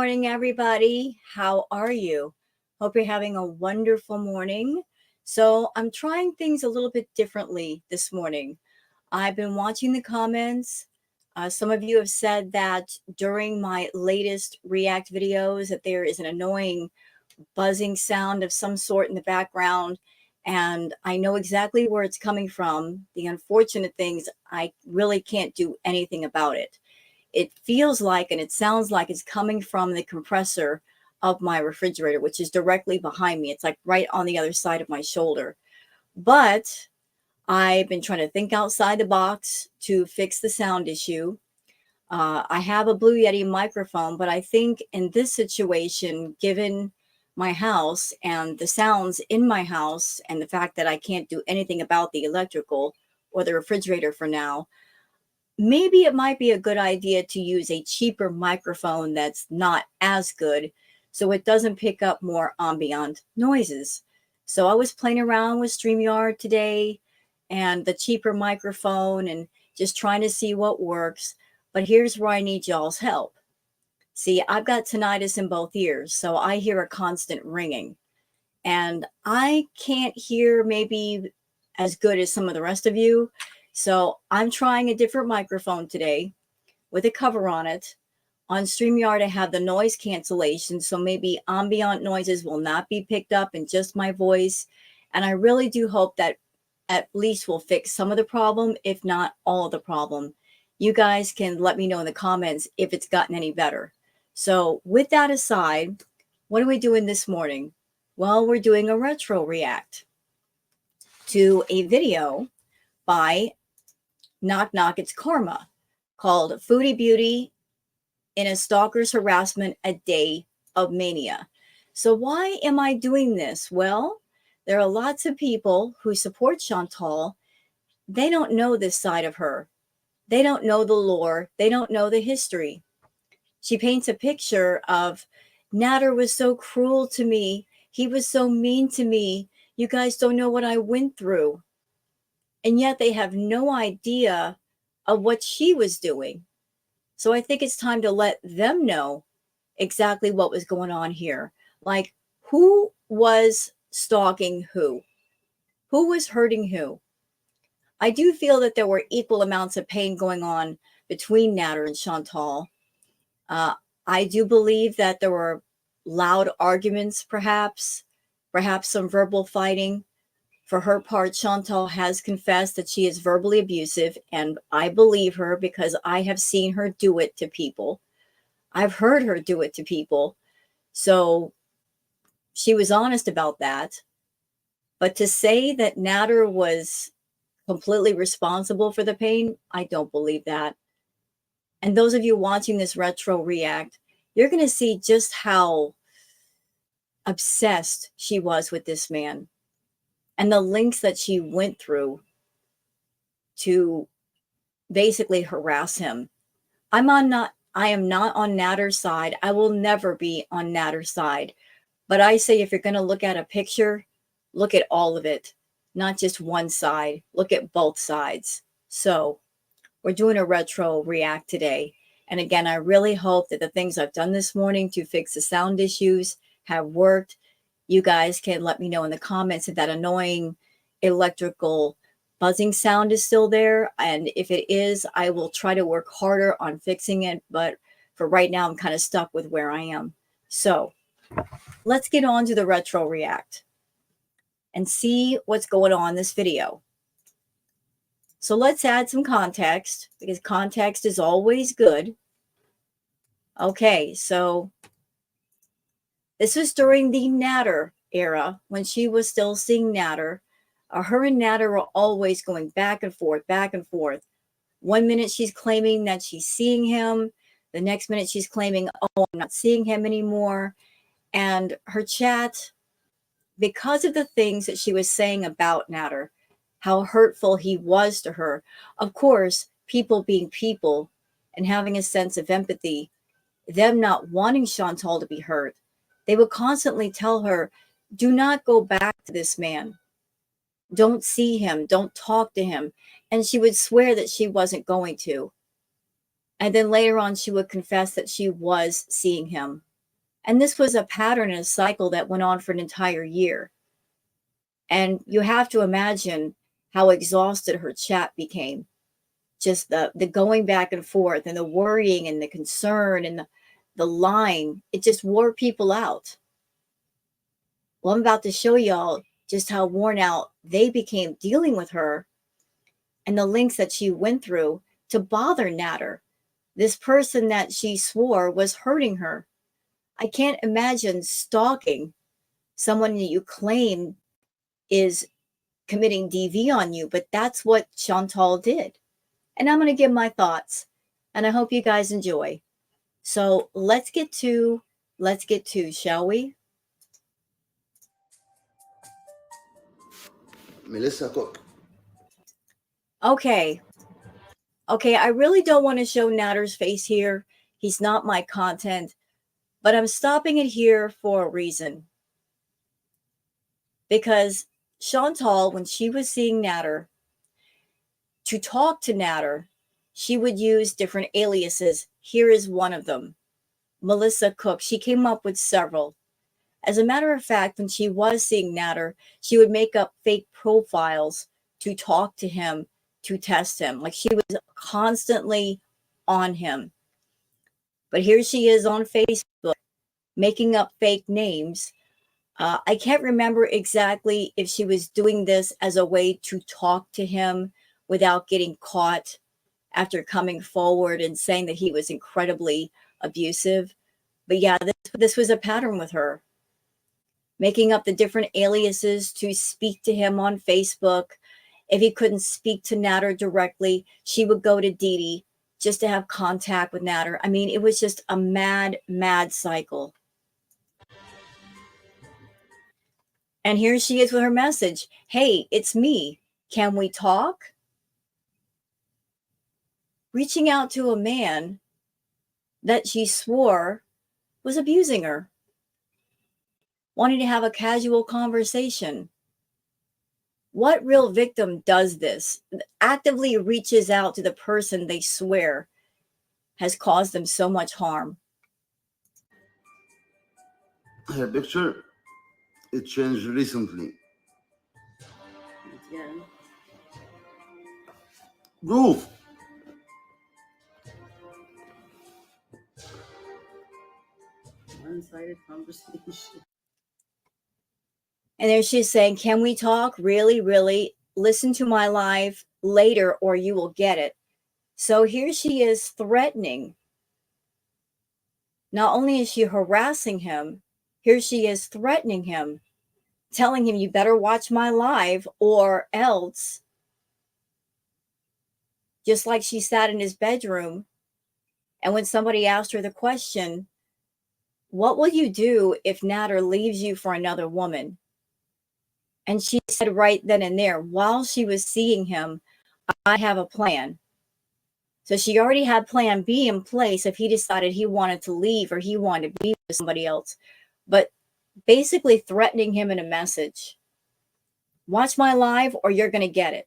morning, everybody. How are you? Hope you're having a wonderful morning. So, I'm trying things a little bit differently this morning. I've been watching the comments. Some of you have said that during my latest React videos that there is an annoying buzzing sound of some sort in the background, and I know exactly where it's coming from. The unfortunate things, I really can't do anything about it. It feels like and it sounds like it's coming from the compressor of my refrigerator, which is directly behind me. It's like right on the other side of my shoulder. But I've been trying to think outside the box to fix the sound issue. I have a Blue Yeti microphone, but I think in this situation, given my house and the sounds in my house and the fact that I can't do anything about the electrical or the refrigerator for now, maybe it might be a good idea to use a cheaper microphone that's not as good so it doesn't pick up more ambient noises. So I was playing around with StreamYard today and the cheaper microphone and just trying to see what works. But here's where I need y'all's help. See, I've got tinnitus in both ears, so I hear a constant ringing. And I can't hear maybe as good as some of the rest of you. So I'm trying a different microphone today with a cover on it. On StreamYard, I have the noise cancellation, so maybe ambient noises will not be picked up in just my voice. And I really do hope that at least will fix some of the problem, if not all of the problem. You guys can let me know in the comments if it's gotten any better. So with that aside, what are we doing this morning? Well, we're doing a retro react to a video by Knock Knock It's Karma called Foodie Beauty in a Stalker's Harassment, a Day of Mania. So why am I doing this? Well, there are lots of people who support Chantal. They don't know this side of her. They don't know the lore. They don't know the history. She paints a picture of Nader was so cruel to me. He was so mean to me. You guys don't know what I went through. And yet they have no idea of what she was doing. So I think it's time to let them know exactly what was going on here. Like, who was stalking who? Who was hurting who? I do feel that there were equal amounts of pain going on between Nader and Chantal. I do believe that there were loud arguments, perhaps some verbal fighting. For her part, Chantal has confessed that she is verbally abusive, and I believe her because I have seen her do it to people. I've heard her do it to people. So she was honest about that. But to say that Nader was completely responsible for the pain, I don't believe that. And those of you watching this retro react, you're going to see just how obsessed she was with this man and the lengths that she went through to basically harass him. I am not on Nader's side. I will never be on Nader's side. But I say if you're going to look at a picture, look at all of it, not just one side. Look at both sides. So we're doing a retro react today. And again, I really hope that the things I've done this morning to fix the sound issues have worked. You guys can let me know in the comments if that annoying electrical buzzing sound is still there. And if it is, I will try to work harder on fixing it. But for right now, I'm kind of stuck with where I am. So let's get on to the retro react and see what's going on in this video. So let's add some context because context is always good. Okay, so this was during the Nader era when she was still seeing Nader. Her and Nader were always going back and forth, back and forth. 1 minute she's claiming that she's seeing him. The next minute she's claiming, oh, I'm not seeing him anymore. And her chat, because of the things that she was saying about Nader, how hurtful he was to her. Of course, people being people and having a sense of empathy, them not wanting Chantal to be hurt, they would constantly tell her, do not go back to this man. Don't see him. Don't talk to him. And she would swear that she wasn't going to. And then later on, she would confess that she was seeing him. And this was a pattern and a cycle that went on for an entire year. And you have to imagine how exhausted her chat became. Just the going back and forth and the worrying and the concern and the lying, it just wore people out. Well, I'm about to show y'all just how worn out they became dealing with her and the links that she went through to bother Natter, this person that she swore was hurting her. I can't imagine stalking someone that you claim is committing DV on you, but that's what Chantal did. And I'm going to give my thoughts, and I hope you guys enjoy. So let's get to, shall we? Melissa Cook. Okay. Okay, I really don't want to show Natter's face here. He's not my content, but I'm stopping it here for a reason. Because Chantal, when she was seeing Natter, to talk to Natter, she would use different aliases. Here is one of them, Melissa Cook. She came up with several. As a matter of fact, when she was seeing Natter, she would make up fake profiles to talk to him, to test him. Like she was constantly on him. But here she is on Facebook making up fake names. I can't remember exactly if she was doing this as a way to talk to him without getting caught after coming forward and saying that he was incredibly abusive. But yeah, this was a pattern with her, making up the different aliases to speak to him on Facebook. If he couldn't speak to Natter directly, she would go to Dee Dee just to have contact with Natter. I mean, it was just a mad, mad cycle. And here she is with her message. Hey, it's me. Can we talk? Reaching out to a man that she swore was abusing her, wanting to have a casual conversation. What real victim does this? Actively reaches out to the person they swear has caused them so much harm. Her picture, it changed recently. Again. Proof. One-sided conversation. And there she's saying, can we talk? Really, really? Listen to my live later or you will get it. So here she is threatening. Not only is she harassing him, here she is threatening him, telling him, you better watch my live or else. Just like she sat in his bedroom. And when somebody asked her the question, what will you do if Natter leaves you for another woman? And she said right then and there, while she was seeing him, I have a plan. So she already had plan B in place if he decided he wanted to leave or he wanted to be with somebody else. But basically threatening him in a message. Watch my live or you're going to get it.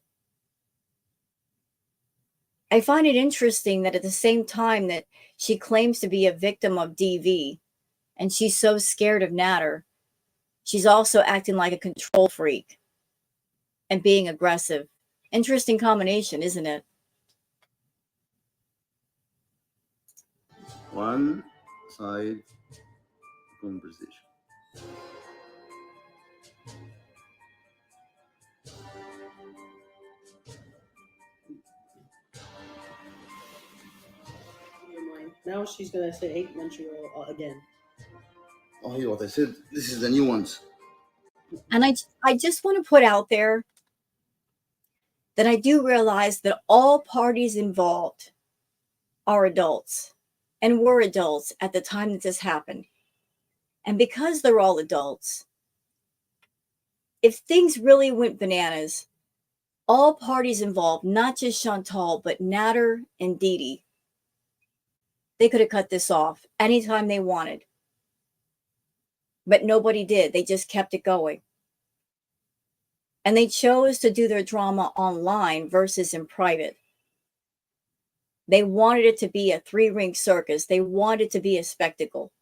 I find it interesting that at the same time that she claims to be a victim of DV and she's so scared of Natter, she's also acting like a control freak and being aggressive. Interesting combination, isn't it? One side conversation. Now she's gonna say hate Montreal again. Oh, yeah, what I said. This is the new ones. And I just want to put out there that I do realize that all parties involved are adults and were adults at the time that this happened. And because they're all adults, if things really went bananas, all parties involved, not just Chantal, but Natter and Dee Dee, they could have cut this off anytime they wanted. But nobody did. They just kept it going. And they chose to do their drama online versus in private. They wanted it to be a three-ring circus. They wanted it to be a spectacle.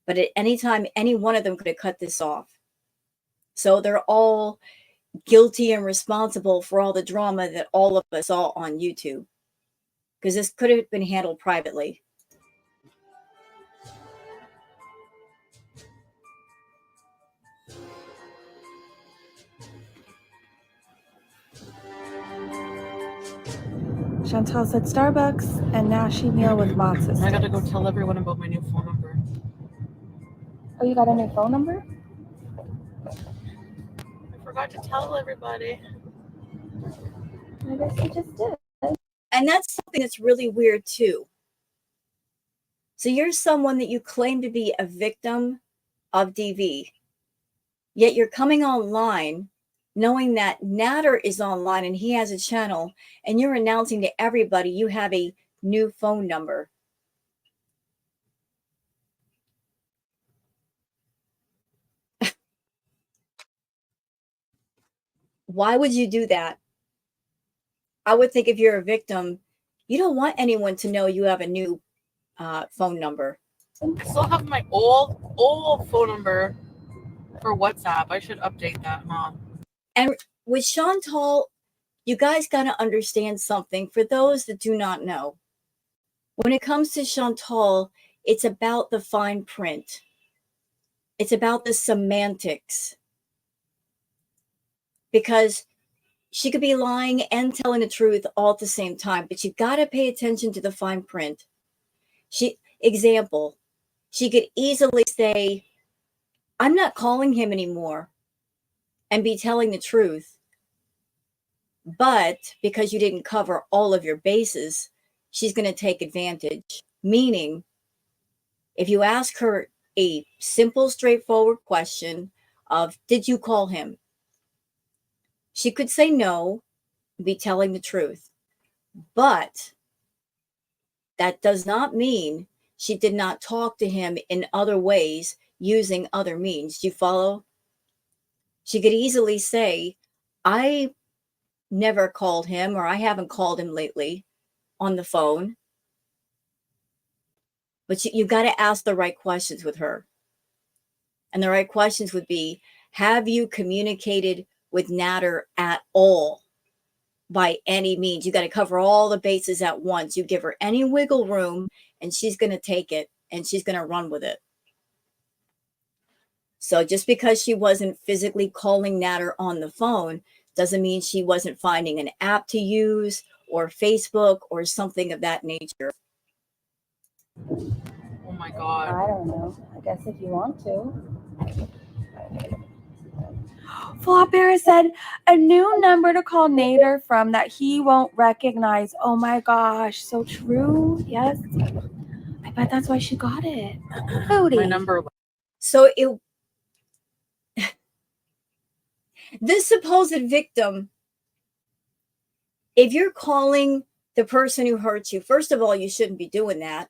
But at any time, any one of them could have cut this off. So they're all guilty and responsible for all the drama that all of us saw on YouTube. Because this could have been handled privately. Chantal said Starbucks and Nashi meal with matzo. I gotta go tell everyone about my new phone number. Oh, you got a new phone number? I forgot to tell everybody. I guess you just did. And that's something that's really weird too. So you're someone that you claim to be a victim of DV, yet you're coming online knowing that Natter is online and he has a channel, and you're announcing to everybody you have a new phone number. Why would you do that? I would think if you're a victim, you don't want anyone to know you have a new phone number. I still have my old phone number for WhatsApp. I should update that, huh? And with Chantal, you guys got to understand something for those that do not know. When it comes to Chantal, it's about the fine print. It's about the semantics. Because she could be lying and telling the truth all at the same time, but you got to pay attention to the fine print. Example, she could easily say, I'm not calling him anymore, and be telling the truth. But because you didn't cover all of your bases, she's going to take advantage. Meaning, if you ask her a simple, straightforward question of, did you call him? She could say no, be telling the truth. But that does not mean she did not talk to him in other ways using other means. Do you follow? She could easily say, I never called him, or I haven't called him lately on the phone. But you got to ask the right questions with her. And the right questions would be, have you communicated with Natter at all? By any means. You got to cover all the bases at once. You give her any wiggle room and she's going to take it and she's going to run with it. So just because she wasn't physically calling Natter on the phone doesn't mean she wasn't finding an app to use or Facebook or something of that nature. Oh my God. I don't know. I guess if you want to. Flop Bear said a new number to call Nader from that he won't recognize. Oh my gosh, so true. Yes. I bet that's why she got it. Fraudy. My number. So this supposed victim, if you're calling the person who hurt you, first of all, you shouldn't be doing that.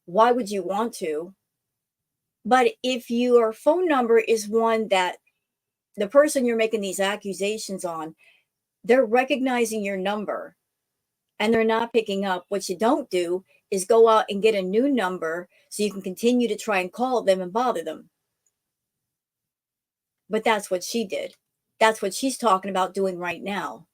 Why would you want to? But if your phone number is one that the person you're making these accusations on, they're recognizing your number and they're not picking up, what you don't do is go out and get a new number so you can continue to try and call them and bother them. But that's what she did. That's what she's talking about doing right now.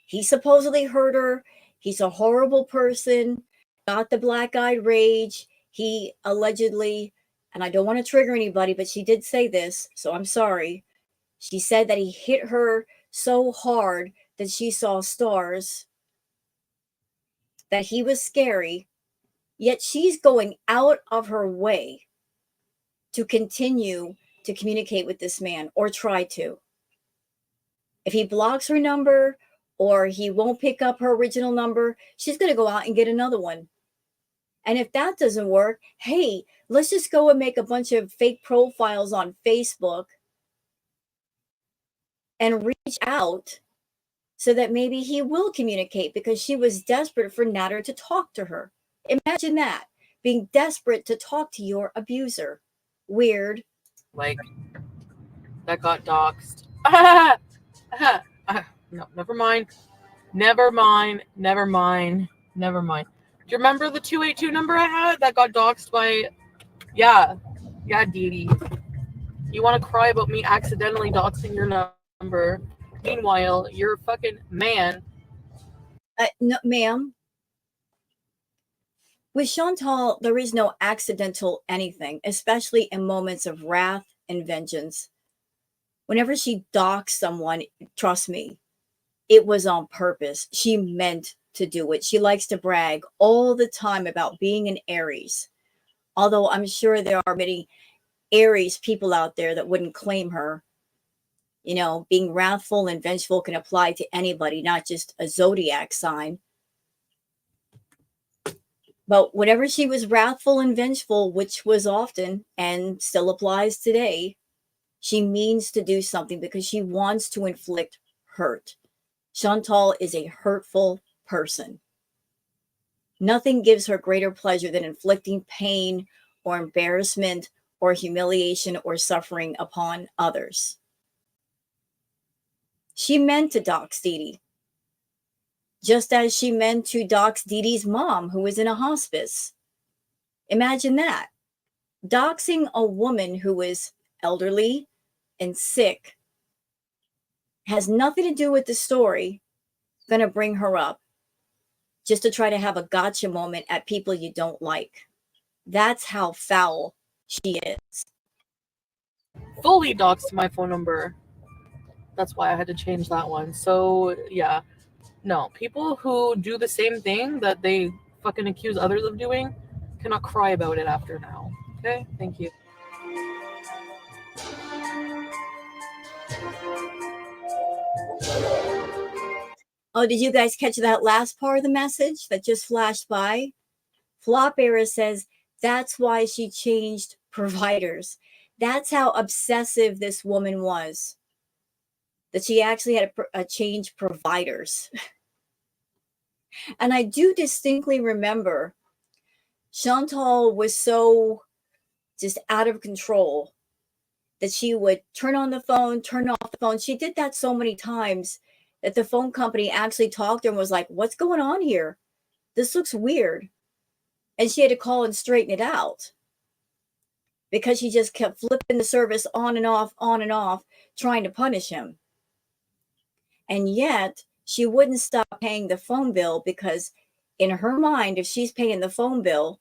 He supposedly hurt her. He's a horrible person, got the black-eyed rage. He allegedly, and I don't want to trigger anybody, but she did say this, so I'm sorry. She said that he hit her so hard that she saw stars, that he was scary, yet she's going out of her way to continue to communicate with this man, or try to. If he blocks her number or he won't pick up her original number, she's going to go out and get another one. And if that doesn't work, hey, let's just go and make a bunch of fake profiles on Facebook and reach out so that maybe he will communicate, because she was desperate for Natter to talk to her. Imagine that, being desperate to talk to your abuser. Weird. Like, that got doxxed. No, never mind. you remember the 282 number I had that got doxxed by? Yeah, Dee Dee. You want to cry about me accidentally doxing your number? Meanwhile, you're a fucking man. No, ma'am. With Chantal, there is no accidental anything, especially in moments of wrath and vengeance. Whenever she docks someone, trust me, it was on purpose. She meant to do it. She likes to brag all the time about being an Aries. Although I'm sure there are many Aries people out there that wouldn't claim her. You know, being wrathful and vengeful can apply to anybody, not just a zodiac sign. But whenever she was wrathful and vengeful, which was often and still applies today, she means to do something because she wants to inflict hurt. Chantal is a hurtful person. Nothing gives her greater pleasure than inflicting pain or embarrassment or humiliation or suffering upon others. She meant to dox Dee Dee, just as she meant to dox Dee Dee's mom, who was in a hospice. Imagine that. Doxing a woman who is elderly and sick has nothing to do with the story, going to bring her up just to try to have a gotcha moment at people you don't like. That's how foul she is. Fully doxed my phone number. That's why I had to change that one. So, yeah. No, people who do the same thing that they fucking accuse others of doing cannot cry about it after now. Okay? Thank you. Oh, did you guys catch that last part of the message that just flashed by? Flop Era says that's why she changed providers. That's how obsessive this woman was, that she actually had a change providers. And I do distinctly remember Chantal was so just out of control that she would turn on the phone, turn off the phone. She did that so many times that the phone company actually talked to her and was like, what's going on here? This looks weird. And she had to call and straighten it out because she just kept flipping the service on and off, trying to punish him. And yet she wouldn't stop paying the phone bill because in her mind, if she's paying the phone bill,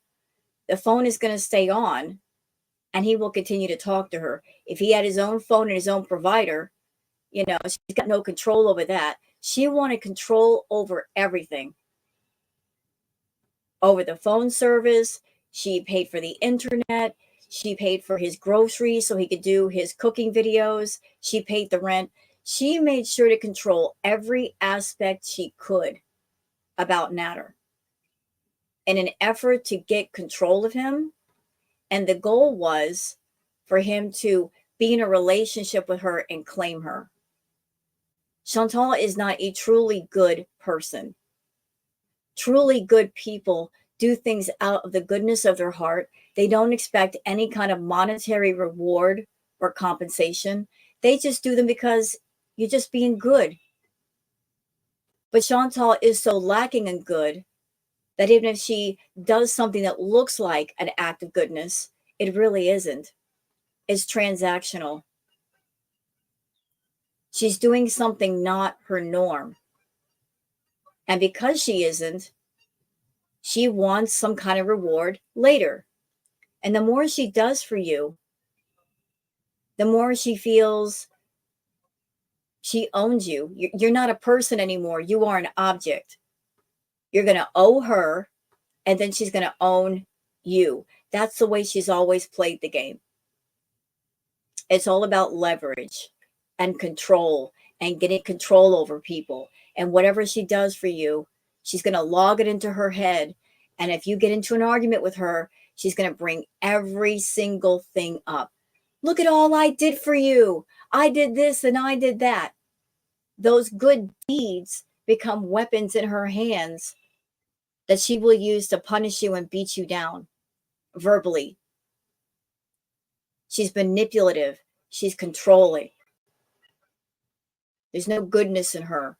the phone is going to stay on and he will continue to talk to her. If he had his own phone and his own provider, you know, she's got no control over that. She wanted control over everything. Over the phone service, she paid for the internet, she paid for his groceries so he could do his cooking videos, she paid the rent. She made sure to control every aspect she could about Natter in an effort to get control of him. And the goal was for him to be in a relationship with her and claim her. Chantal is not a truly good person. Truly good people do things out of the goodness of their heart. They don't expect any kind of monetary reward or compensation. They just do them because you're just being good. But Chantal is so lacking in good that even if she does something that looks like an act of goodness, it really isn't. It's transactional. She's doing something not her norm. And because she isn't, she wants some kind of reward later. And the more she does for you, the more she feels she owns you. You're not a person anymore. You are an object. You're going to owe her, and then she's going to own you. That's the way she's always played the game. It's all about leverage and control and getting control over people. And whatever she does for you, she's going to log it into her head. And if you get into an argument with her, she's going to bring every single thing up. Look at all I did for you. I did this and I did that. Those good deeds become weapons in her hands that she will use to punish you and beat you down verbally. She's manipulative. She's controlling. There's no goodness in her.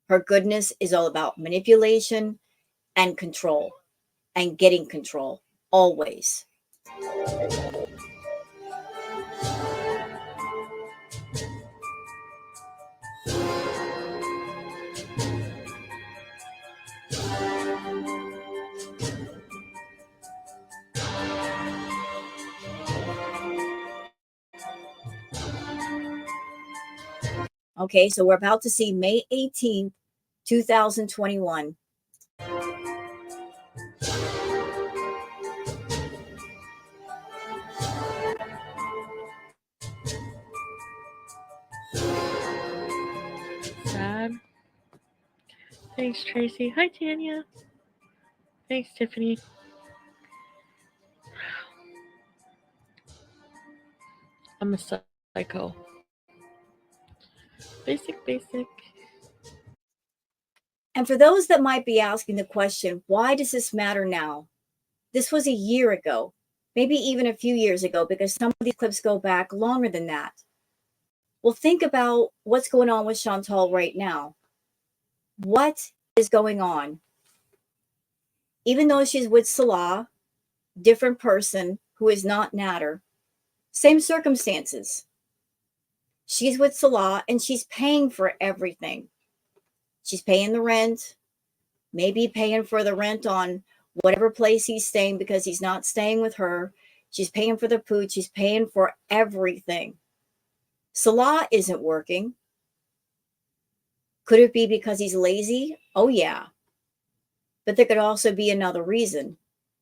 Her goodness is all about manipulation and control and getting control always. Okay, so we're about to see May 18th, 2021. Sad. Thanks, Tracy. Hi, Tanya. Thanks, Tiffany. I'm a psycho. Basic. And for those that might be asking the question, why does this matter now? This was a year ago, maybe even a few years ago, because some of these clips go back longer than that. Well, think about what's going on with Chantal right now. What is going on? Even though she's with Salah, different person who is not Natter, same circumstances. She's with Salah and she's paying for everything. She's paying the rent, maybe paying for the rent on whatever place he's staying because he's not staying with her. She's paying for the food. She's paying for everything. Salah isn't working. Could it be because he's lazy? Oh, yeah. But there could also be another reason,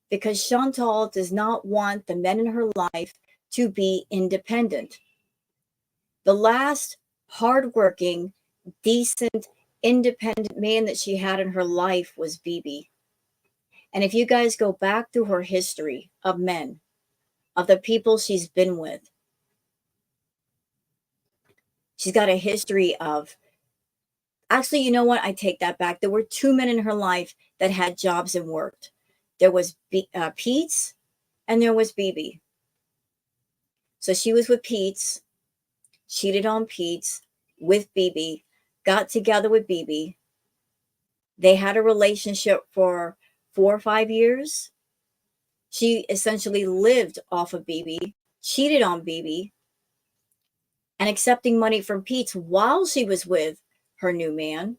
because Chantal does not want the men in her life to be independent. The last hardworking, decent, independent man that she had in her life was Bibi. And if you guys go back through her history of men, of the people she's been with, she's got a history of, actually, you know what? I take that back. There were two men in her life that had jobs and worked. There was Pete's and there was Bibi. So she was with Pete's, cheated on Pete's with Bibi, got together with Bibi. They had a relationship for 4 or 5 years. She essentially lived off of Bibi, cheated on Bibi, and accepting money from Pete's while she was with her new man.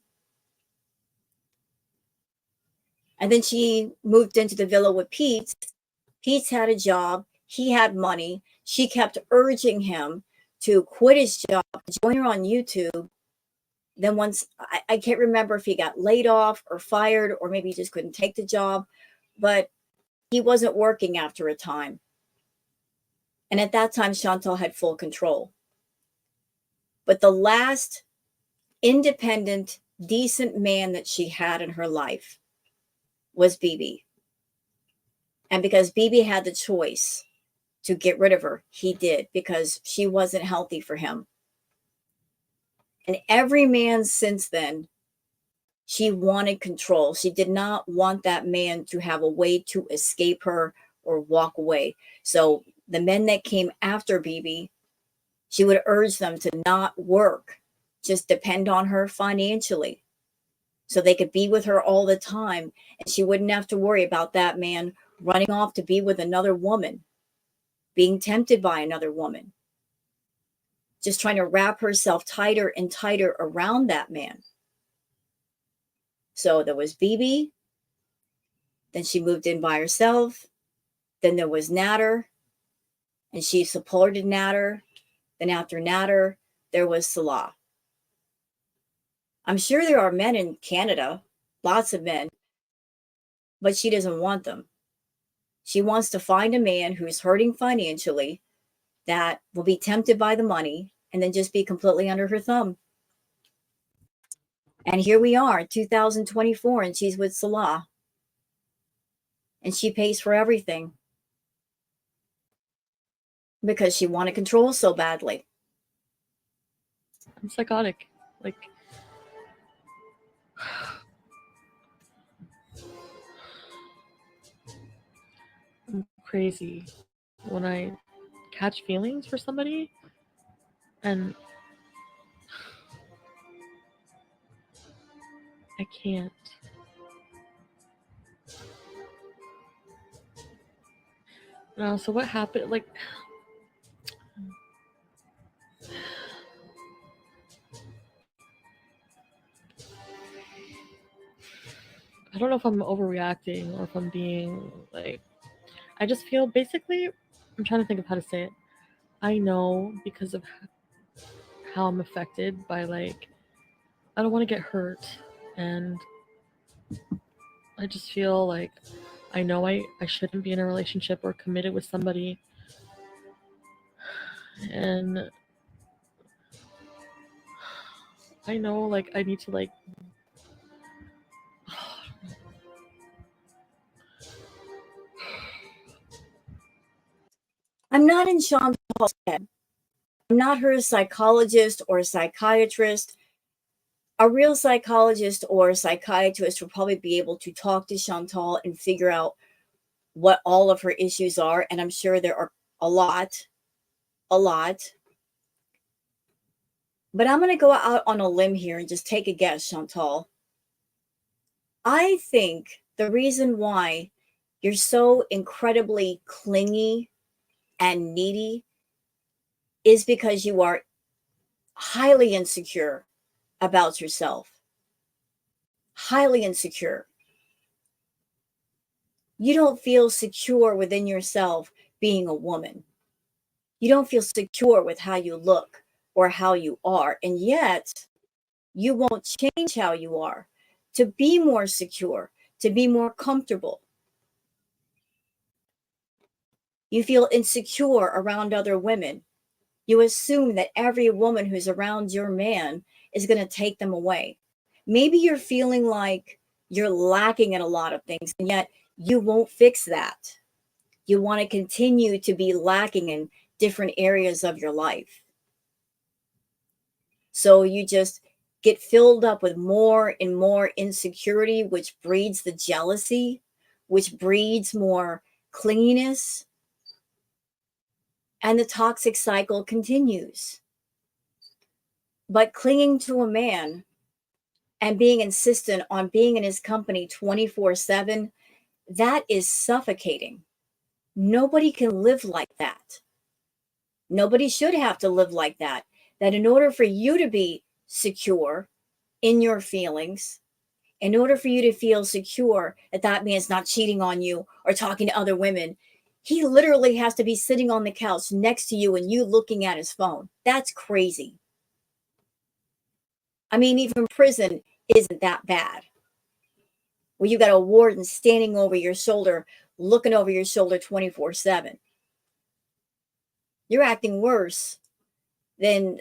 And then she moved into the villa with Pete's. Pete's had a job. He had money. She kept urging him to quit his job, join her on YouTube. Then once, I can't remember if he got laid off or fired, or maybe he just couldn't take the job, but he wasn't working after a time. And at that time, Chantal had full control. But the last independent, decent man that she had in her life was Bibi. And because Bibi had the choice to get rid of her, he did, because she wasn't healthy for him. And every man since then, she wanted control. She did not want that man to have a way to escape her or walk away. So the men that came after Bibi, she would urge them to not work, just depend on her financially, so they could be with her all the time. And she wouldn't have to worry about that man running off to be with another woman, being tempted by another woman, just trying to wrap herself tighter and tighter around that man. So there was Bibi. Then she moved in by herself. Then there was Natter, and she supported Natter. Then after Natter, there was Salah. I'm sure there are men in Canada, lots of men, but she doesn't want them. She wants to find a man who's hurting financially, that will be tempted by the money, and then just be completely under her thumb. And here we are, 2024, and she's with Salah. And she pays for everything because she wanted control so badly. I'm psychotic. Like, I'm crazy when I catch feelings for somebody, and I can't. No, so what happened? Like, I don't know if I'm overreacting or if I'm being like, I just feel basically, I'm trying to think of how to say it. I know because of how I'm affected by, like, I don't want to get hurt. And I just feel like I know I shouldn't be in a relationship or committed with somebody. And I know, like, I need to, like, I'm not in Chantal's head. I'm not her psychologist or a psychiatrist. A real psychologist or a psychiatrist will probably be able to talk to Chantal and figure out what all of her issues are. And I'm sure there are a lot, a lot. But I'm going to go out on a limb here and just take a guess, Chantal. I think the reason why you're so incredibly clingy and needy is because you are highly insecure about yourself. Highly insecure. You don't feel secure within yourself being a woman. You don't feel secure with how you look or how you are. And yet, you won't change how you are to be more secure, to be more comfortable. You feel insecure around other women. You assume that every woman who's around your man is going to take them away. Maybe you're feeling like you're lacking in a lot of things, and yet you won't fix that. You want to continue to be lacking in different areas of your life. So you just get filled up with more and more insecurity, which breeds the jealousy, which breeds more clinginess, and the toxic cycle continues. But clinging to a man and being insistent on being in his company 24/7, that is suffocating. Nobody can live like that. Nobody should have to live like that. That in order for you to be secure in your feelings, in order for you to feel secure that that man's not cheating on you or talking to other women, he literally has to be sitting on the couch next to you and you looking at his phone. That's crazy. I mean, even prison isn't that bad. Where you got a warden standing over your shoulder, looking over your shoulder 24/7. You're acting worse than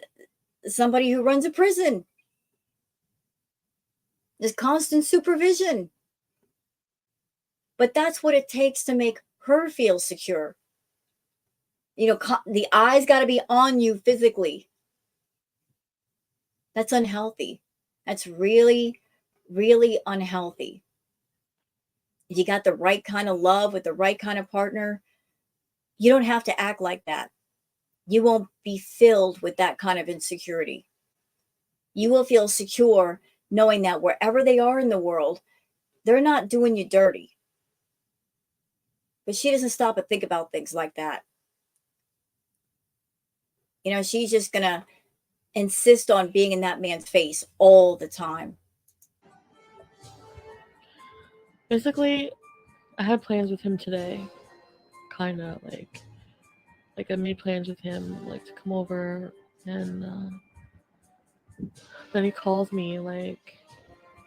somebody who runs a prison. There's constant supervision. But that's what it takes to make her feel secure. You know, the eyes got to be on you physically. That's unhealthy. That's really, really unhealthy. If you got the right kind of love with the right kind of partner, you don't have to act like that. You won't be filled with that kind of insecurity. You will feel secure knowing that wherever they are in the world, they're not doing you dirty. But she doesn't stop and think about things like that. You know, she's just going to insist on being in that man's face all the time. basically, I had plans with him today. Kind of like I made plans with him, like, to come over, and then he calls me like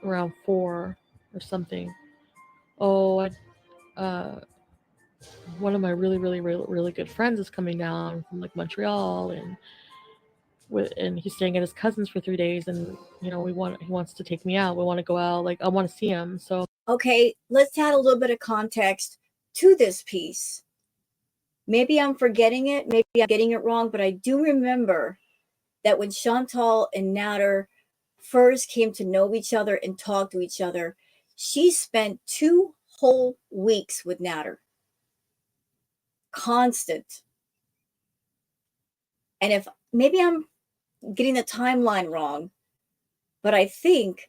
around 4 or something. Oh, one of my really good friends is coming down from, like, Montreal, and he's staying at his cousin's for 3 days, and he wants to take me out. We want to go out. Like, I want to see him. So Okay, let's add a little bit of context to this piece. Maybe I'm forgetting it, maybe I'm getting it wrong, but I do remember that when Chantal and Nader first came to know each other and talk to each other, she spent 2 whole weeks with Nader. Constant. And if maybe I'm getting the timeline wrong, but I think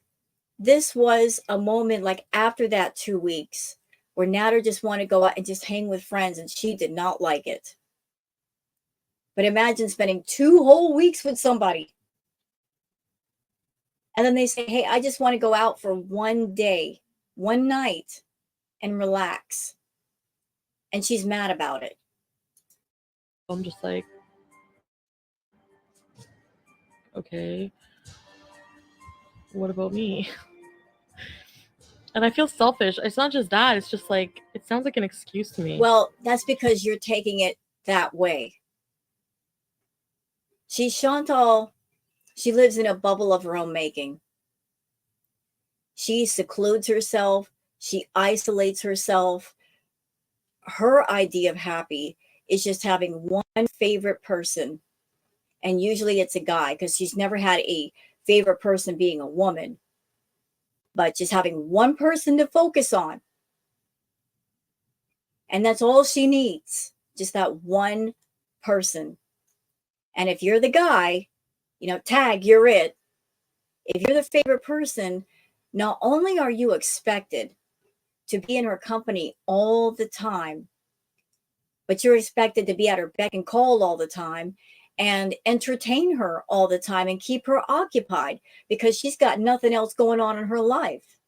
this was a moment like after that 2 weeks where Natter just wanted to go out and just hang with friends, and she did not like it. But imagine spending 2 whole weeks with somebody. And then they say, hey, I just want to go out for one day, one night, and relax. And she's mad about it. I'm just like, okay, what about me? And I feel selfish. It's not just that. It's just like, it sounds like an excuse to me. Well, that's because you're taking it that way. She's Chantal. She lives in a bubble of her own making. She secludes herself. She isolates herself. Her idea of happy is just having one favorite person. And usually it's a guy, because she's never had a favorite person being a woman. But just having one person to focus on. And that's all she needs. Just that one person. And if you're the guy, tag, you're it. If you're the favorite person, not only are you expected to be in her company all the time, but you're expected to be at her beck and call all the time and entertain her all the time and keep her occupied, because she's got nothing else going on in her life.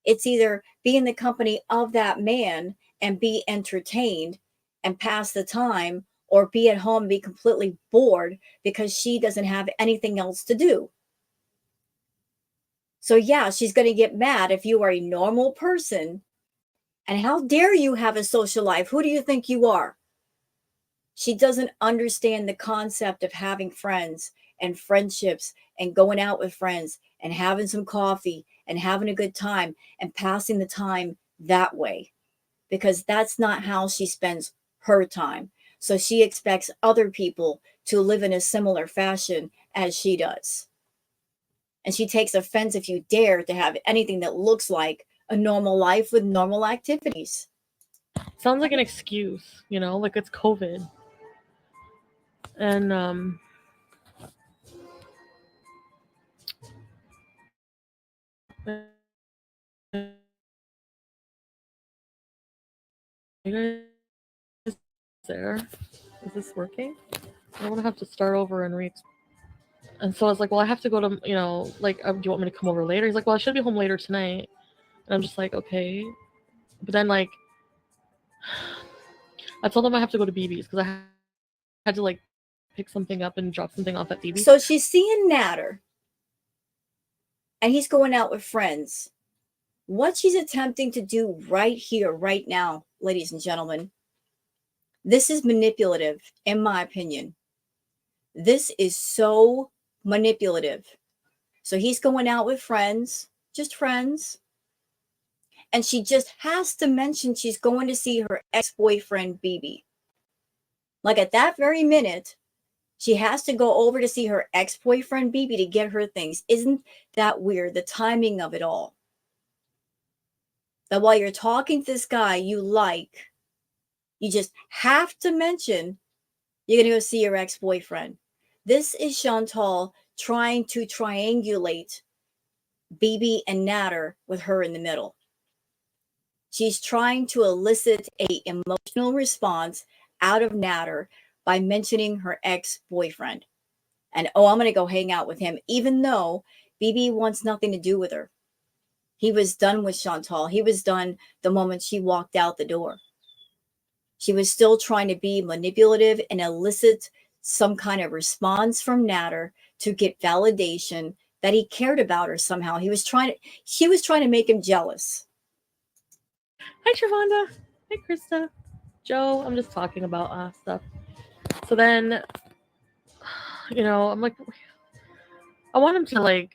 It's either be in the company of that man and be entertained and pass the time, or be at home and be completely bored because she doesn't have anything else to do. So yeah, she's going to get mad if you are a normal person. And how dare you have a social life? Who do you think you are? She doesn't understand the concept of having friends and friendships and going out with friends and having some coffee and having a good time and passing the time that way, because that's not how she spends her time. So she expects other people to live in a similar fashion as she does. And she takes offense if you dare to have anything that looks like a normal life with normal activities. Sounds like an excuse, like it's COVID. And you guys there? Is this working? I don't want to have to start over and re. And so I was like, well, I have to go to, do you want me to come over later? He's like, well, I should be home later tonight. And I'm just like, okay. But then, I told him I have to go to BB's because I had to, pick something up and drop something off at BB's. So she's seeing Natter, and he's going out with friends. What she's attempting to do right here, right now, ladies and gentlemen, this is manipulative, in my opinion. This is so manipulative. So he's going out with friends, just friends. And she just has to mention she's going to see her ex-boyfriend, BB. Like at that very minute, she has to go over to see her ex-boyfriend, BB, to get her things. Isn't that weird? The timing of it all. That while you're talking to this guy you like, you just have to mention you're going to go see your ex-boyfriend. This is Chantal trying to triangulate BB and Natter with her in the middle. She's trying to elicit an emotional response out of Natter by mentioning her ex-boyfriend. And, I'm going to go hang out with him, even though BB wants nothing to do with her. He was done with Chantal. He was done the moment she walked out the door. She was still trying to be manipulative and elicit some kind of response from Natter to get validation that he cared about her somehow. She was trying to make him jealous. Hi, Travonda. Hi, Krista. Joe, I'm just talking about stuff. So then, I'm like, I want him to,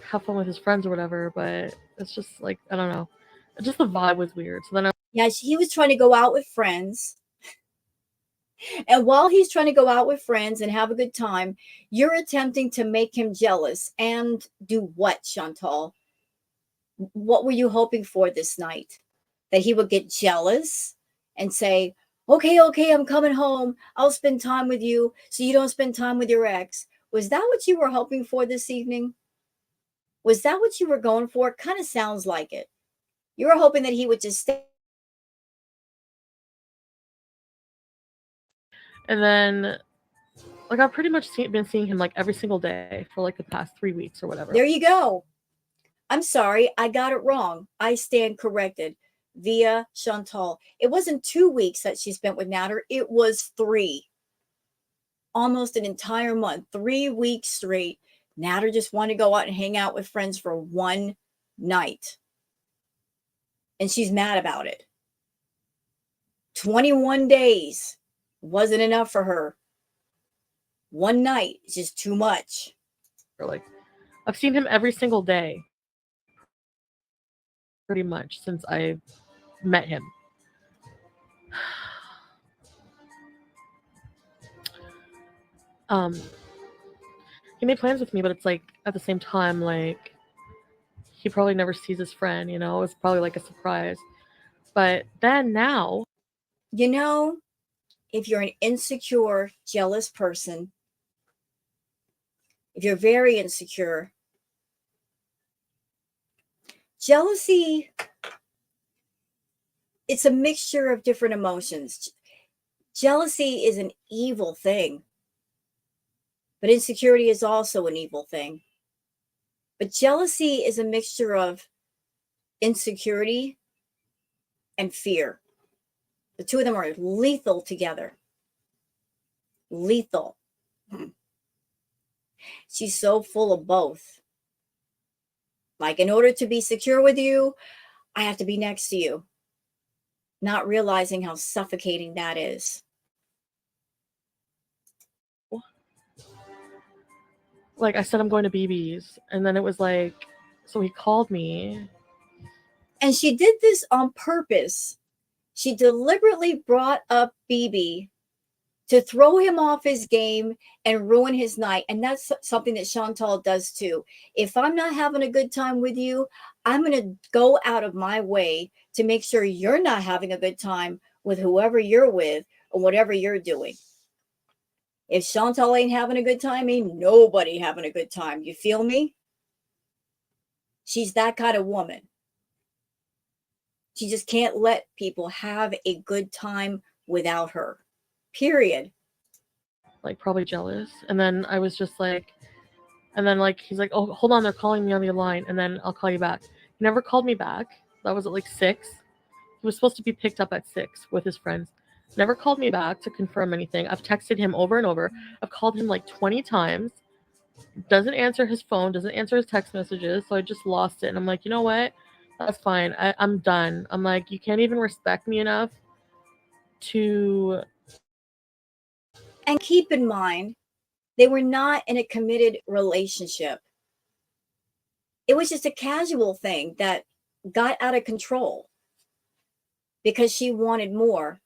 have fun with his friends or whatever, but it's just, I don't know. Just the vibe was weird. So then he was trying to go out with friends. And while he's trying to go out with friends and have a good time, you're attempting to make him jealous. And do what, Chantal? What were you hoping for this night? That he would get jealous and say, okay, I'm coming home. I'll spend time with you so you don't spend time with your ex. Was that what you were hoping for this evening? Was that what you were going for? It kind of sounds like it. You were hoping that he would just stay And then, like, I've pretty much been seeing him like every single day for like the past 3 weeks or whatever. There you go. I'm sorry, I got it wrong. I stand corrected. Via Chantal. It wasn't 2 weeks that she spent with Natter, it was 3. Almost an entire month, 3 weeks straight. Natter just wanted to go out and hang out with friends for one night. And she's mad about it. 21 days wasn't enough for her. One night is just too much. Or like, I've seen him every single day, pretty much since I met him. He made plans with me, but it's like at the same time, like he probably never sees his friend. You know, it's probably like a surprise. But then now, You know, if you're an insecure, jealous person, if you're very insecure, jealousy, it's a mixture of different emotions. Jealousy is an evil thing, but insecurity is also an evil thing. But jealousy is a mixture of insecurity and fear. The two of them are lethal together. Lethal. She's so full of both. Like, in order to be secure with you, I have to be next to you. Not realizing how suffocating that is. like I said, I'm going to BB's, and then it was like, so he called me. And she did this on purpose. She deliberately brought up BB to throw him off his game and ruin his night. And that's something that Chantal does too. If I'm not having a good time with you, I'm going to go out of my way to make sure you're not having a good time with whoever you're with or whatever you're doing. If Chantal ain't having a good time, ain't nobody having a good time. You feel me? She's that kind of woman. She just can't let people have a good time without her. Period. Like probably jealous. And then I was just like, and then like he's like, oh, hold on, they're calling me on the line, and then I'll call you back. He never called me back. That was at like 6. He was supposed to be picked up at 6 with his friends. Never called me back to confirm anything. I've texted him over and over. I've called him like 20 times. Doesn't answer his phone, doesn't answer his text messages. So I just lost it. And I'm like, you know what? That's fine. I'm done. I'm like, you can't even respect me enough to. And keep in mind, they were not in a committed relationship. It was just a casual thing that got out of control because she wanted more.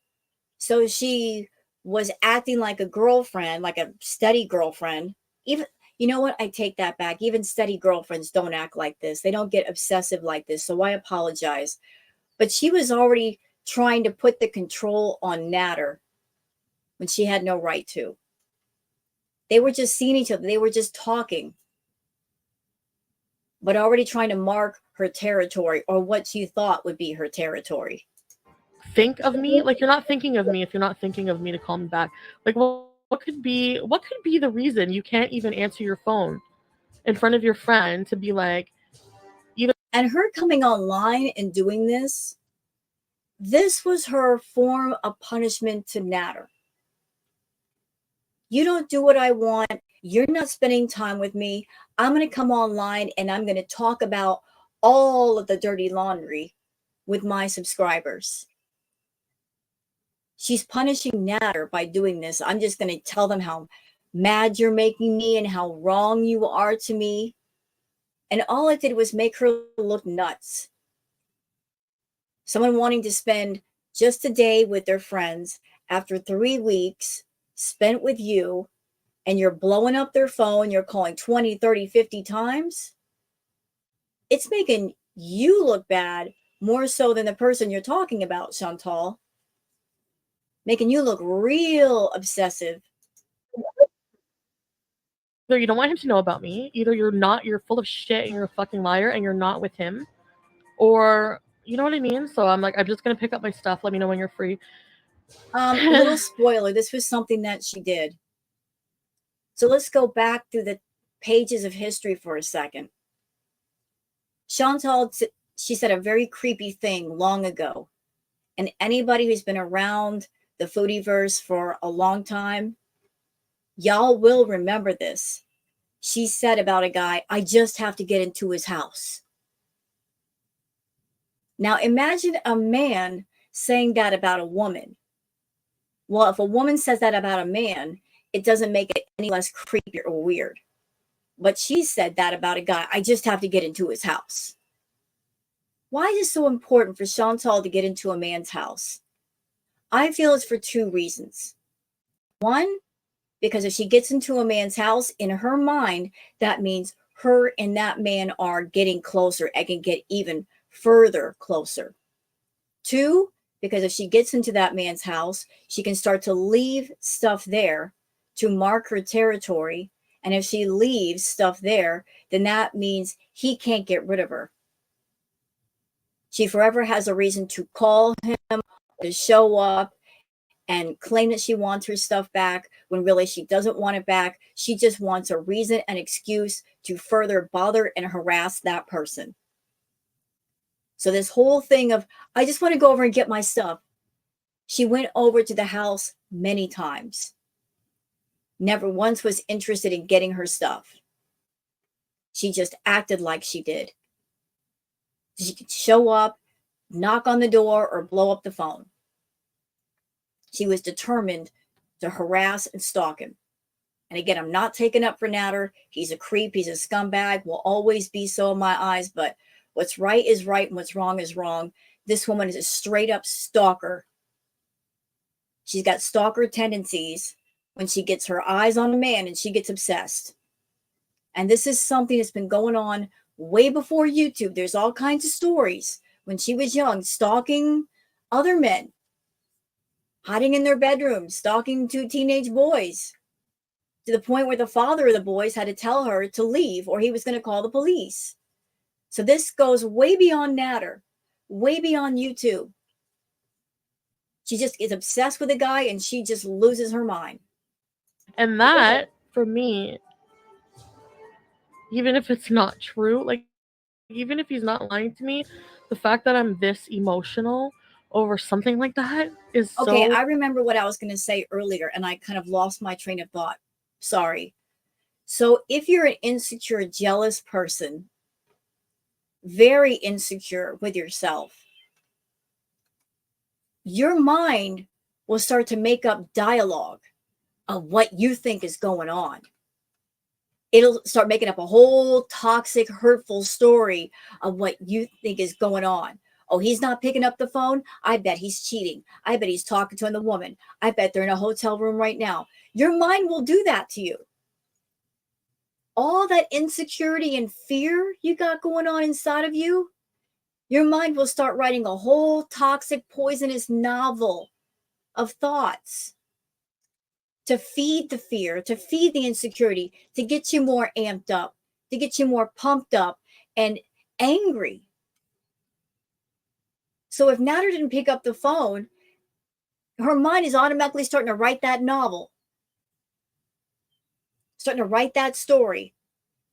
So she was acting like a girlfriend, like a steady girlfriend. Even, you know what? I take that back. Even steady girlfriends don't act like this. They don't get obsessive like this. So I apologize. But she was already trying to put the control on Natter when she had no right to. They were just seeing each other. They were just talking, but already trying to mark her territory or what she thought would be her territory. Think of me like you're not thinking of me if you're not thinking of me to call me back. Like what could be the reason you can't even answer your phone in front of your friend to be like, even. And her coming online and doing this was her form of punishment to Natter. You don't do what I want. You're not spending time with me. I'm going to come online and I'm going to talk about all of the dirty laundry with my subscribers. She's punishing Natter by doing this. I'm just going to tell them how mad you're making me and how wrong you are to me. And all it did was make her look nuts. Someone wanting to spend just a day with their friends after 3 weeks spent with you, and you're blowing up their phone, you're calling 20, 30, 50 times. It's making you look bad more so than the person you're talking about, Chantal. Making you look real obsessive. Either you don't want him to know about me, either you're full of shit and you're a fucking liar and you're not with him, or you know what I mean? So I'm like, I'm just gonna pick up my stuff, let me know when you're free. Little spoiler, this was something that she did. So let's go back through the pages of history for a second. Chantal, she said a very creepy thing long ago. And anybody who's been around the foodieverse for a long time, y'all will remember this. She said about a guy, I just have to get into his house. Now imagine a man saying that about a woman. Well, if a woman says that about a man, it doesn't make it any less creepy or weird. But she said that about a guy, I just have to get into his house. Why is it so important for Chantal to get into a man's house? I feel it's for two reasons. One, because if she gets into a man's house, in her mind, that means her and that man are getting closer and can get even further closer. Two, because if she gets into that man's house, she can start to leave stuff there to mark her territory. And if she leaves stuff there, then that means he can't get rid of her. She forever has a reason to call him, to show up, and claim that she wants her stuff back when really she doesn't want it back. She just wants a reason and excuse to further bother and harass that person. So this whole thing of, I just want to go over and get my stuff. She went over to the house many times. Never once was interested in getting her stuff. She just acted like she did. She could show up, knock on the door, or blow up the phone. She was determined to harass and stalk him. And again, I'm not taking up for Natter. He's a creep. He's a scumbag. Will always be so in my eyes. But what's right is right and what's wrong is wrong. This woman is a straight up stalker. She's got stalker tendencies when she gets her eyes on a man and she gets obsessed. And this is something that's been going on way before YouTube. There's all kinds of stories when she was young, stalking other men, hiding in their bedrooms, stalking two teenage boys, to the point where the father of the boys had to tell her to leave or he was going to call the police. So this goes way beyond Natter, way beyond YouTube. She just is obsessed with a guy and she just loses her mind. And that, for me, even if it's not true, like, even if he's not lying to me, the fact that I'm this emotional over something like that is so... Okay, I remember what I was going to say earlier, and I kind of lost my train of thought. Sorry. So if you're an insecure, jealous person, very insecure with yourself, your mind will start to make up dialogue of what you think is going on. It'll start making up a whole toxic, hurtful story of what you think is going on. Oh, he's not picking up the phone. I bet he's cheating. I bet he's talking to another woman. I bet they're in a hotel room right now. Your mind will do that to you. All that insecurity and fear you got going on inside of you, your mind will start writing a whole toxic, poisonous novel of thoughts to feed the fear, to feed the insecurity, to get you more amped up, to get you more pumped up and angry. So if Natter didn't pick up the phone, her mind is automatically starting to write that novel, starting to write that story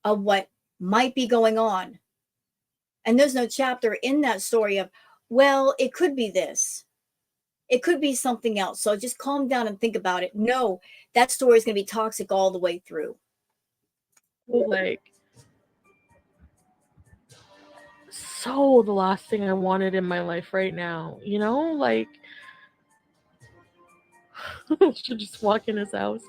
of what might be going on. And there's no chapter in that story of, well, it could be this. It could be something else. So just calm down and think about it. No, that story is going to be toxic all the way through. Like, so the last thing I wanted in my life right now, you know? Like, I should just walk in his house.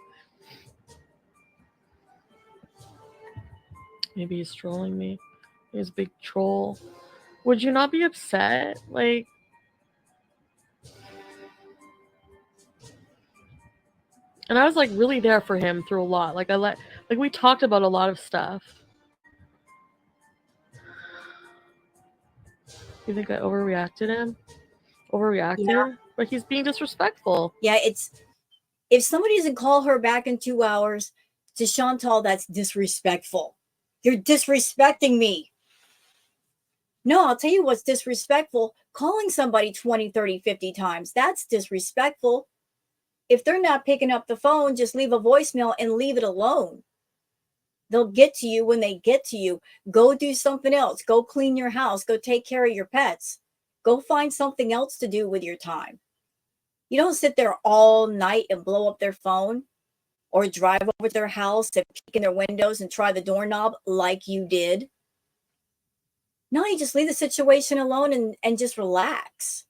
Maybe he's trolling me. He's a big troll. Would you not be upset? Like, and I was like really there for him through a lot. Like we talked about a lot of stuff. You think I overreacted him? Overreacted? Yeah. But he's being disrespectful. Yeah, it's, if somebody doesn't call her back in 2 hours, to Chantal, that's disrespectful. You're disrespecting me. No, I'll tell you what's disrespectful. Calling somebody 20, 30, 50 times. That's disrespectful. If they're not picking up the phone, just leave a voicemail and leave it alone. They'll get to you when they get to you. Go do something else. Go clean your house. Go take care of your pets. Go find something else to do with your time. You don't sit there all night and blow up their phone or drive over to their house and peek in their windows and try the doorknob like you did. No, you just leave the situation alone and just relax.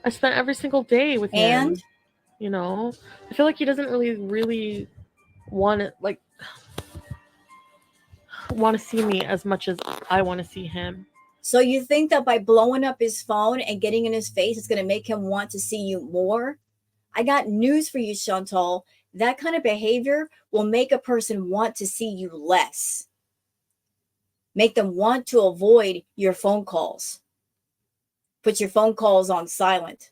I spent every single day with him. And you know, I feel like he doesn't really want to see me as much as I want to see him. so you think that by blowing up his phone and getting in his face, it's going to make him want to see you more? I got news for you, Chantal. That kind of behavior will make a person want to see you less. Make them want to avoid your phone calls. Put your phone calls on silent.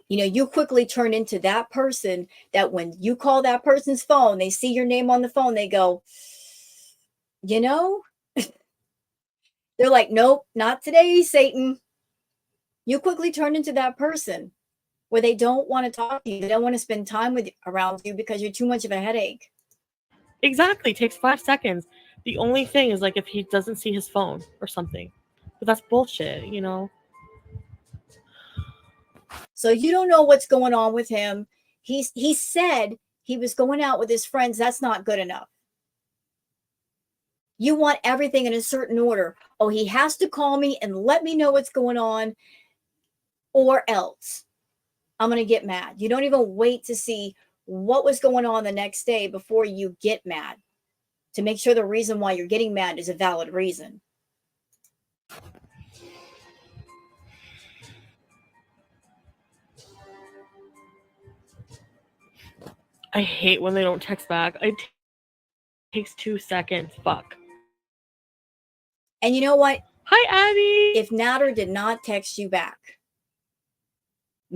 You know, you quickly turn into that person that when you call that person's phone, they see your name on the phone, they go, you know, they're like, nope, not today, Satan. You quickly turn into that person where they don't want to talk to you. They don't want to spend time with around you because you're too much of a headache. Exactly. It takes 5 seconds. The only thing is like if he doesn't see his phone or something. But that's bullshit, you know? So you don't know what's going on with him. He said he was going out with his friends. That's not good enough. You want everything in a certain order. Oh, he has to call me and let me know what's going on, or else I'm going to get mad. You don't even wait to see what was going on the next day before you get mad, to make sure the reason why you're getting mad is a valid reason. I hate when they don't text back. It takes 2 seconds. Fuck. And you know what? Hi, Abby. If Nader did not text you back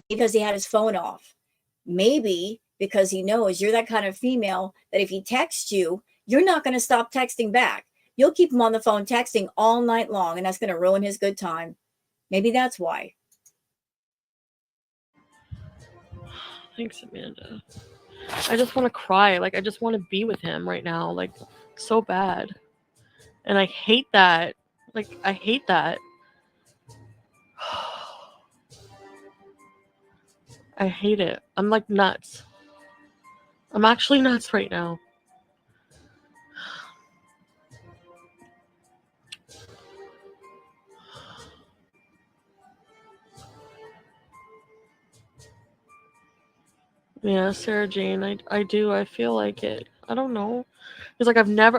because he had his phone off, maybe because he knows you're that kind of female that if he texts you, you're not going to stop texting back. You'll keep him on the phone texting all night long, and that's going to ruin his good time. Maybe that's why. Thanks, Amanda. I just want to cry. Like, I just want to be with him right now. Like, so bad. And I hate that. Like, I hate that. I hate it. I'm like nuts. I'm actually nuts right now. Yeah, Sarah Jane, I do. I feel like it. I don't know. He's like, I'm not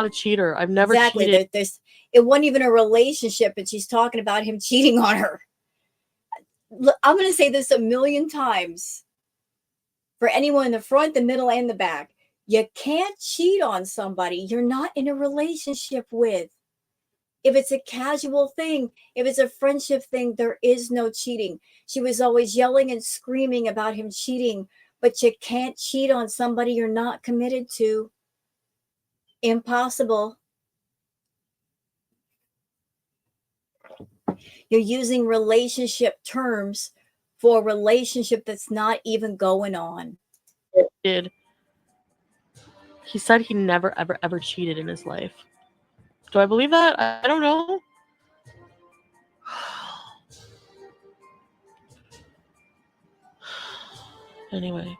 a cheater. I've never Exactly. cheated. It wasn't even a relationship, and she's talking about him cheating on her. I'm going to say this a million times for anyone in the front, the middle, and the back. You can't cheat on somebody you're not in a relationship with. If it's a casual thing, if it's a friendship thing, there is no cheating. She was always yelling and screaming about him cheating, but you can't cheat on somebody you're not committed to. Impossible. You're using relationship terms for a relationship that's not even going on. He said he never, ever cheated in his life. Do I believe that? I don't know. Anyway,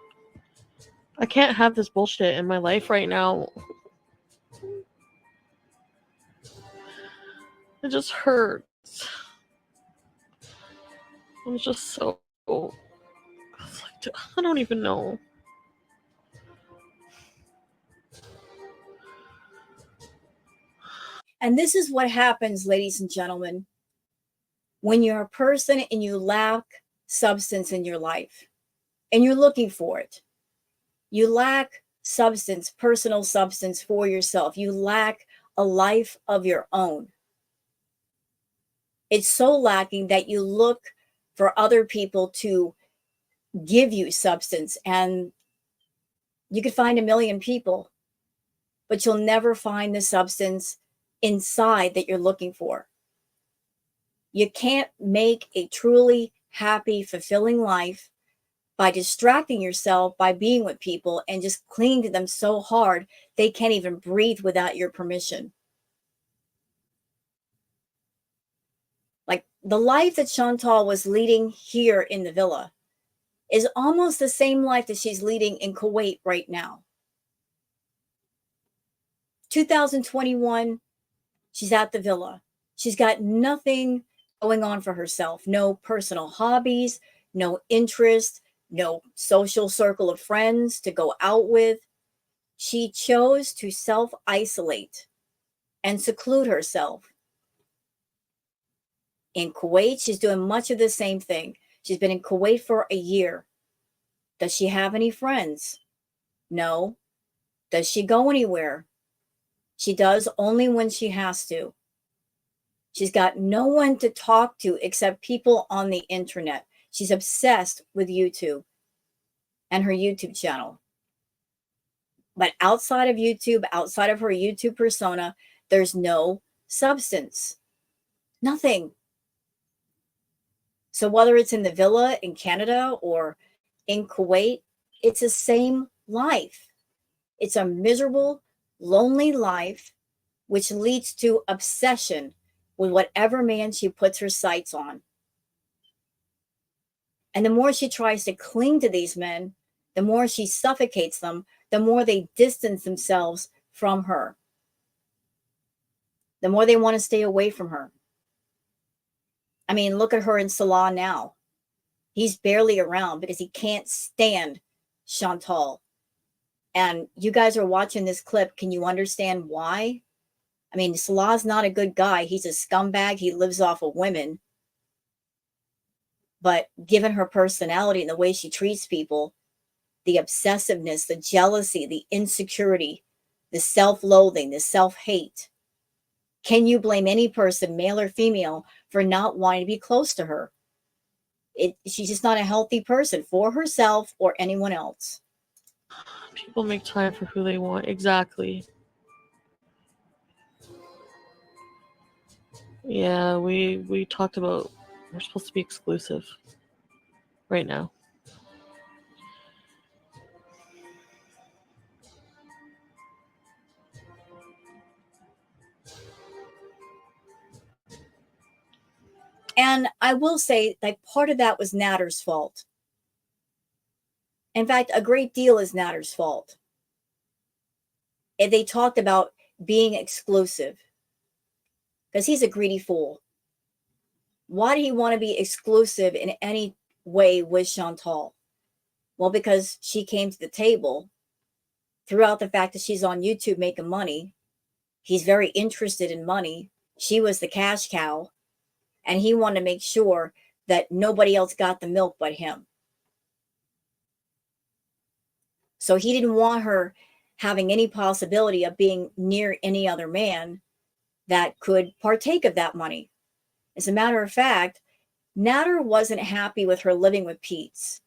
I can't have this bullshit in my life right now. It just hurts. I'm just so... I don't even know. And this is what happens, ladies and gentlemen, when you're a person and you lack substance in your life and you're looking for it. You lack substance, personal substance for yourself. You lack a life of your own. It's so lacking that you look for other people to give you substance, and you could find a million people, but you'll never find the substance inside that you're looking for. You can't make a truly happy, fulfilling life by distracting yourself by being with people and just clinging to them so hard they can't even breathe without your permission. Like the life that Chantal was leading here in the villa is almost the same life that she's leading in Kuwait right now. 2021, she's at the villa. She's got nothing going on for herself, no personal hobbies, no interest, no social circle of friends to go out with. She chose to self-isolate and seclude herself. In Kuwait, she's doing much of the same thing. She's been in Kuwait for a year. Does she have any friends? No. Does she go anywhere? She does only when she has to. She's got no one to talk to except people on the internet. She's obsessed with YouTube and her YouTube channel. But outside of YouTube, outside of her YouTube persona, there's no substance. Nothing. So whether it's in the villa in Canada or in Kuwait, it's the same life. It's a miserable, lonely life, which leads to obsession with whatever man she puts her sights on. And the more she tries to cling to these men, the more she suffocates them, the more they distance themselves from her, the more they want to stay away from her. I mean, look at her and Salah now. He's barely around because he can't stand Chantal. And you guys are watching this clip. Can you understand why? I mean, Salah's not a good guy. He's a scumbag. He lives off of women. But given her personality and the way she treats people, the obsessiveness, the jealousy, the insecurity, the self-loathing, the self-hate, can you blame any person, male or female, for not wanting to be close to her? She's just not a healthy person for herself or anyone else. People make time for who they want. Exactly. Yeah, we talked about we're supposed to be exclusive right now. And I will say, like, part of that was Natter's fault. In fact, a great deal is Natter's fault. And they talked about being exclusive because he's a greedy fool. Why did he want to be exclusive in any way with Chantal? Well, because she came to the table throughout the fact that she's on YouTube making money. He's very interested in money. She was the cash cow. And he wanted to make sure that nobody else got the milk but him. So he didn't want her having any possibility of being near any other man that could partake of that money. As a matter of fact, Natter wasn't happy with her living with Pete's.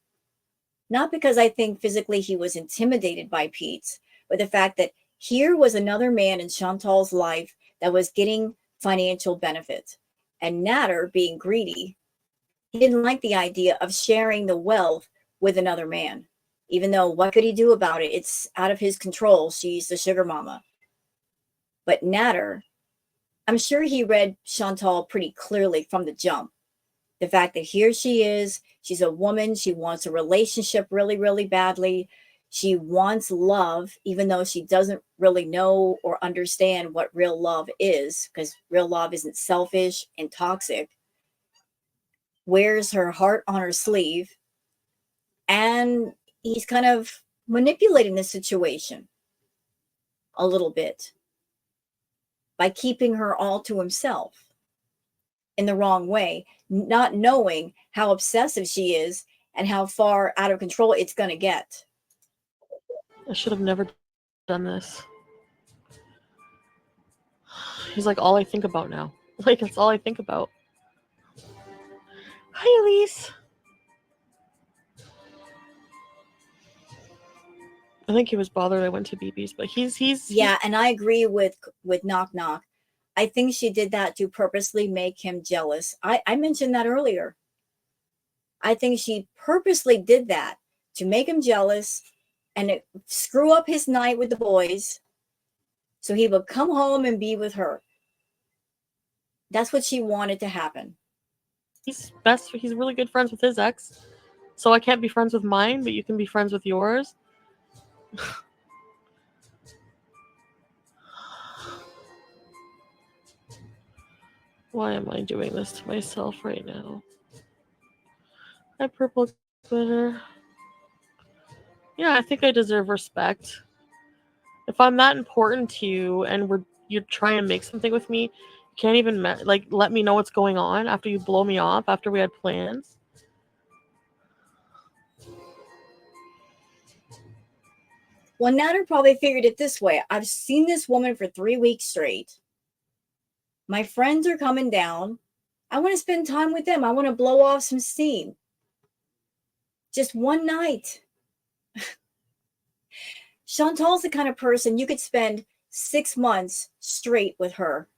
Not because I think physically he was intimidated by Pete's, but the fact that here was another man in Chantal's life that was getting financial benefit. And Natter, being greedy, he didn't like the idea of sharing the wealth with another man. Even though, what could he do about it? It's out of his control. She's the sugar mama. But Natter, I'm sure he read Chantal pretty clearly from the jump. The fact that here she is, she's a woman, she wants a relationship really, really badly. She wants love, even though she doesn't really know or understand what real love is, because real love isn't selfish and toxic. Wears her heart on her sleeve, and he's kind of manipulating the situation a little bit by keeping her all to himself in the wrong way, not knowing how obsessive she is and how far out of control it's going to get. I should have never done this. He's like all I think about now. Like it's all I think about. Hi, Elise. I think he was bothered I went to BB's, but he's Yeah, and I agree with Knock Knock. I think she did that to purposely make him jealous. I mentioned that earlier. I think she purposely did that to make him jealous and screw up his night with the boys so he would come home and be with her. That's what she wanted to happen. he's really good friends with his ex. So I can't be friends with mine, but you can be friends with yours. Why am I doing this to myself right now? Hi, purple glitter. Yeah, I think I deserve respect. If I'm that important to you and you're trying to make something with me, you can't even let me know what's going on after you blow me off after we had plans. Well, Natter probably figured it this way. I've seen this woman for 3 weeks straight. My friends are coming down. I want to spend time with them. I want to blow off some steam. Just one night. Chantal's the kind of person you could spend 6 months straight with her.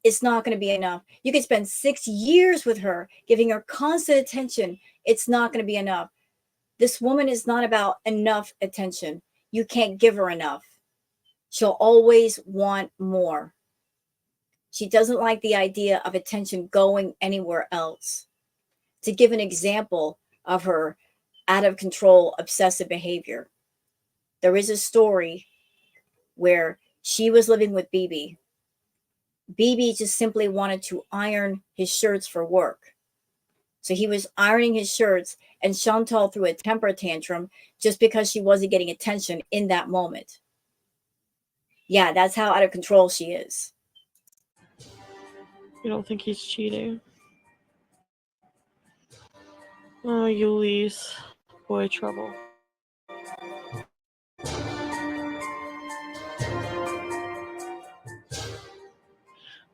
It's not going to be enough. You could spend 6 years with her, giving her constant attention. It's not going to be enough. This woman is not about enough attention. You can't give her enough. She'll always want more. She doesn't like the idea of attention going anywhere else. To give an example of her out of control obsessive behavior, there is a story where she was living with BB. BB just simply wanted to iron his shirts for work. So he was ironing his shirts, and Chantal threw a temper tantrum just because she wasn't getting attention in that moment. Yeah, that's how out of control she is. You don't think he's cheating? Oh, Ulysses. Boy, trouble.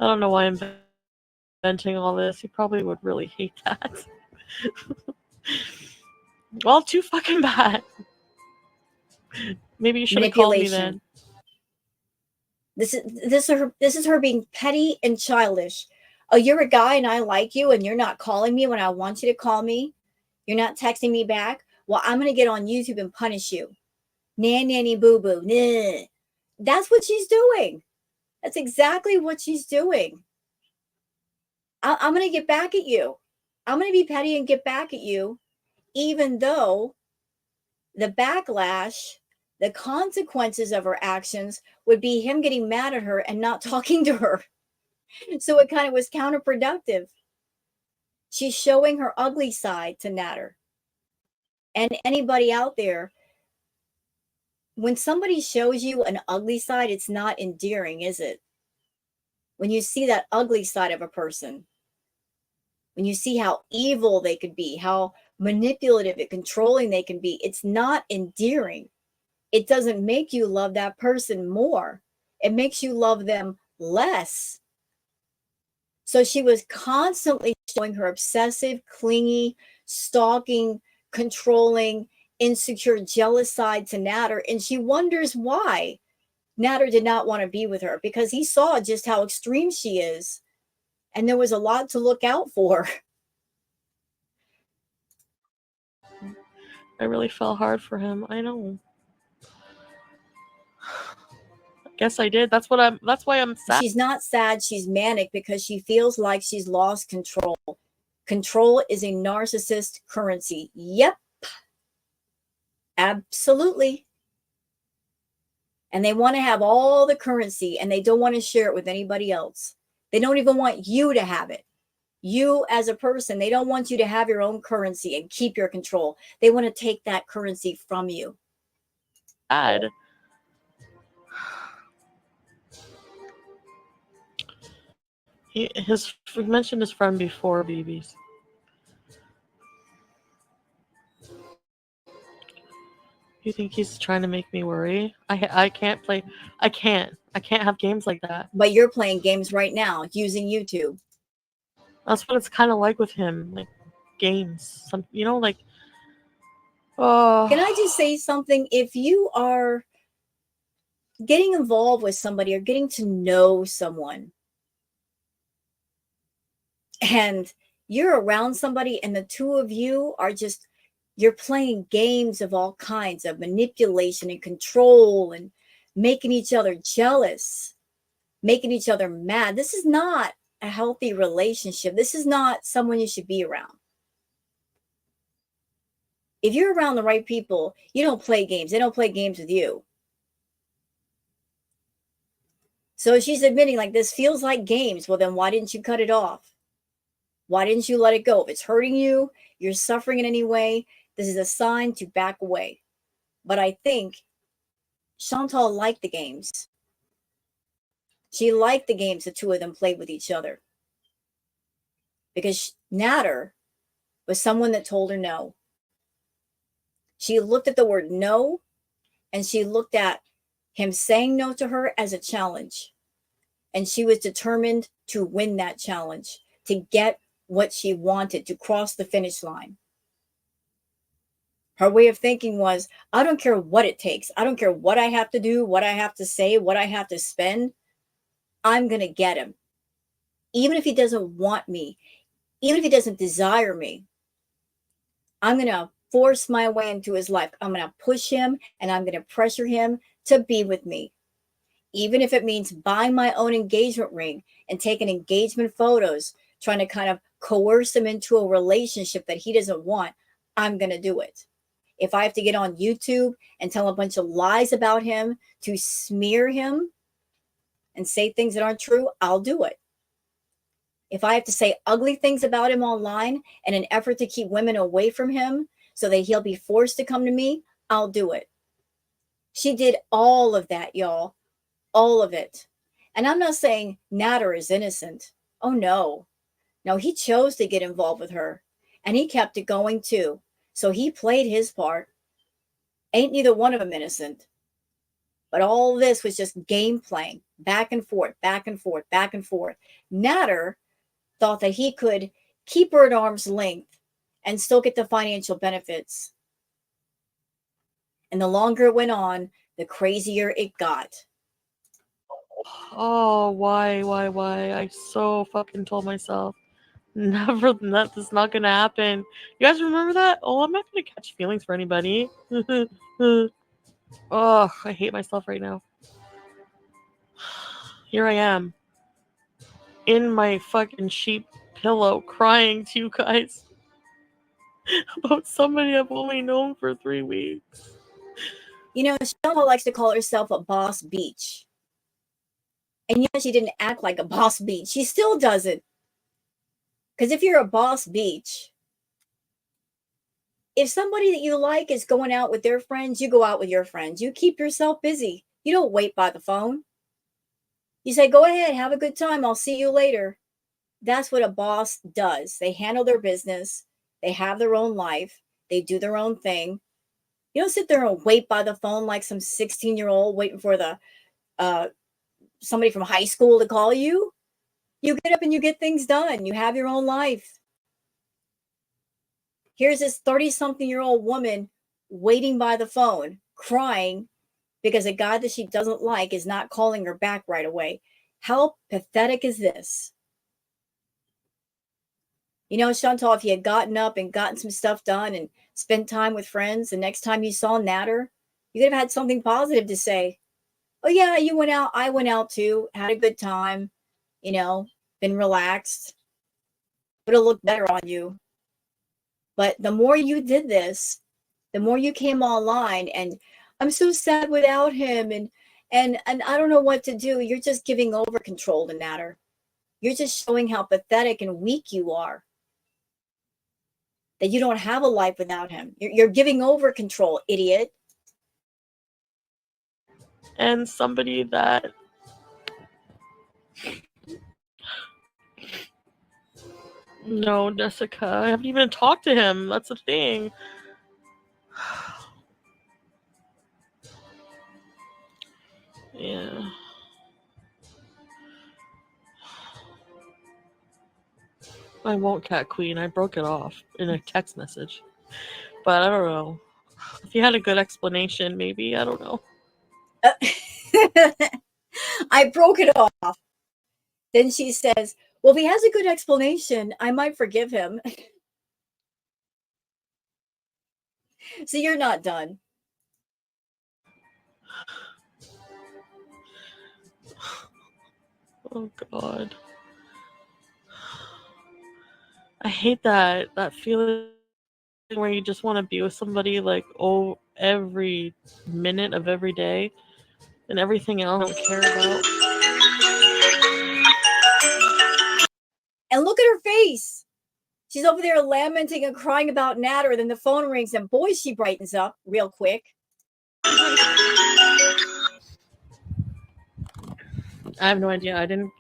I don't know why I'm venting all this. He probably would really hate that. Well, too fucking bad. Maybe you should have called me then. This is her being petty and childish. Oh, you're a guy and I like you and you're not calling me when I want you to call me. You're not texting me back. Well, I'm going to get on YouTube and punish you. Nanny boo boo. Nah. That's what she's doing. That's exactly what she's doing. I'm going to get back at you. I'm going to be petty and get back at you, even though the backlash, the consequences of her actions would be him getting mad at her and not talking to her. So it kind of was counterproductive. She's showing her ugly side to Natter. And anybody out there, when somebody shows you an ugly side, it's not endearing, is it? When you see that ugly side of a person, when you see how evil they could be, how manipulative and controlling they can be, it's not endearing. It doesn't make you love that person more. It makes you love them less. So she was constantly showing her obsessive, clingy, stalking, controlling, insecure, jealous side to Natter. And she wonders why Natter did not want to be with her, because he saw just how extreme she is. And there was a lot to look out for. I really fell hard for him. I know. Guess I did. That's why I'm sad. She's not sad. She's manic because she feels like she's lost control. Control is a narcissist currency. Yep. Absolutely. And they want to have all the currency and they don't want to share it with anybody else. They don't even want you to have it. You as a person, they don't want you to have your own currency and keep your control. They want to take that currency from you. Bad. He mentioned his friend before, BB's. You think he's trying to make me worry? I can't play. I can't have games like that. But you're playing games right now using YouTube. That's what it's kind of like with him, like games. Like Oh. Can I just say something? If you are getting involved with somebody or getting to know someone, and you're around somebody and the two of you are just, you're playing games of all kinds of manipulation and control and making each other jealous, making each other mad. This is not a healthy relationship. This is not someone you should be around. If you're around the right people, you don't play games. They don't play games with you. So she's admitting, like, this feels like games. Well, then why didn't you cut it off? Why didn't you let it go? If it's hurting you, you're suffering in any way, this is a sign to back away. But I think Chantal liked the games. She liked the games the two of them played with each other. Because Natter was someone that told her no. She looked at the word no, and she looked at him saying no to her as a challenge. And she was determined to win that challenge, to get what she wanted, to cross the finish line. Her way of thinking was, I don't care what it takes. I don't care what I have to do, what I have to say, what I have to spend. I'm going to get him. Even if he doesn't want me, even if he doesn't desire me, I'm going to force my way into his life. I'm going to push him and I'm going to pressure him to be with me. Even if it means buying my own engagement ring and taking engagement photos, trying to kind of coerce him into a relationship that he doesn't want, I'm going to do it. If I have to get on YouTube and tell a bunch of lies about him to smear him and say things that aren't true, I'll do it. If I have to say ugly things about him online in an effort to keep women away from him so that he'll be forced to come to me, I'll do it. She did all of that, y'all. All of it. And I'm not saying Natter is innocent. Oh, no. No, he chose to get involved with her. And he kept it going, too. So he played his part. Ain't neither one of them innocent. But all this was just game playing. Back and forth, back and forth, back and forth. Natter thought that he could keep her at arm's length and still get the financial benefits. And the longer it went on, the crazier it got. Oh, why? I so fucking told myself, never, that is not gonna happen. You guys remember that? Oh, I'm not gonna catch feelings for anybody. Oh, I hate myself right now. Here I am, in my fucking sheep pillow, crying to you guys about somebody I've only known for 3 weeks. You know, Chantal likes to call herself a boss beach. And yet she didn't act like a boss beach. She still doesn't. Because if you're a boss beach, if somebody that you like is going out with their friends, you go out with your friends. You keep yourself busy. You don't wait by the phone. You say, go ahead, have a good time. I'll see you later. That's what a boss does. They handle their business. They have their own life. They do their own thing. You don't sit there and wait by the phone like some 16-year-old waiting for the somebody from high school to call you. You get up and you get things done. You have your own life. Here's this 30-something-year-old woman waiting by the phone, crying because a guy that she doesn't like is not calling her back right away. How pathetic is this? You know, Chantal, if you had gotten up and gotten some stuff done and spent time with friends, the next time you saw Natter, you could have had something positive to say. Oh, yeah, you went out. I went out too. Had a good time. You know, been relaxed. Would have looked better on you. But the more you did this, the more you came online and I'm so sad without him and I don't know what to do. You're just giving over control to Natter. You're just showing how pathetic and weak you are. That you don't have a life without him. You're giving over control, idiot. And somebody that, no, Jessica, I haven't even talked to him. That's the thing. Yeah. I won't cat queen. I broke it off in a text message. But I don't know. If you had a good explanation, maybe. I don't know. I broke it off. Then she says, well, if he has a good explanation, I might forgive him. So you're not done. Oh God. I hate that feeling where you just want to be with somebody like every minute of every day and everything else I don't care about. And look at her face. She's over there lamenting and crying about Natter. Then the phone rings and boy, she brightens up real quick. I have no idea. I didn't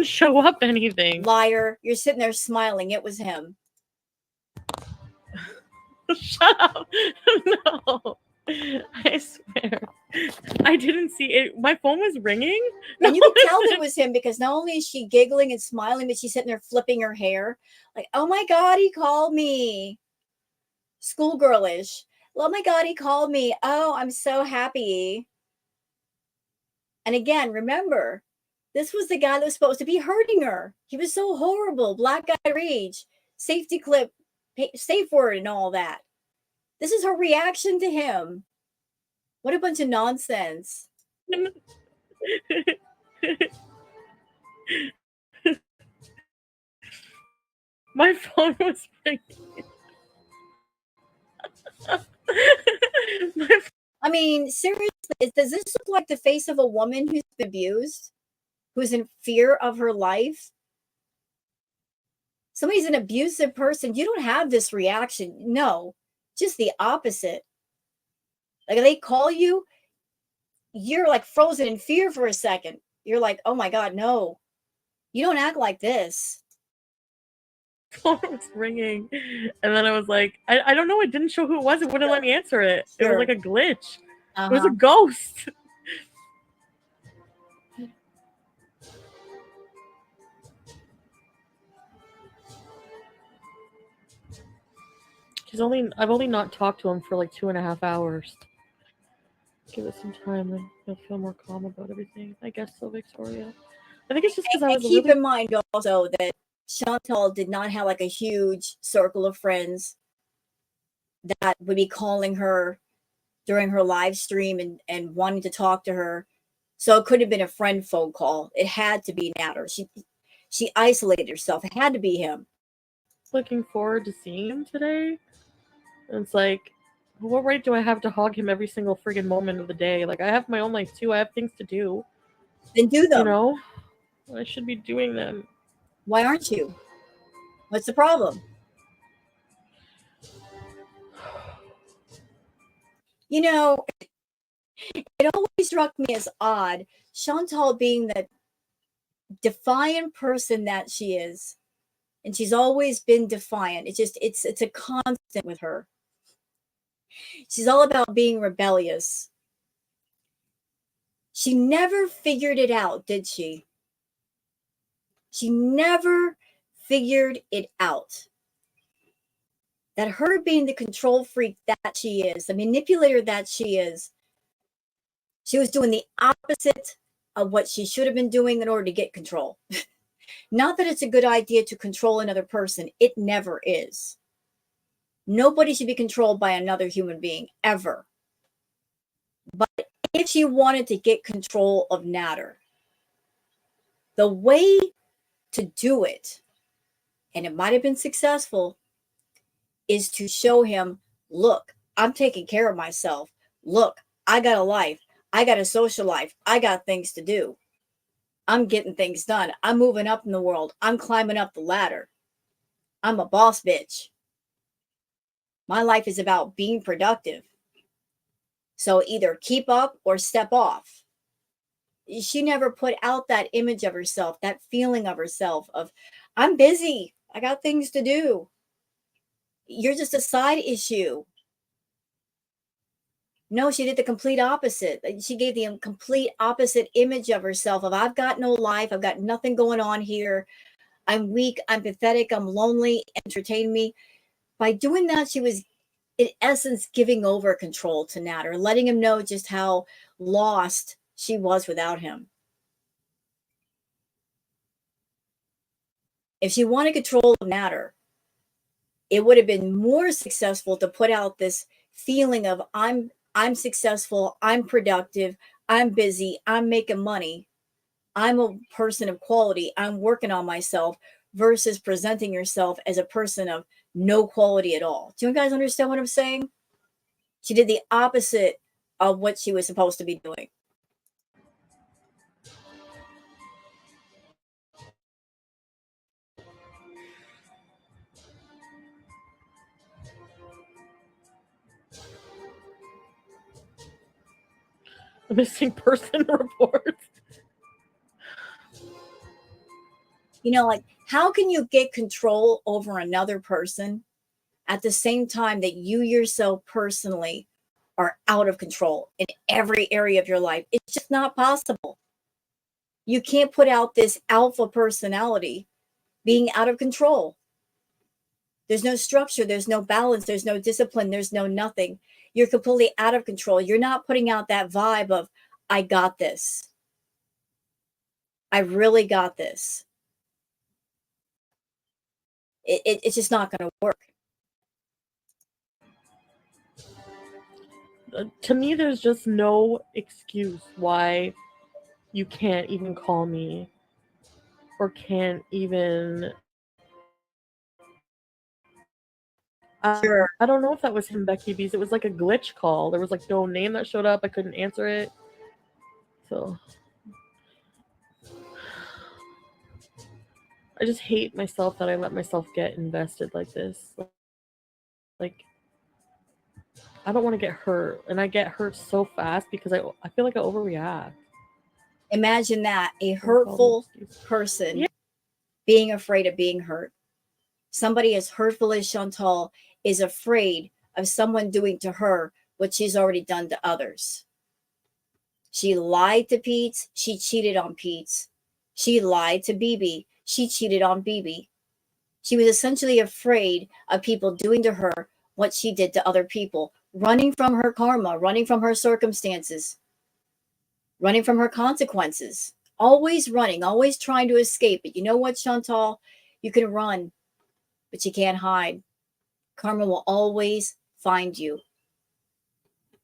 show up anything. Liar. You're sitting there smiling. It was him. Shut up. No. I swear. I didn't see it. My phone was ringing. And you could tell that it was him because not only is she giggling and smiling, but she's sitting there flipping her hair. Like, oh my God, he called me. Schoolgirlish. Oh my God, he called me. Oh, I'm so happy. And again, remember, this was the guy that was supposed to be hurting her. He was so horrible. Black guy rage, safety clip, safe word, and all that. This is her reaction to him. What a bunch of nonsense. My phone was ringing. I mean, seriously, does this look like the face of a woman who's been abused? Who's in fear of her life? Somebody's an abusive person. You don't have this reaction. No, just the opposite. Like they call you, you're like frozen in fear for a second. You're like, oh my God, no. You don't act like this. Phone was ringing. And then I was like, I don't know. It didn't show who it was. It wouldn't let me answer it. It was like a glitch. It was a ghost. I've only not talked to him for like 2.5 hours. Give it some time and you'll feel more calm about everything. I guess so, Victoria. I think it's just because I was keep in mind also that Chantal did not have like a huge circle of friends that would be calling her during her live stream and wanting to talk to her. So it could have been a friend phone call. It had to be Natter. She isolated herself. It had to be him. Looking forward to seeing him today. And it's like, what right do I have to hog him every single friggin' moment of the day? Like, I have my own life too. I have things to do. Then do them. You know? I should be doing them. Why aren't you? What's the problem? You know, it always struck me as odd, Chantal being the defiant person that she is. And she's always been defiant. It's a constant with her. She's all about being rebellious. She never figured it out, did she? She never figured it out. That her being the control freak that she is, the manipulator that she is, she was doing the opposite of what she should have been doing in order to get control. Not that it's a good idea to control another person. It never is. Nobody should be controlled by another human being, ever. But if she wanted to get control of Natter, the way to do it, and it might have been successful, is to show him, look, I'm taking care of myself. Look, I got a life. I got a social life. I got things to do. I'm getting things done. I'm moving up in the world. I'm climbing up the ladder. I'm a boss bitch. My life is about being productive. So either keep up or step off. She never put out that image of herself, that feeling of herself of, I'm busy. I got things to do. You're just a side issue. No, she did the complete opposite. She gave the complete opposite image of herself of, I've got no life. I've got nothing going on here. I'm weak. I'm pathetic. I'm lonely. Entertain me. By doing that, she was in essence, giving over control to Nat, or letting him know just how lost she was without him. If she wanted control of Natter, it would have been more successful to put out this feeling of I'm successful, I'm productive, I'm busy, I'm making money, I'm a person of quality, I'm working on myself, versus presenting yourself as a person of no quality at all. Do you guys understand what I'm saying? She did the opposite of what she was supposed to be doing. The missing person report. You know, like, how can you get control over another person at the same time that you yourself personally are out of control in every area of your life? It's just not possible. You can't put out this alpha personality being out of control. There's no structure, there's no balance, there's no discipline, there's no nothing. You're completely out of control. You're not putting out that vibe of, I got this. I really got this. It's just not going to work. To me, there's just no excuse why you can't even call me or can't even. Sure. I don't know if that was him, Becky B's. It was like a glitch call. There was like no name that showed up. I couldn't answer it. So I just hate myself that I let myself get invested like this. Like, I don't want to get hurt, and I get hurt so fast because I feel like I overreact. Imagine that, a hurtful person being afraid of being hurt. Somebody as hurtful as Chantal is afraid of someone doing to her what she's already done to others. She lied to Pete. She cheated on Pete. She lied to BB. She cheated on BB. She was essentially afraid of people doing to her what she did to other people, running from her karma, running from her circumstances, running from her consequences, always running, always trying to escape. But you know what, Chantal? You can run, but you can't hide. Karma will always find you.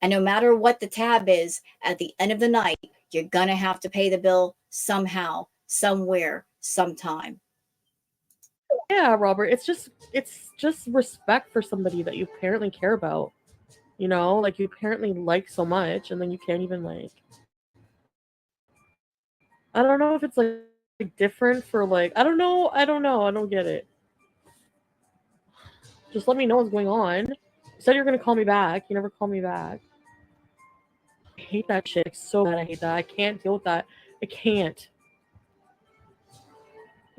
And no matter what the tab is, at the end of the night, you're going to have to pay the bill somehow, somewhere, sometime. Yeah, Robert, it's just respect for somebody that you apparently care about. You know, like you apparently like so much, and then you can't even like. I don't know if it's like different for like I don't know, I don't get it. Just let me know what's going on. You said you're gonna call me back. You never call me back. I hate that shit so bad. I hate that. I can't deal with that. I can't.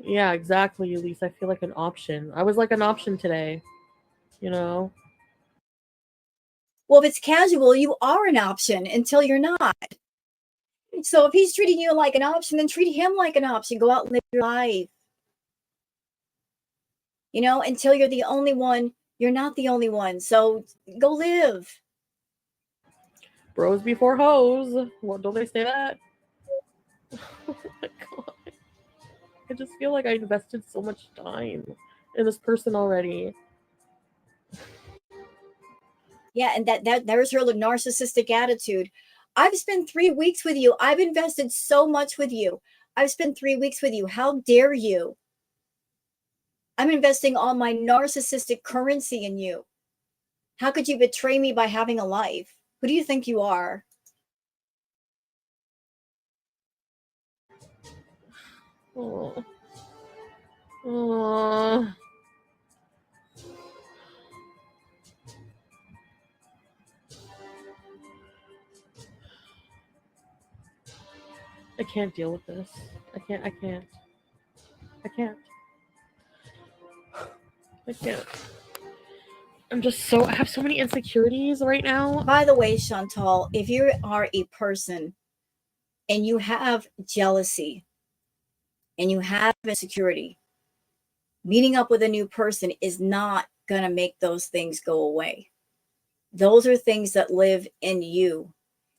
Yeah, exactly, Elise. I feel like an option. I was like an option today. You know? Well, if it's casual, you are an option until you're not. So if he's treating you like an option, then treat him like an option. Go out and live your life. You know, until you're the only one, you're not the only one. So go live. Bros before hoes. What don't they say that? Oh my god. I just feel like I invested so much time in this person already. Yeah, and there's her narcissistic attitude. I've spent 3 weeks with you. I've invested so much with you. I've spent 3 weeks with you. How dare you? I'm investing all my narcissistic currency in you. How could you betray me by having a life? Who do you think you are? Oh. Oh. I can't deal with this. I can't. I can't. I can't. I can't. I have so many insecurities right now. By the way, Chantal, if you are a person and you have jealousy and you have insecurity, meeting up with a new person is not going to make those things go away. Those are things that live in you,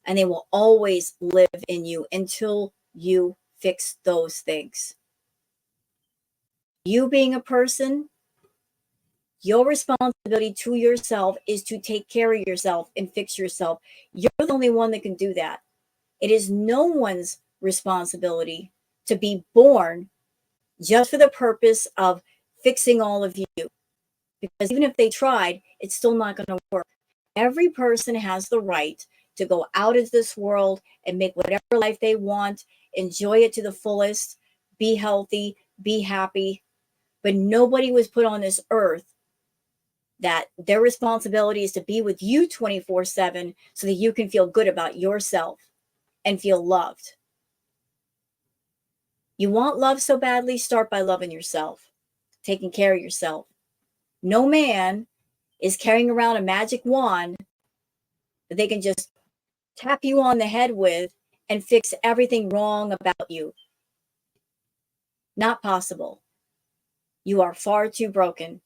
and they will always live in you until you fix those things. You being a person, your responsibility to yourself is to take care of yourself and fix yourself. You're the only one that can do that. It is no one's responsibility to be born just for the purpose of fixing all of you. Because even if they tried, it's still not going to work. Every person has the right to go out into this world and make whatever life they want, enjoy it to the fullest, be healthy, be happy. But nobody was put on this earth that their responsibility is to be with you 24/7 so that you can feel good about yourself and feel loved. You want love so badly, start by loving yourself, taking care of yourself. No man is carrying around a magic wand that they can just tap you on the head with and fix everything wrong about you. Not possible. You are far too broken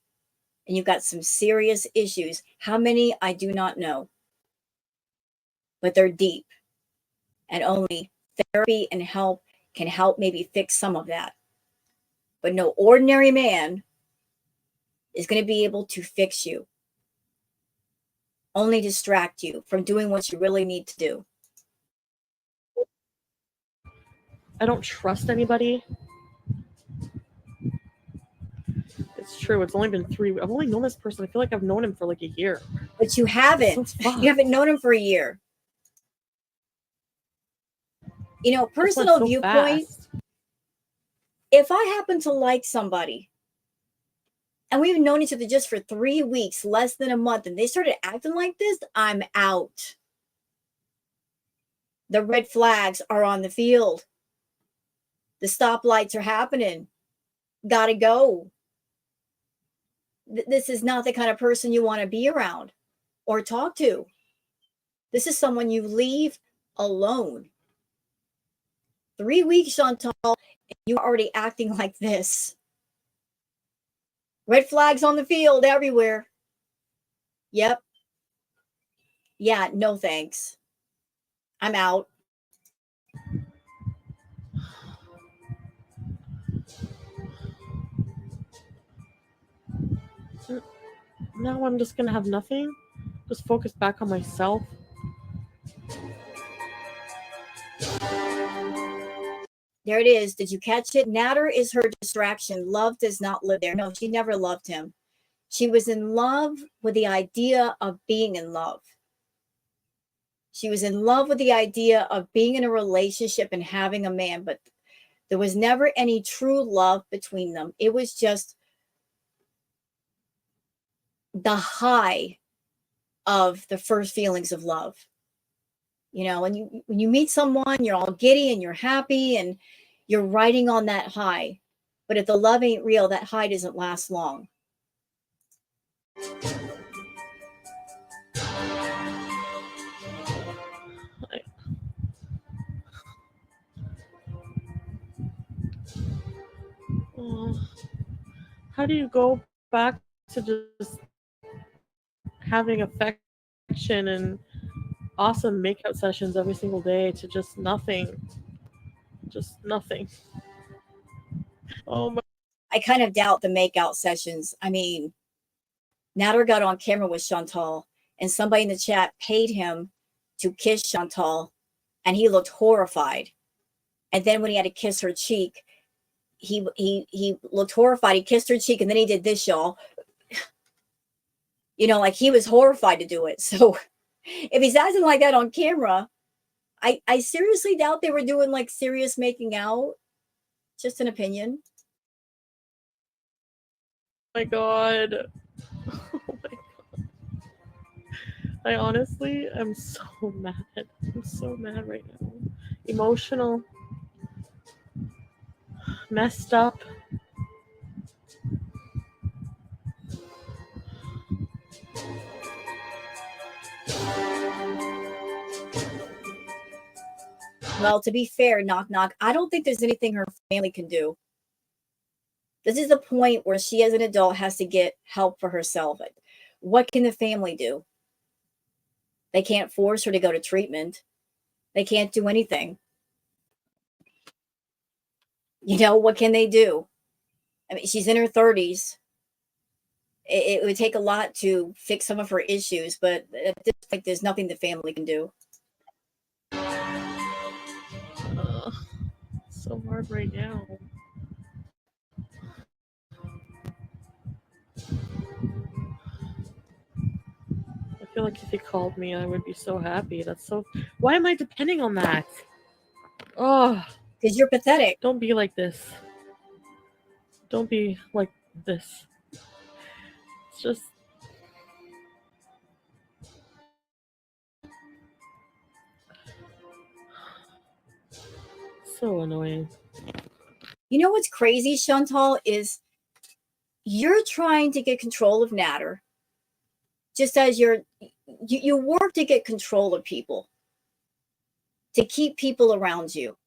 and you've got some serious issues. How many, I do not know, but they're deep, and only therapy and help can help maybe fix some of that. But no ordinary man is going to be able to fix you, only distract you from doing what you really need to do. I don't trust anybody. It's true. It's only been 3. I've only known this person. I feel like I've known him for like a year. But you haven't. You haven't known him for a year. You know, personal viewpoint. Fast. If I happen to like somebody and we've known each other just for 3 weeks, less than a month, and they started acting like this, I'm out. The red flags are on the field. The stoplights are happening. Gotta go. This is not the kind of person you want to be around or talk to. This is someone you leave alone. 3 weeks, Chantal, and you're already acting like this. Red flags on the field everywhere. Yep. Yeah, no thanks. I'm out. Now I'm just gonna have nothing. Just focus back on myself. There it is. Did you catch it? Natter is her distraction. Love does not live there. No, she never loved him. She was in love with the idea of being in love. She was in love with the idea of being in a relationship and having a man, but there was never any true love between them. It was just the high of the first feelings of love. You know, when you meet someone, you're all giddy and you're happy and you're riding on that high. But if the love ain't real, that high doesn't last long. How do you go back to just having affection and awesome makeout sessions every single day to just nothing? Just nothing. Oh my. I kind of doubt the makeout sessions. I mean, Nader got on camera with Chantal, and somebody in the chat paid him to kiss Chantal, and he looked horrified. And then when he had to kiss her cheek, he looked horrified. He kissed her cheek, and then he did this, y'all. You know, like he was horrified to do it. So if he's acting like that on camera, I seriously doubt they were doing like serious making out. Just an opinion. Oh my god. Oh my god. I honestly am so mad. I'm so mad right now. Emotional. Messed up. Well, to be fair, knock, knock, I don't think there's anything her family can do. This is the point where she, as an adult, has to get help for herself. What can the family do? They can't force her to go to treatment. They can't do anything. You know, what can they do? I mean, she's in her 30s. It would take a lot to fix some of her issues, but at this point, there's nothing the family can do. So hard right now. I feel like if he called me, I would be so happy. That's so. Why am I depending on that? Oh, Because you're pathetic. don't be like this. Don't be like this. It's just. So annoying. You know what's crazy, Chantal, is you're trying to get control of Natter, just as you work to get control of people, to keep people around you.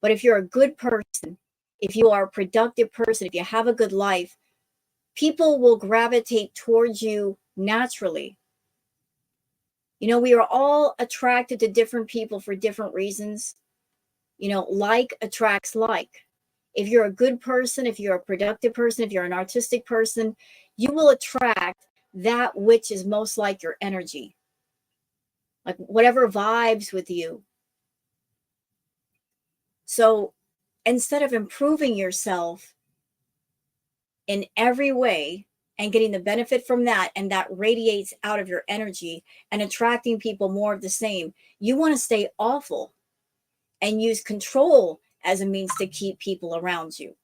But if you're a good person, if you are a productive person, if you have a good life, people will gravitate towards you naturally. You know, we are all attracted to different people for different reasons. You know, like attracts like. If you're a good person, if you're a productive person, if you're an artistic person, you will attract that which is most like your energy, like whatever vibes with you. So instead of improving yourself in every way and getting the benefit from that, and that radiates out of your energy and attracting people more of the same, you want to stay awful and use control as a means to keep people around you.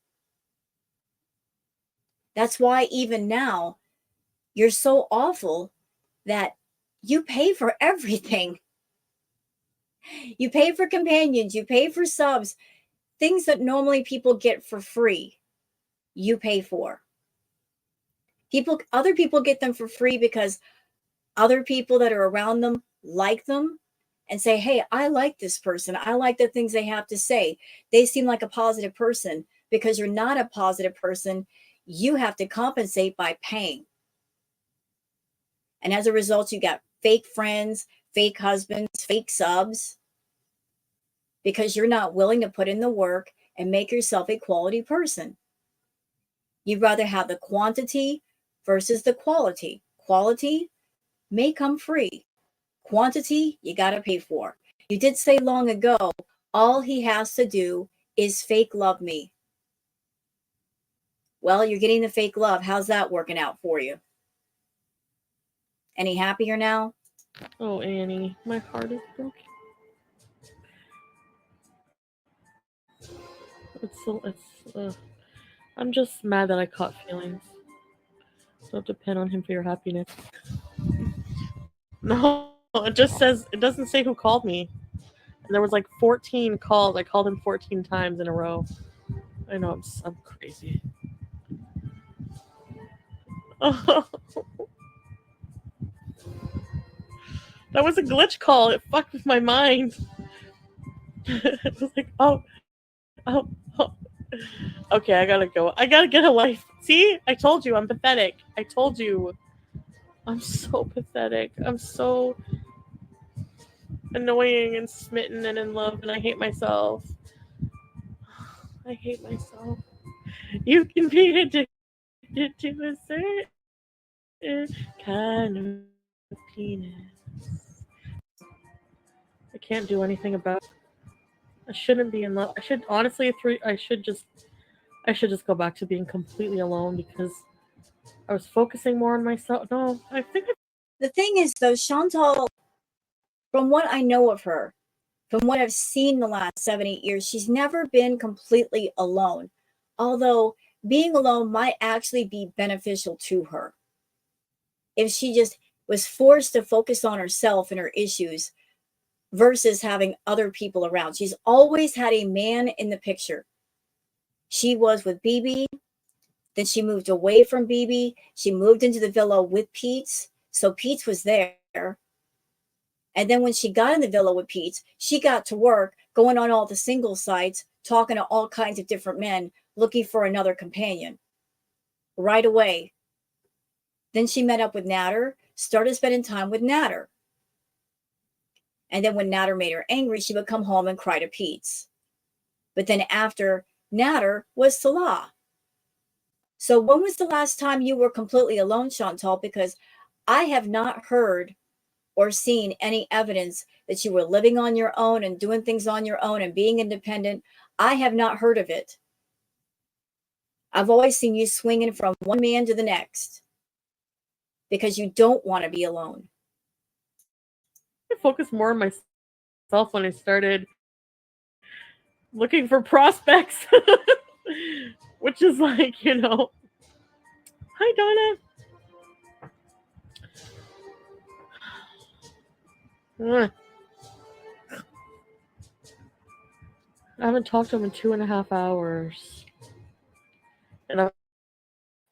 That's why even now you're so awful that you pay for everything. You pay for companions, you pay for subs, things that normally people get for free, you pay for. Other people get them for free because other people that are around them like them and say, hey, I like this person. I like the things they have to say. They seem like a positive person. Because you're not a positive person, you have to compensate by paying. And as a result, you got fake friends, fake husbands, fake subs, because you're not willing to put in the work and make yourself a quality person. You'd rather have the quantity versus the quality. Quality may come free. Quantity, you got to pay for. You did say long ago, all he has to do is fake love me. Well, you're getting the fake love. How's that working out for you? Any happier now? Oh, Annie, my heart is broken. I'm just mad that I caught feelings. Don't depend on him for your happiness. No, it just says, it doesn't say who called me. And there was like 14 calls. I called him 14 times in a row. I know, I'm crazy. Oh, that was a glitch call. It fucked with my mind. It was like, oh. Okay, I gotta go. I gotta get a life. See? I told you I'm pathetic. I told you. I'm so pathetic. I'm so annoying and smitten and in love, and I hate myself. I hate myself. You can be addicted to a certain kind of penis. I can't do anything about it. I shouldn't be in love. I should honestly I should just go back to being completely alone because I was focusing more on myself. No, I think The thing is, though, Chantal, from what I know of her, from what I've seen the last 7-8 years, she's never been completely alone. Although being alone might actually be beneficial to her. If she just was forced to focus on herself and her issues versus having other people around. She's always had a man in the picture. She was with BB, then she moved away from BB. She moved into the villa with Pete. So Pete was there. And then when she got in the villa with Pete, she got to work going on all the single sites, talking to all kinds of different men, looking for another companion right away. Then she met up with Natter, started spending time with Natter. And then when Natter made her angry, she would come home and cry to Pete's. But then after Natter was Salah. So when was the last time you were completely alone, Chantal? Because I have not heard or seen any evidence that you were living on your own and doing things on your own and being independent. I have not heard of it. I've always seen you swinging from one man to the next because you don't want to be alone. I focused more on myself when I started looking for prospects, which is like, you know, hi Donna. I haven't talked to him in 2.5 hours. And I'm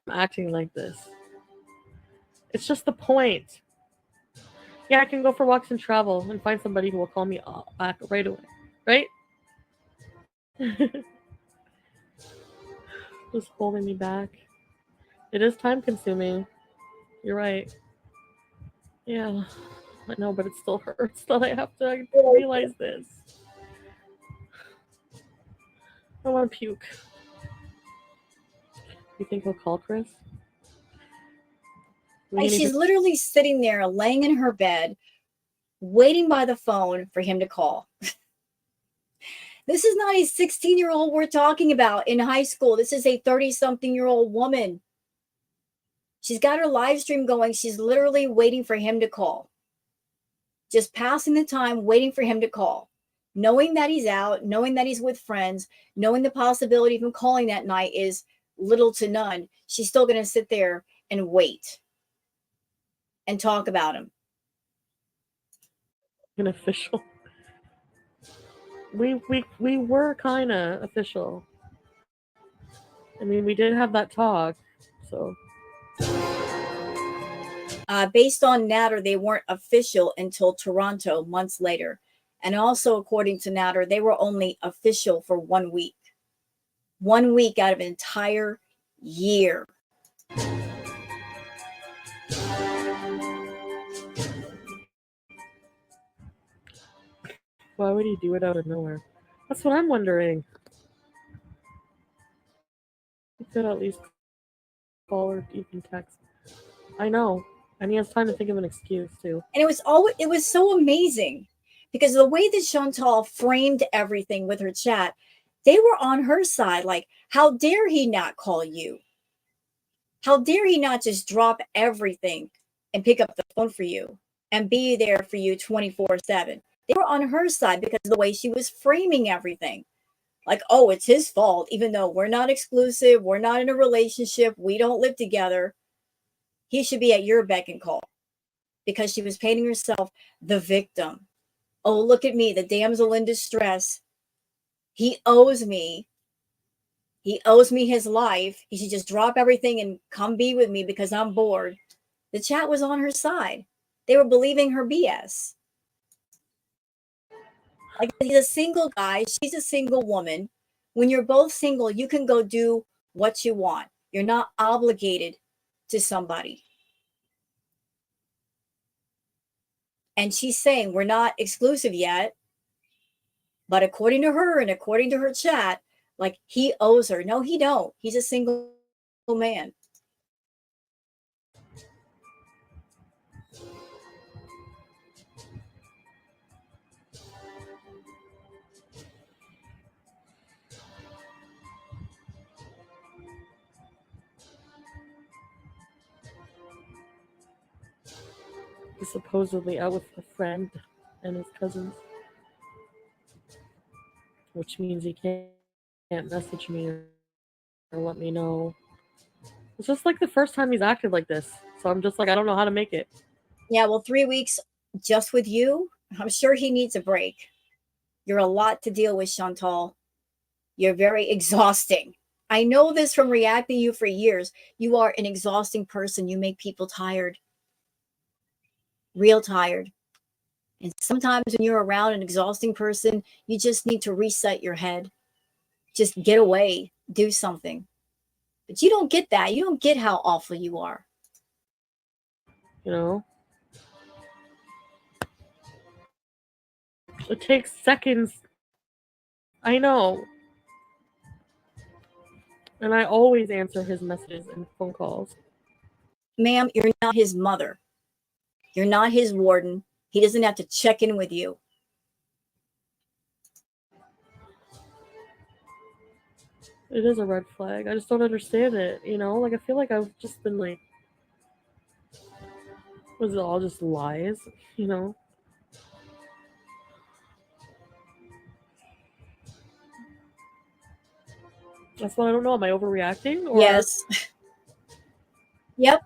acting like this. It's just the point. Yeah, I can go for walks and travel and find somebody who will call me back right away. Right? Just holding me back. It is time consuming. You're right. Yeah. I know, but it still hurts that I have to realize this. I want to puke. You think he'll call Chris? Like she's literally sitting there, laying in her bed, waiting by the phone for him to call. This is not a 16-year-old we're talking about in high school. This is a 30-something-year-old woman. She's got her live stream going. She's literally waiting for him to call. Just passing the time, waiting for him to call. Knowing that he's out, knowing that he's with friends, knowing the possibility of him calling that night is little to none. She's still going to sit there and wait and talk about him. An official. We were kind of official. I mean, we did have that talk, so. Based on Natter, they weren't official until Toronto months later. And also, according to Natter, they were only official for 1 week. 1 week out of an entire year. Why would he do it out of nowhere? That's what I'm wondering. He could at least call or even text. I know. And he has time to think of an excuse too. And it was so amazing because the way that Chantal framed everything with her chat, they were on her side. Like, how dare he not call you? How dare he not just drop everything and pick up the phone for you and be there for you 24/7? They were on her side because of the way she was framing everything. Like, oh, it's his fault, even though we're not exclusive, we're not in a relationship, we don't live together. He should be at your beck and call because she was painting herself the victim. Oh, look at me, the damsel in distress. He owes me. He owes me his life. He should just drop everything and come be with me because I'm bored. The chat was on her side. They were believing her BS. Like, he's a single guy, she's a single woman. When you're both single, you can go do what you want. You're not obligated to somebody. And she's saying we're not exclusive yet. But according to her and according to her chat, like, he owes her. No, he don't. He's a single man. He's supposedly out with a friend and his cousins. Which means he can't message me or let me know. It's just like the first time he's acted like this. So I'm just like, I don't know how to make it. Yeah, well, 3 weeks just with you, I'm sure he needs a break. You're a lot to deal with, Chantal. You're very exhausting. I know this from reacting to you for years. You are an exhausting person. You make people tired. Real tired. And sometimes when you're around an exhausting person, you just need to reset your head. Just get away, do something. But you don't get that. You don't get how awful you are. You know? It takes seconds. I know. And I always answer his messages and phone calls. Ma'am, you're not his mother. You're not his warden. He doesn't have to check in with you. It is a red flag. I just don't understand it, you know? Like, I feel like I've just been like, was it all just lies, you know? That's what I don't know. Am I overreacting? Or Yes. Yep.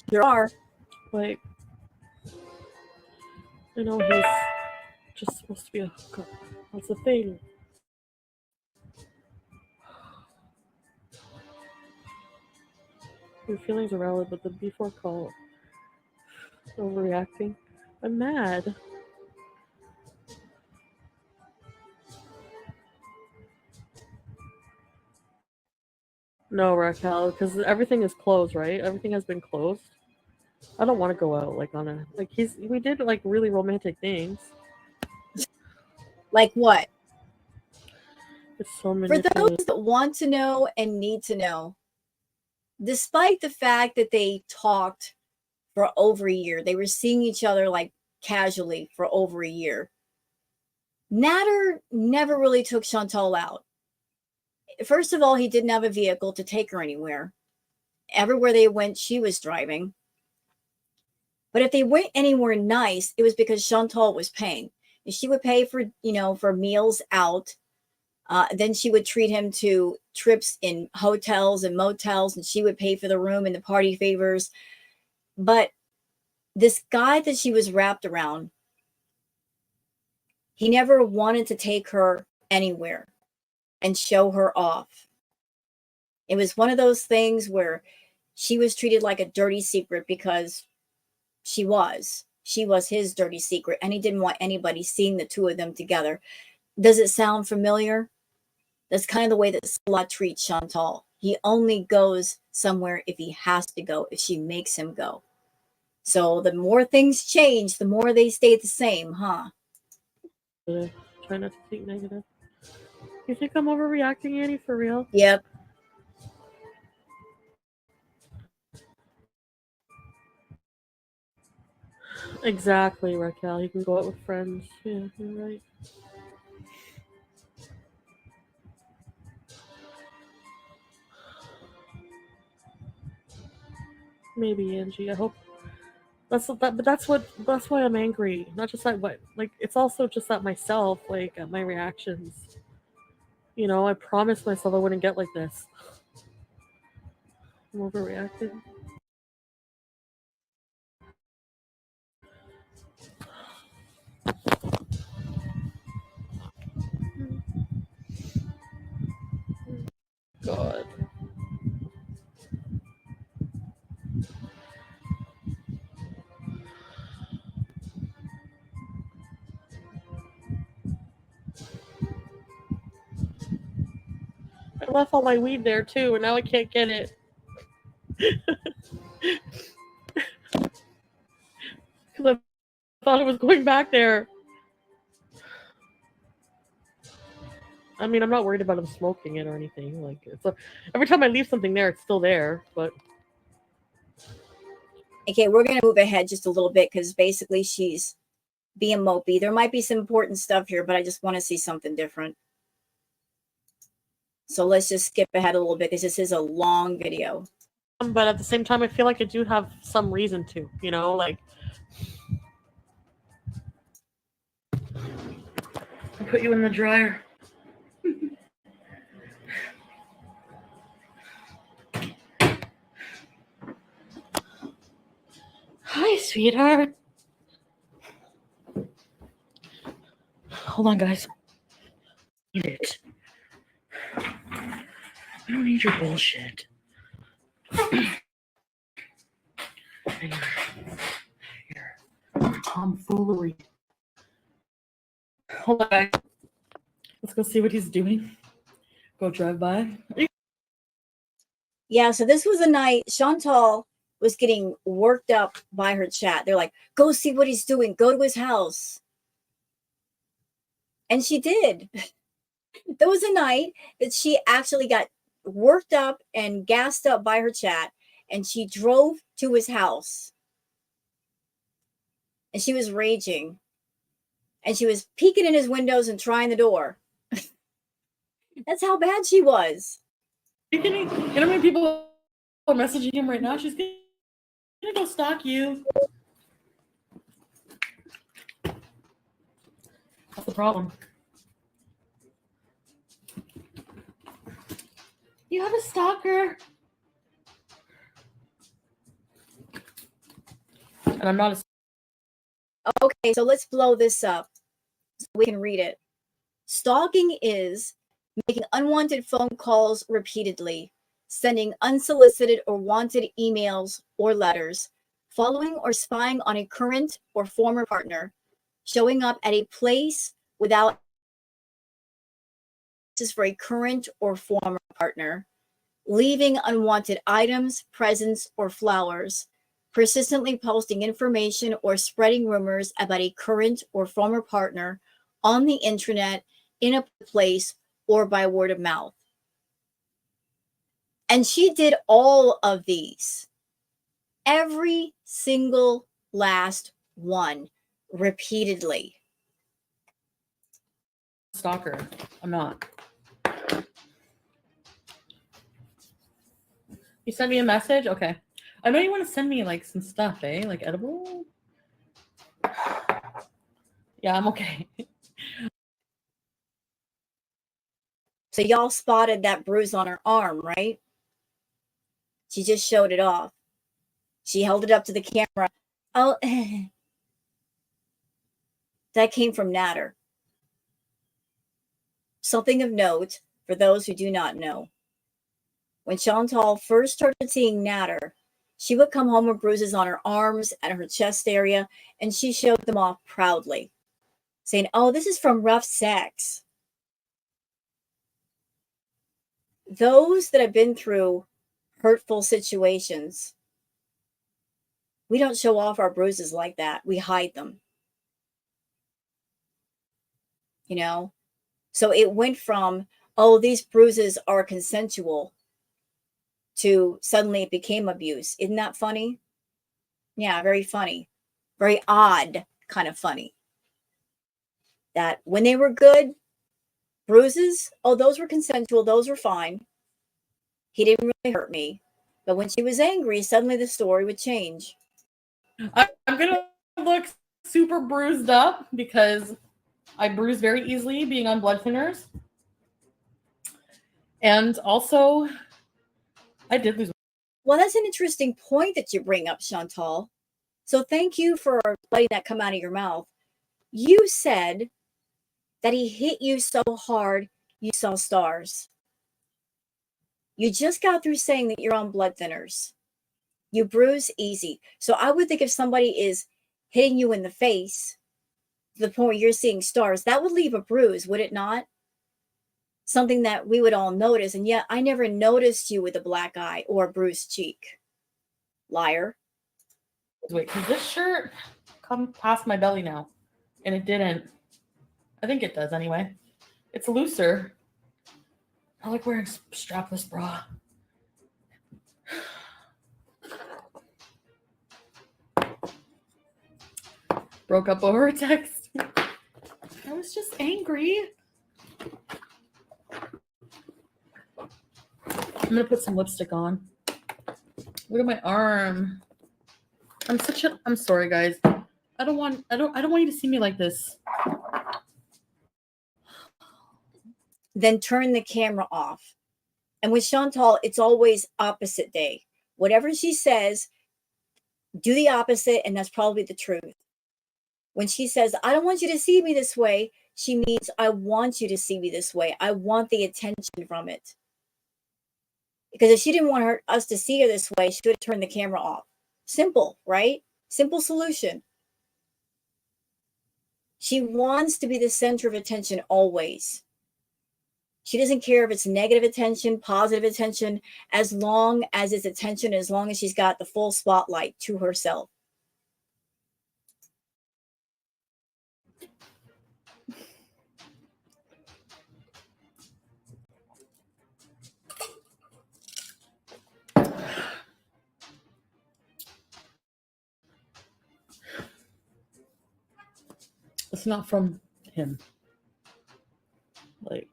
Sure are. like, you know, he's just supposed to be a hookup. That's the thing. Your feelings are valid, but the before call, overreacting. I'm mad. No, Raquel, because everything is closed, right? Everything has been closed. I don't want to go out like on a like we did like really romantic things. Like what? It's so For those manipulative. that want to know and need to know, despite the fact that they talked for over a year, they were seeing each other like casually for over a year, Natter never really took Chantal out. First of all, he didn't have a vehicle to take her anywhere. Everywhere they went, she was driving. But if they went anywhere nice, it was because Chantal was paying. And she would pay for, for meals out. Then she would treat him to trips in hotels and motels, and she would pay for the room and the party favors. But this guy that she was wrapped around, he never wanted to take her anywhere and show her off. It was one of those things where she was treated like a dirty secret because she was his dirty secret, and he didn't want anybody seeing the two of them together. Does it sound familiar? That's kind of the way that Slat treats Chantal. He only goes somewhere if he has to go, if she makes him go. So the more things change, the more they stay the same, huh? Try not to think negative. You think I'm overreacting, Annie, for real? Yep. Exactly, Raquel. You can go out with friends. Yeah, you're right. Maybe, Angie. I hope but that's why I'm angry. Not just at what like it's also just at myself, like at my reactions. You know, I promised myself I wouldn't get like this. I'm overreacting. God. I left all my weed there too, and now I can't get it. Because I thought it was going back there. I mean, I'm not worried about him smoking it or anything. Like, every time I leave something there, it's still there. But Okay, we're going to move ahead just a little bit because basically she's being mopey. There might be some important stuff here, but I just want to see something different. So let's just skip ahead a little bit because this is a long video. but at the same time, I feel like I do have some reason to. You know, like I'll put you in the dryer. Hi, sweetheart. Hold on, guys. Eat it. I don't need your bullshit. Here. Tomfoolery. Hold on, guys. Let's go see what he's doing. Go drive by. Yeah, so this was a night Chantal was getting worked up by her chat. They're like, go see what he's doing, go to his house. And she did. There was a night that she actually got worked up and gassed up by her chat, and she drove to his house. And she was raging. And she was peeking in his windows and trying the door. That's how bad she was. You know how many people are messaging him right now? She's gonna go stalk you. That's the problem. You have a stalker. And I'm not a... Okay, so let's blow this up so we can read it. Stalking is making unwanted phone calls repeatedly, sending unsolicited or wanted emails or letters, following or spying on a current or former partner, showing up at a place without for a current or former partner, leaving unwanted items, presents, or flowers, persistently posting information or spreading rumors about a current or former partner on the internet, in a place, or by word of mouth. And she did all of these, every single last one, repeatedly. Stalker. I'm not. You sent me a message? Okay. I know you want to send me like some stuff, eh? Like edible? Yeah, I'm okay. So y'all spotted that bruise on her arm, right? She just showed it off. She held it up to the camera. Oh, that came from Natter. Something of note for those who do not know. When Chantal first started seeing Natter, she would come home with bruises on her arms and her chest area, and she showed them off proudly, saying, oh, this is from rough sex. Those that have been through hurtful situations, we don't show off our bruises like that. We hide them. You know? So it went from, oh, these bruises are consensual, to suddenly it became abuse. Isn't that funny? Yeah, very funny. Very odd kind of funny. That when they were good, bruises, oh, those were consensual. Those were fine. He didn't really hurt me. But when she was angry, suddenly the story would change. I'm going to look super bruised up because I bruise very easily being on blood thinners. And also, I did lose. Well, that's an interesting point that you bring up, Chantal. So thank you for letting that come out of your mouth. You said that he hit you so hard you saw stars. You just got through saying that you're on blood thinners. You bruise easy. So I would think if somebody is hitting you in the face to the point where you're seeing stars, that would leave a bruise, would it not? Something that we would all notice. And yet I never noticed you with a black eye or a bruised cheek. Liar. Wait, because this shirt come past my belly now. And it didn't. I think it does anyway. It's looser. I like wearing strapless bra. Broke up over a text. I was just angry. I'm gonna put some lipstick on. Look at my arm. I'm sorry, guys. I don't want you to see me like this. Then turn the camera off. And with Chantal, it's always opposite day. Whatever she says, do the opposite, and that's probably the truth. When she says, I don't want you to see me this way, she means I want you to see me this way. I want the attention from it. Because if she didn't want us to see her this way, she would have turned the camera off. Simple, right? Simple solution. She wants to be the center of attention always. She doesn't care if it's negative attention, positive attention, as long as it's attention, as long as she's got the full spotlight to herself. It's not from him. Like,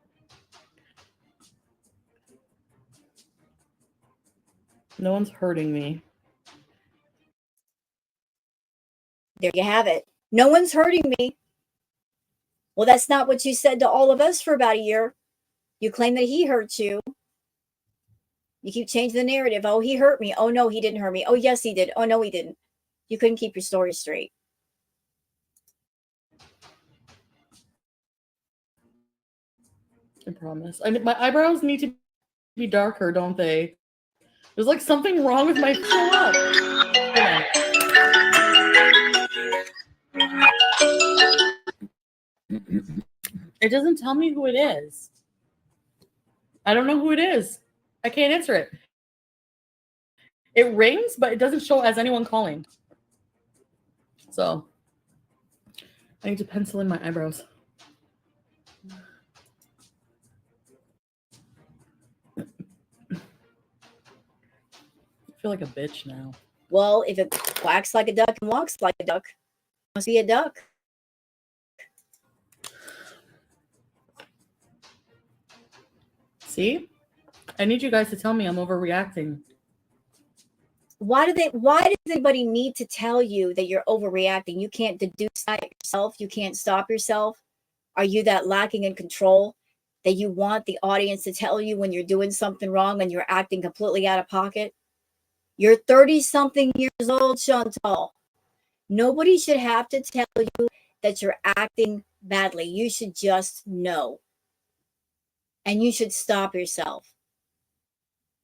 no one's hurting me. There you have it. No one's hurting me. Well, that's not what you said to all of us for about a year. You claim that he hurt you. You keep changing the narrative. Oh, he hurt me. Oh, no, he didn't hurt me. Oh, yes, he did. Oh, no, he didn't. You couldn't keep your story straight. I promise. My eyebrows need to be darker, don't they? There's like something wrong with my show It doesn't tell me who it is. I don't know who it is. I can't answer it. It rings, but it doesn't show as anyone calling. So I need to pencil in my eyebrows. I feel like a bitch now. Well, if it quacks like a duck and walks like a duck, it must be a duck. See? I need you guys to tell me I'm overreacting. Why does anybody need to tell you that you're overreacting? You can't deduce that yourself. You can't stop yourself. Are you that lacking in control that you want the audience to tell you when you're doing something wrong and you're acting completely out of pocket? You're 30-something years old, Chantal. Nobody should have to tell you that you're acting badly. You should just know. And you should stop yourself.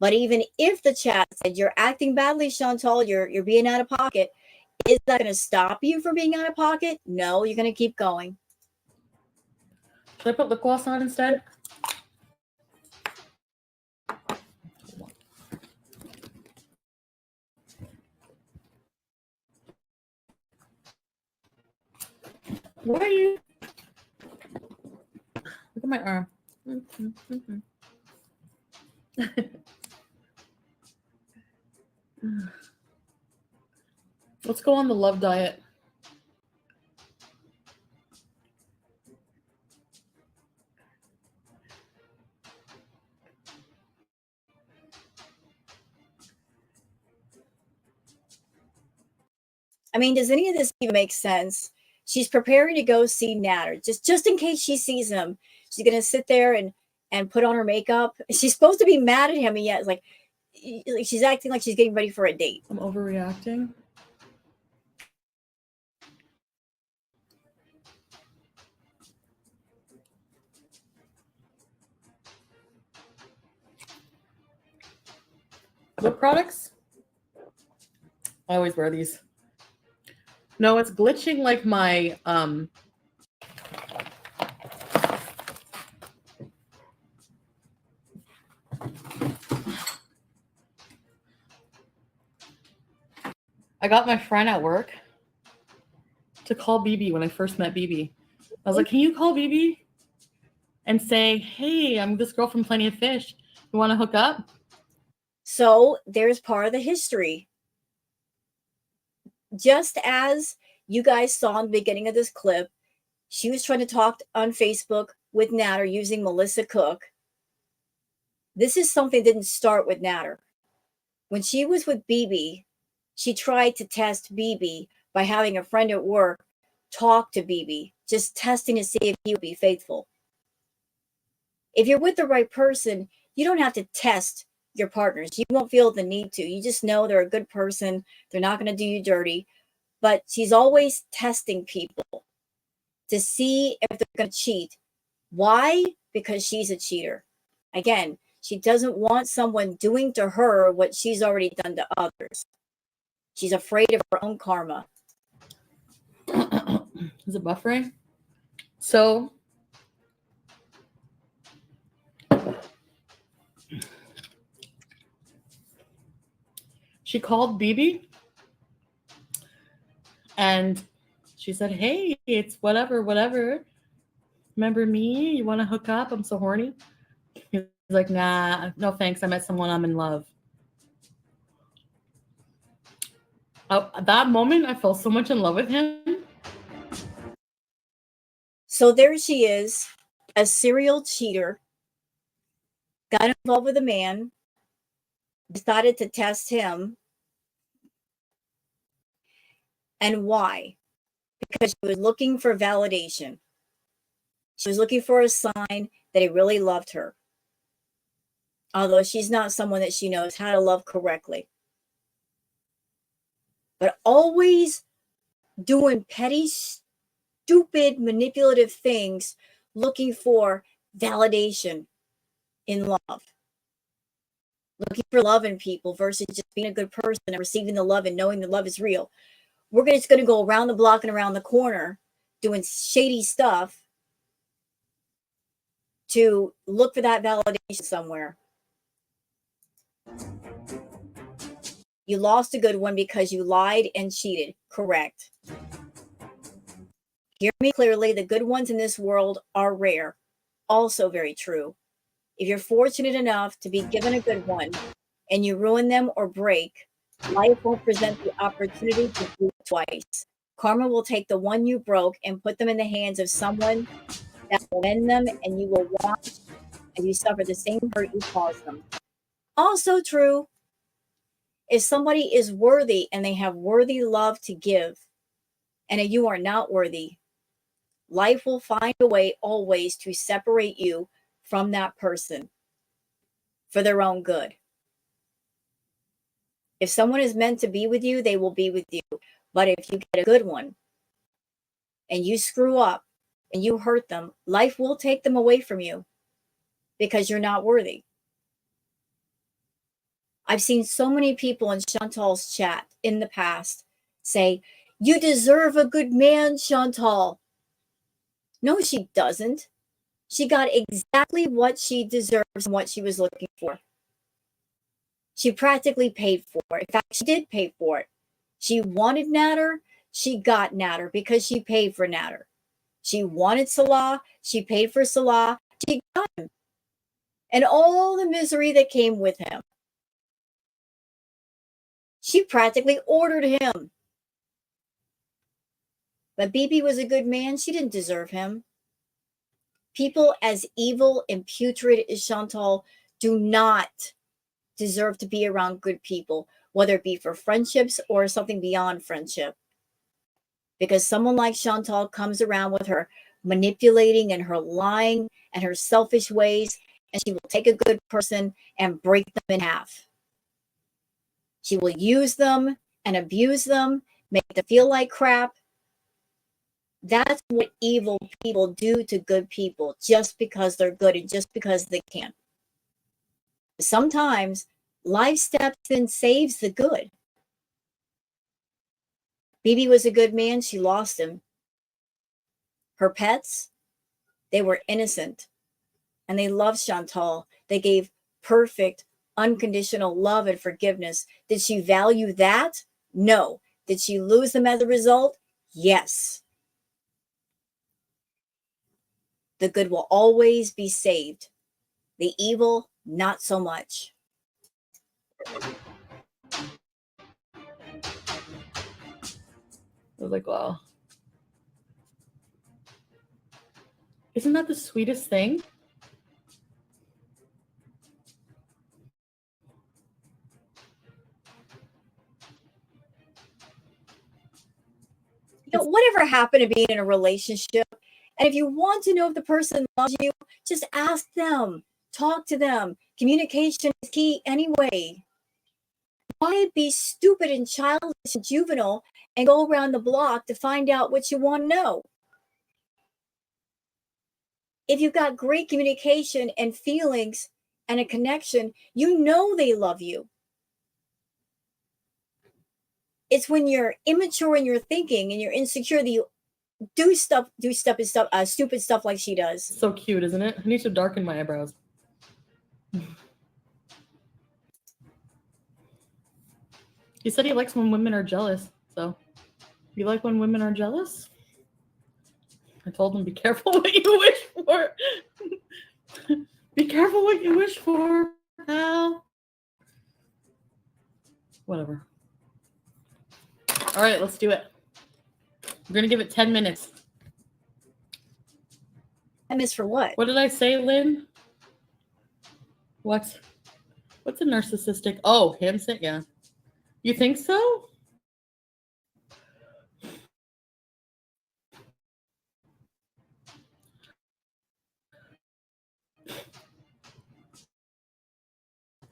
But even if the chat said you're acting badly, Chantal, you're being out of pocket, is that going to stop you from being out of pocket? No, you're going to keep going. Should I put lip gloss on instead? What are you? Look at my arm. Let's go on the love diet. I mean, does any of this even make sense? She's preparing to go see Natter, just in case she sees him. She's going to sit there and put on her makeup. She's supposed to be mad at him, and yet it's like she's acting like she's getting ready for a date. I'm overreacting. Lip products? I always wear these. No, it's glitching like my I got my friend at work to call BB when I first met BB. I was like, can you call BB and say, hey, I'm this girl from Plenty of Fish. You want to hook up? So there's part of the history. Just as you guys saw in the beginning of this clip, she was trying to talk on Facebook with Natter using Melissa Cook. This is something that didn't start with Natter. When she was with BB, she tried to test BB by having a friend at work talk to BB, just testing to see if he would be faithful. If you're with the right person, you don't have to test your partners. You won't feel the need to. You just know they're a good person. They're not going to do you dirty. But she's always testing people to see if they're going to cheat. Why? Because she's a cheater. Again, she doesn't want someone doing to her what she's already done to others. She's afraid of her own karma. Is it buffering? So she called BB and she said, hey, it's whatever. Remember me? You want to hook up? I'm so horny. He's like, nah, no thanks. I met someone I'm in love. At that moment, I fell so much in love with him. So there she is, a serial cheater, got involved with a man, decided to test him. And why? Because she was looking for validation. She was looking for a sign that he really loved her. Although she's not someone that she knows how to love correctly. But always doing petty, stupid, manipulative things, looking for validation in love. Looking for love in people versus just being a good person and receiving the love and knowing the love is real. We're just going to go around the block and around the corner doing shady stuff to look for that validation somewhere. You lost a good one because you lied and cheated. Correct. Hear me clearly. The good ones in this world are rare. Also very true. If you're fortunate enough to be given a good one and you ruin them or break, life won't present the opportunity to do it twice. Karma will take the one you broke and put them in the hands of someone that will mend them, and you will watch as you suffer the same hurt you caused them. Also true. If somebody is worthy and they have worthy love to give, and you are not worthy, life will find a way always to separate you from that person for their own good. If someone is meant to be with you, they will be with you. But if you get a good one and you screw up and you hurt them, life will take them away from you because you're not worthy. I've seen so many people in Chantal's chat in the past say, you deserve a good man, Chantal. No, she doesn't. She got exactly what she deserves and what she was looking for. She practically paid for it. In fact, she did pay for it. She wanted Natter. She got Natter because she paid for Natter. She wanted Salah. She paid for Salah. She got him. And all the misery that came with him. She practically ordered him. But BB was a good man. She didn't deserve him. People as evil and putrid as Chantal do not deserve to be around good people, whether it be for friendships or something beyond friendship. Because someone like Chantal comes around with her manipulating and her lying and her selfish ways, and she will take a good person and break them in half. She will use them and abuse them, make them feel like crap. That's what evil people do to good people just because they're good and just because they can. Sometimes life steps in, saves the good. BB was a good man. She lost him. Her pets, they were innocent and they loved Chantal. They gave perfect, unconditional love and forgiveness. Did she value that? No. Did she lose them as a result? Yes. The good will always be saved. The evil, not so much. I was like, wow. Isn't that the sweetest thing? You know, whatever happened to being in a relationship? And if you want to know if the person loves you, just ask them, talk to them. Communication is key anyway. Why be stupid and childish and juvenile and go around the block to find out what you want to know? If you've got great communication and feelings and a connection, you know they love you. It's when you're immature in your thinking and you're insecure that you do stupid stuff like she does. So cute, isn't it? I need to darken my eyebrows. He said he likes when women are jealous. So, you like when women are jealous? I told him, be careful what you wish for. Be careful what you wish for, pal. Whatever. All right, let's do it. We're going to give it 10 minutes. I miss for what? What did I say, Lynn? What's a narcissistic? Oh, him saying, yeah. You think so?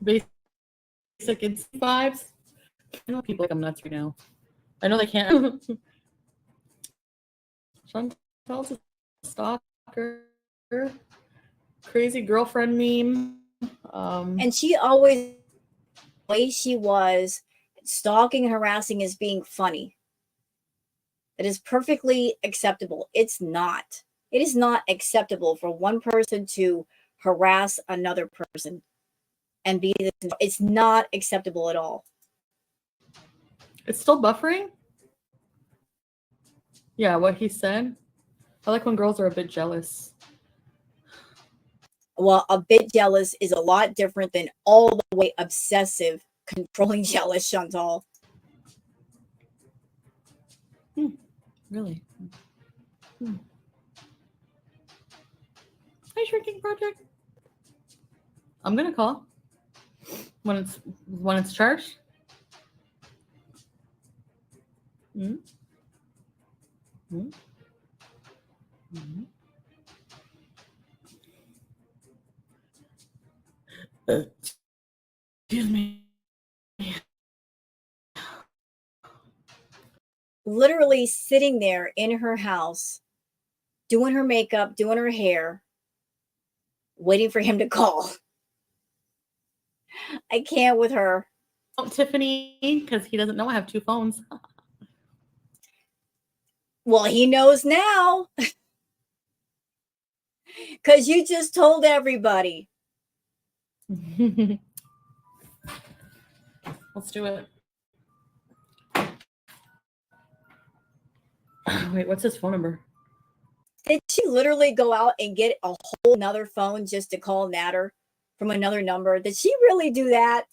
Basic instinct vibes. I know people like I'm nuts right now. I know they can't. Chantal's a stalker. Crazy girlfriend meme. And she always, the way she was, stalking and harassing is being funny. It is perfectly acceptable. It's not. It is not acceptable for one person to harass another person and be this. It's not acceptable at all. It's still buffering? Yeah, what he said. I like when girls are a bit jealous. Well, a bit jealous is a lot different than all the way obsessive, controlling jealous, Chantal. Really? Hi, Shrinking Project. I'm gonna call when it's charged. Mm-hmm. Mm-hmm. Mm-hmm. Excuse me. Literally sitting there in her house, doing her makeup, doing her hair, waiting for him to call. I can't with her. Oh, Tiffany, because he doesn't know I have two phones. Well, he knows now. Because you just told everybody. Let's do it. Wait, what's his phone number? Did she literally go out and get a whole nother phone just to call Natter from another number? Did she really do that?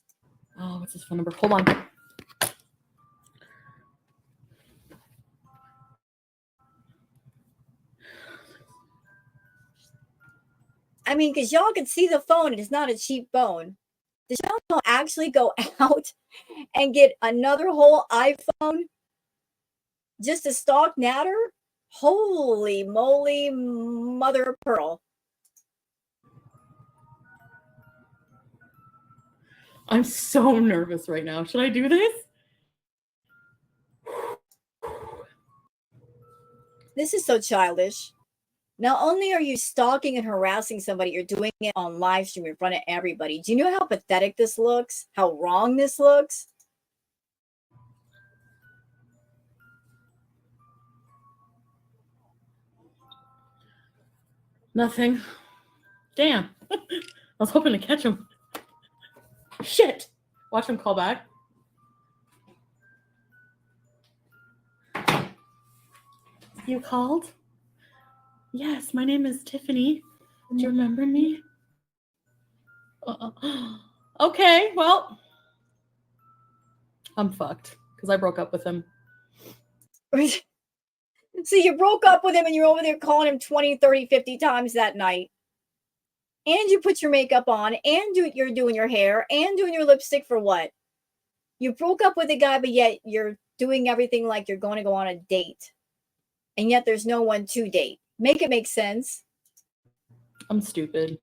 Oh, what's his phone number? Hold on. I mean, because y'all can see the phone. It's not a cheap phone. Did y'all actually go out and get another whole iPhone just to stalk Natter? Holy moly, mother of pearl. I'm so nervous right now. Should I do this? This is so childish. Not only are you stalking and harassing somebody, you're doing it on live stream in front of everybody. Do you know how pathetic this looks? How wrong this looks? Nothing. Damn. I was hoping to catch him. Shit. Watch him call back. You called? Yes, my name is Tiffany. Do you remember me? Okay, well, I'm fucked because I broke up with him. So you broke up with him and you're over there calling him 20, 30, 50 times that night. And you put your makeup on and you're doing your hair and doing your lipstick for what? You broke up with a guy, but yet you're doing everything like you're going to go on a date. And yet there's no one to date. Make it make sense. I'm stupid.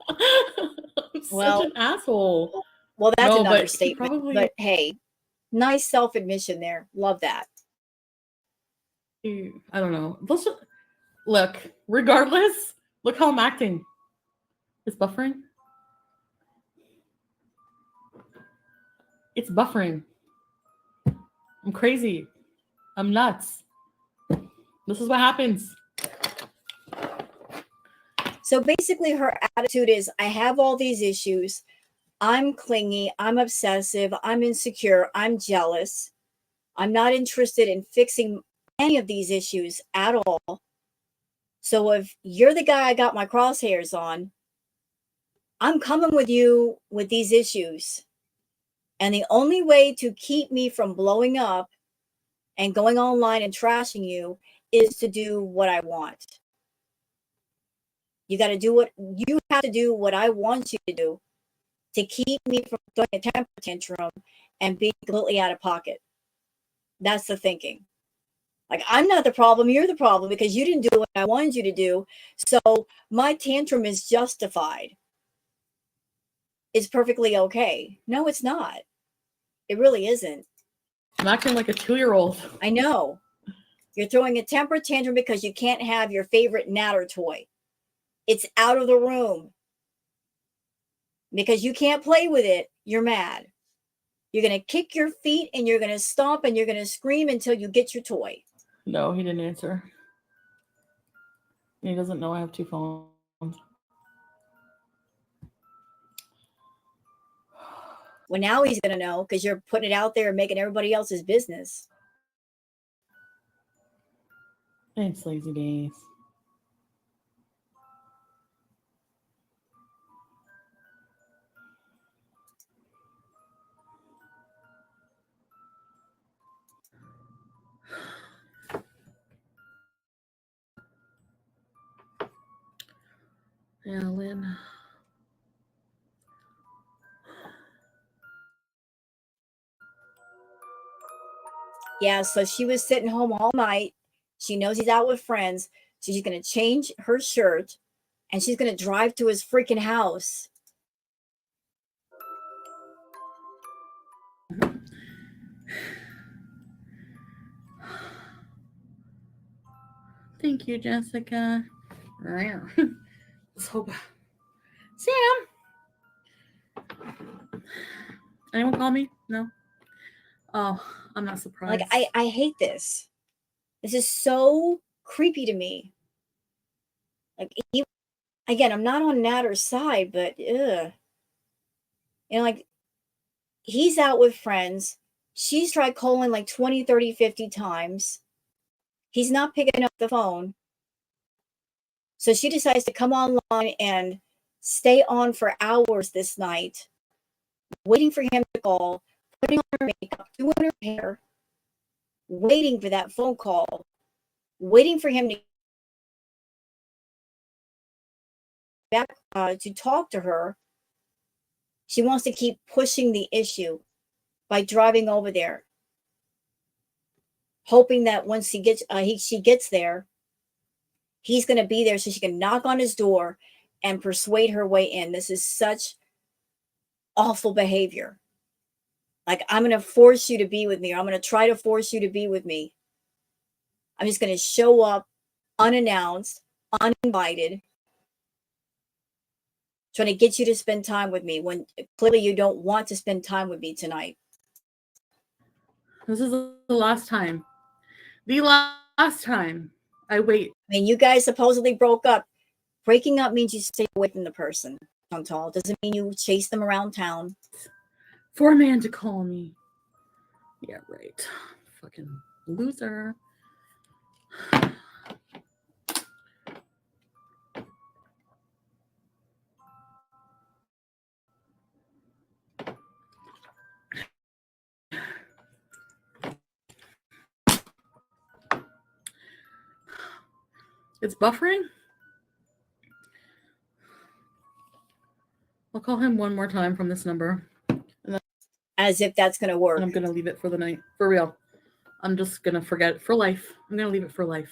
I'm such an asshole. Well, that's No, an but understatement. probably- But hey, nice self-admission there. Love that. I don't know. Look, regardless, look how I'm acting. It's buffering. It's buffering. I'm crazy. I'm nuts. This is what happens. So basically, her attitude is I have all these issues. I'm clingy. I'm obsessive. I'm insecure. I'm jealous. I'm not interested in fixing any of these issues at all. So if you're the guy I got my crosshairs on, I'm coming with you with these issues. And the only way to keep me from blowing up and going online and trashing you is to do what I want. You got to do what you have to do, what I want you to do to keep me from throwing a temper tantrum and being completely out of pocket. That's the thinking. Like, I'm not the problem, you're the problem because you didn't do what I wanted you to do. So my tantrum is justified. It's perfectly okay. No, it's not. It really isn't. I'm acting like a 2-year-old. I know. You're throwing a temper tantrum because you can't have your favorite natter toy. It's out of the room. Because you can't play with it, you're mad. You're going to kick your feet and you're going to stomp and you're going to scream until you get your toy. No, he didn't answer. He doesn't know I have 2 phones. Well, now he's going to know because you're putting it out there and making everybody else's business. It's lazy days. Yeah, Lynn. Yeah, so she was sitting home all night. She knows he's out with friends. So she's going to change her shirt and she's going to drive to his freaking house. Thank you, Jessica. Let's hope. Sam! Anyone call me? No? Oh, I'm not surprised. Like, I hate this. This is so creepy to me. Like, again, I'm not on Natter's side, but ugh. You know, like, he's out with friends. She's tried calling like 20, 30, 50 times. He's not picking up the phone. So she decides to come online and stay on for hours this night, waiting for him to call, putting on her makeup, doing her hair, waiting for that phone call, waiting for him to back to talk to her. She wants to keep pushing the issue by driving over there, hoping that once she gets there, he's going to be there so she can knock on his door and persuade her way in. This is such awful behavior. Like, I'm going to force you to be with me, or I'm going to try to force you to be with me. I'm just going to show up unannounced, uninvited, trying to get you to spend time with me when clearly you don't want to spend time with me tonight. This is the last time. The last time I wait. I mean, you guys supposedly broke up. Breaking up means you stay away from the person, Chantal. Doesn't mean you chase them around town. For a man to call me. Yeah, right. Fucking loser. It's buffering? I'll call him one more time from this number. As if that's going to work. And I'm going to leave it for the night. For real. I'm just going to forget it for life. I'm going to leave it for life.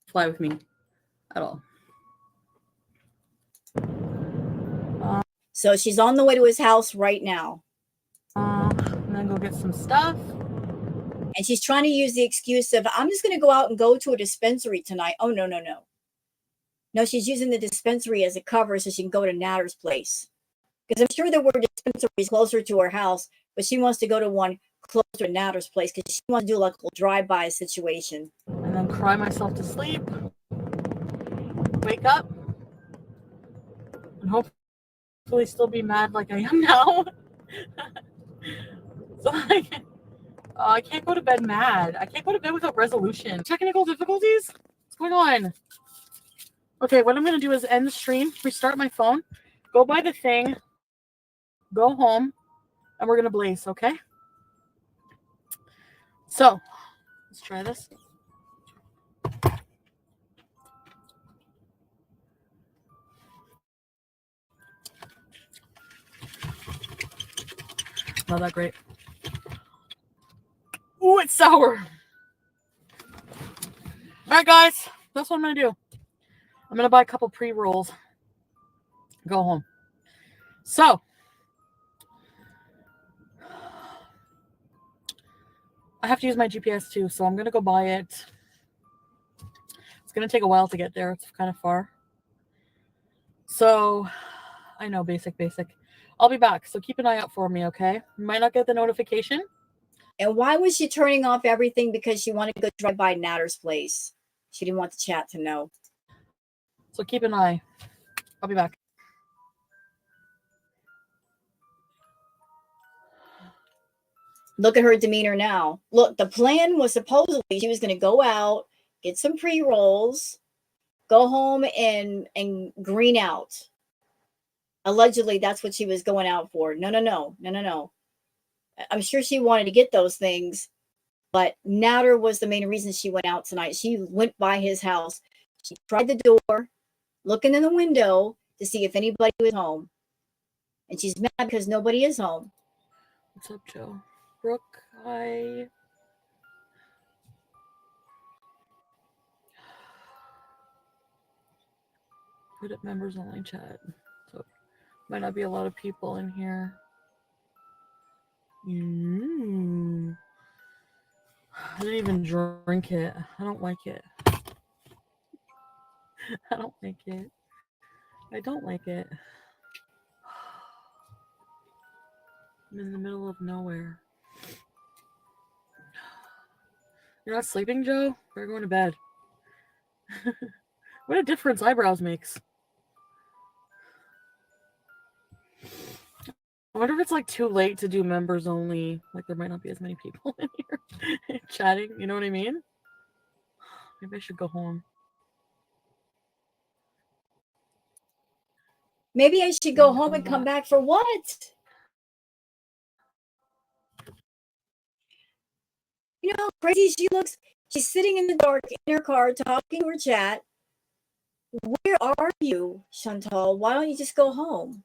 Fly with me. At all. So she's on the way to his house right now. I'm going to go get some stuff. And she's trying to use the excuse of, I'm just going to go out and go to a dispensary tonight. Oh, no. No, she's using the dispensary as a cover so she can go to Natter's place. Because I'm sure there were dispensaries closer to her house, but she wants to go to one closer to Natter's place because she wants to do like a drive-by situation. And then cry myself to sleep. Wake up. and hopefully still be mad like I am now. So I can't go to bed mad. I can't go to bed without resolution. Technical difficulties? What's going on? Okay, what I'm going to do is end the stream, restart my phone, go buy the thing, go home, and we're going to blaze, okay? So, let's try this. Not that great. Ooh, it's sour. All right, guys, that's what I'm going to do. I'm going to buy a couple pre-rolls, go home. So, I have to use my GPS too, so I'm going to go buy it. It's going to take a while to get there. It's kind of far. So, I know, basic. I'll be back, so keep an eye out for me, okay? You might not get the notification. And why was she turning off everything? Because she wanted to go drive by Natter's place. She didn't want the chat to know. So keep an eye. I'll be back. Look at her demeanor now. Look, the plan was supposedly she was going to go out, get some pre-rolls, go home and green out. Allegedly, that's what she was going out for. No. I'm sure she wanted to get those things, but Natter was the main reason she went out tonight. She went by his house. She tried the door, looking in the window to see if anybody was home. And she's mad because nobody is home. What's up, Joe? Brooke, hi. Put it members only chat. So might not be a lot of people in here. I didn't even drink it. I don't like it. I don't like it. I don't like it. I'm in the middle of nowhere. You're not sleeping, Joe? We're going to bed. What a difference eyebrows makes. I wonder if it's like too late to do members only. Like there might not be as many people in here chatting. You know what I mean? Maybe I should go home. Maybe I should go home and come back for what? You know how crazy she looks? She's sitting in the dark in her car talking to her chat. Where are you, Chantal? Why don't you just go home?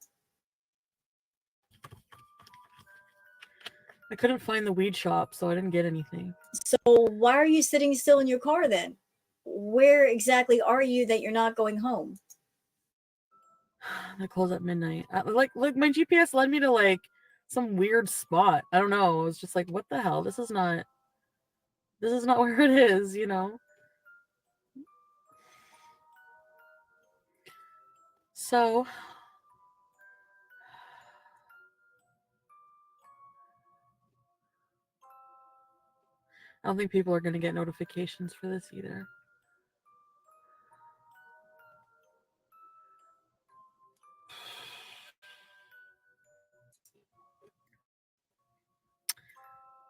I couldn't find the weed shop, so I didn't get anything. So why are you sitting still in your car then? Where exactly are you that you're not going home? They close at midnight. Like my GPS led me to like some weird spot. I don't know. I was just like, what the hell? This is not where it is, you know? So I don't think people are going to get notifications for this either.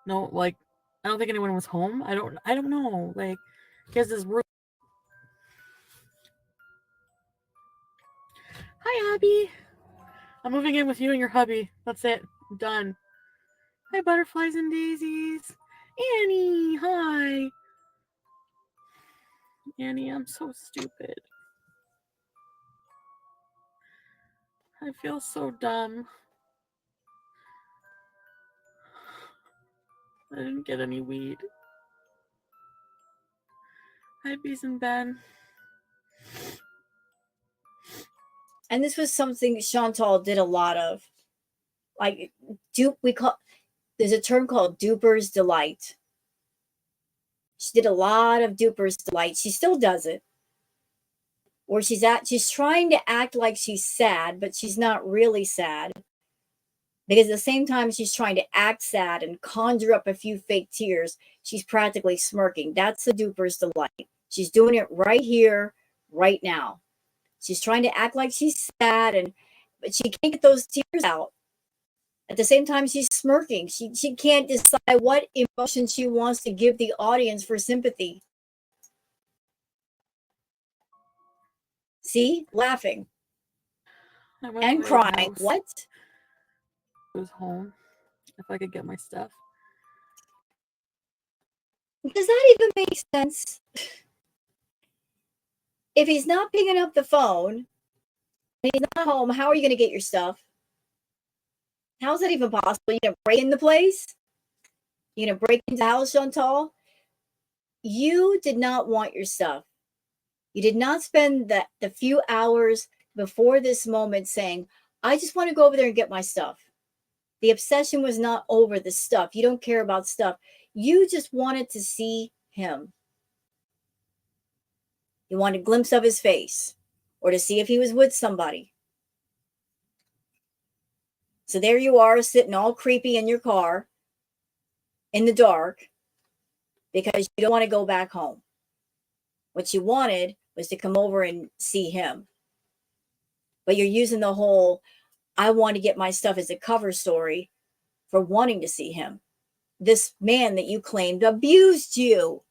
No, like, I don't think anyone was home. I don't know. Like, he has this room. Hi, Abby. I'm moving in with you and your hubby. That's it. I'm done. Hi, butterflies and daisies. Annie, hi. Annie, I'm so stupid. I feel so dumb. I didn't get any weed. Hi, Bees and Ben. And this was something Chantal did a lot of. Like there's a term called duper's delight. She did a lot of duper's delight. She still does it. Where she's trying to act like she's sad, but she's not really sad. Because at the same time she's trying to act sad and conjure up a few fake tears, she's practically smirking. That's the duper's delight. She's doing it right here, right now. She's trying to act like she's sad, but she can't get those tears out. At the same time, she's smirking. She can't decide what emotion she wants to give the audience for sympathy. See? Laughing. And crying. What? I was home. If I could get my stuff. Does that even make sense? If he's not picking up the phone and he's not home, how are you going to get your stuff? How is that even possible? You're going to break in the place? You're going to break into the house, Chantal? You did not want your stuff. You did not spend the few hours before this moment saying, I just want to go over there and get my stuff. The obsession was not over the stuff. You don't care about stuff. You just wanted to see him. You wanted a glimpse of his face or to see if he was with somebody. So there you are, sitting all creepy in your car in the dark because you don't want to go back home. What you wanted was to come over and see him. But you're using the whole, I want to get my stuff as a cover story for wanting to see him. This man that you claimed abused you.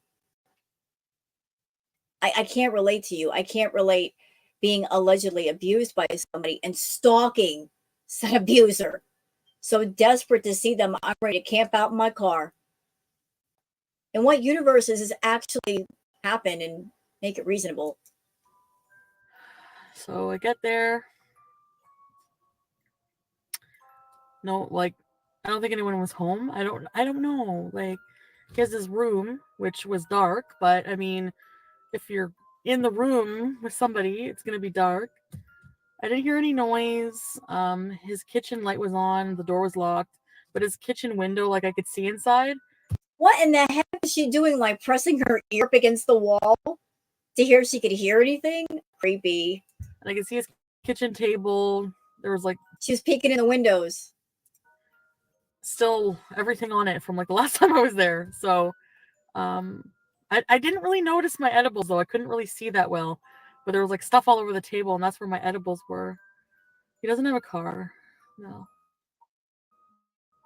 I can't relate to you. I can't relate being allegedly abused by somebody and stalking said abuser. So desperate to see them, I'm ready to camp out in my car. In what universes has actually happened and make it reasonable? So I get there. No, like, I don't think anyone was home. I don't know. Like, he has this room, which was dark, but I mean, if you're in the room with somebody, it's gonna be dark. I didn't hear any noise. His kitchen light was on, the door was locked, but his kitchen window, like, I could see inside. What in the heck is she doing? Like pressing her ear up against the wall to hear if she could hear anything? Creepy. And I could see his kitchen table. There was like she was peeking in the windows. Still everything on it from like the last time I was there. So I didn't really notice my edibles though. I couldn't really see that well. But there was like stuff all over the table, and that's where my edibles were. He doesn't have a car. No.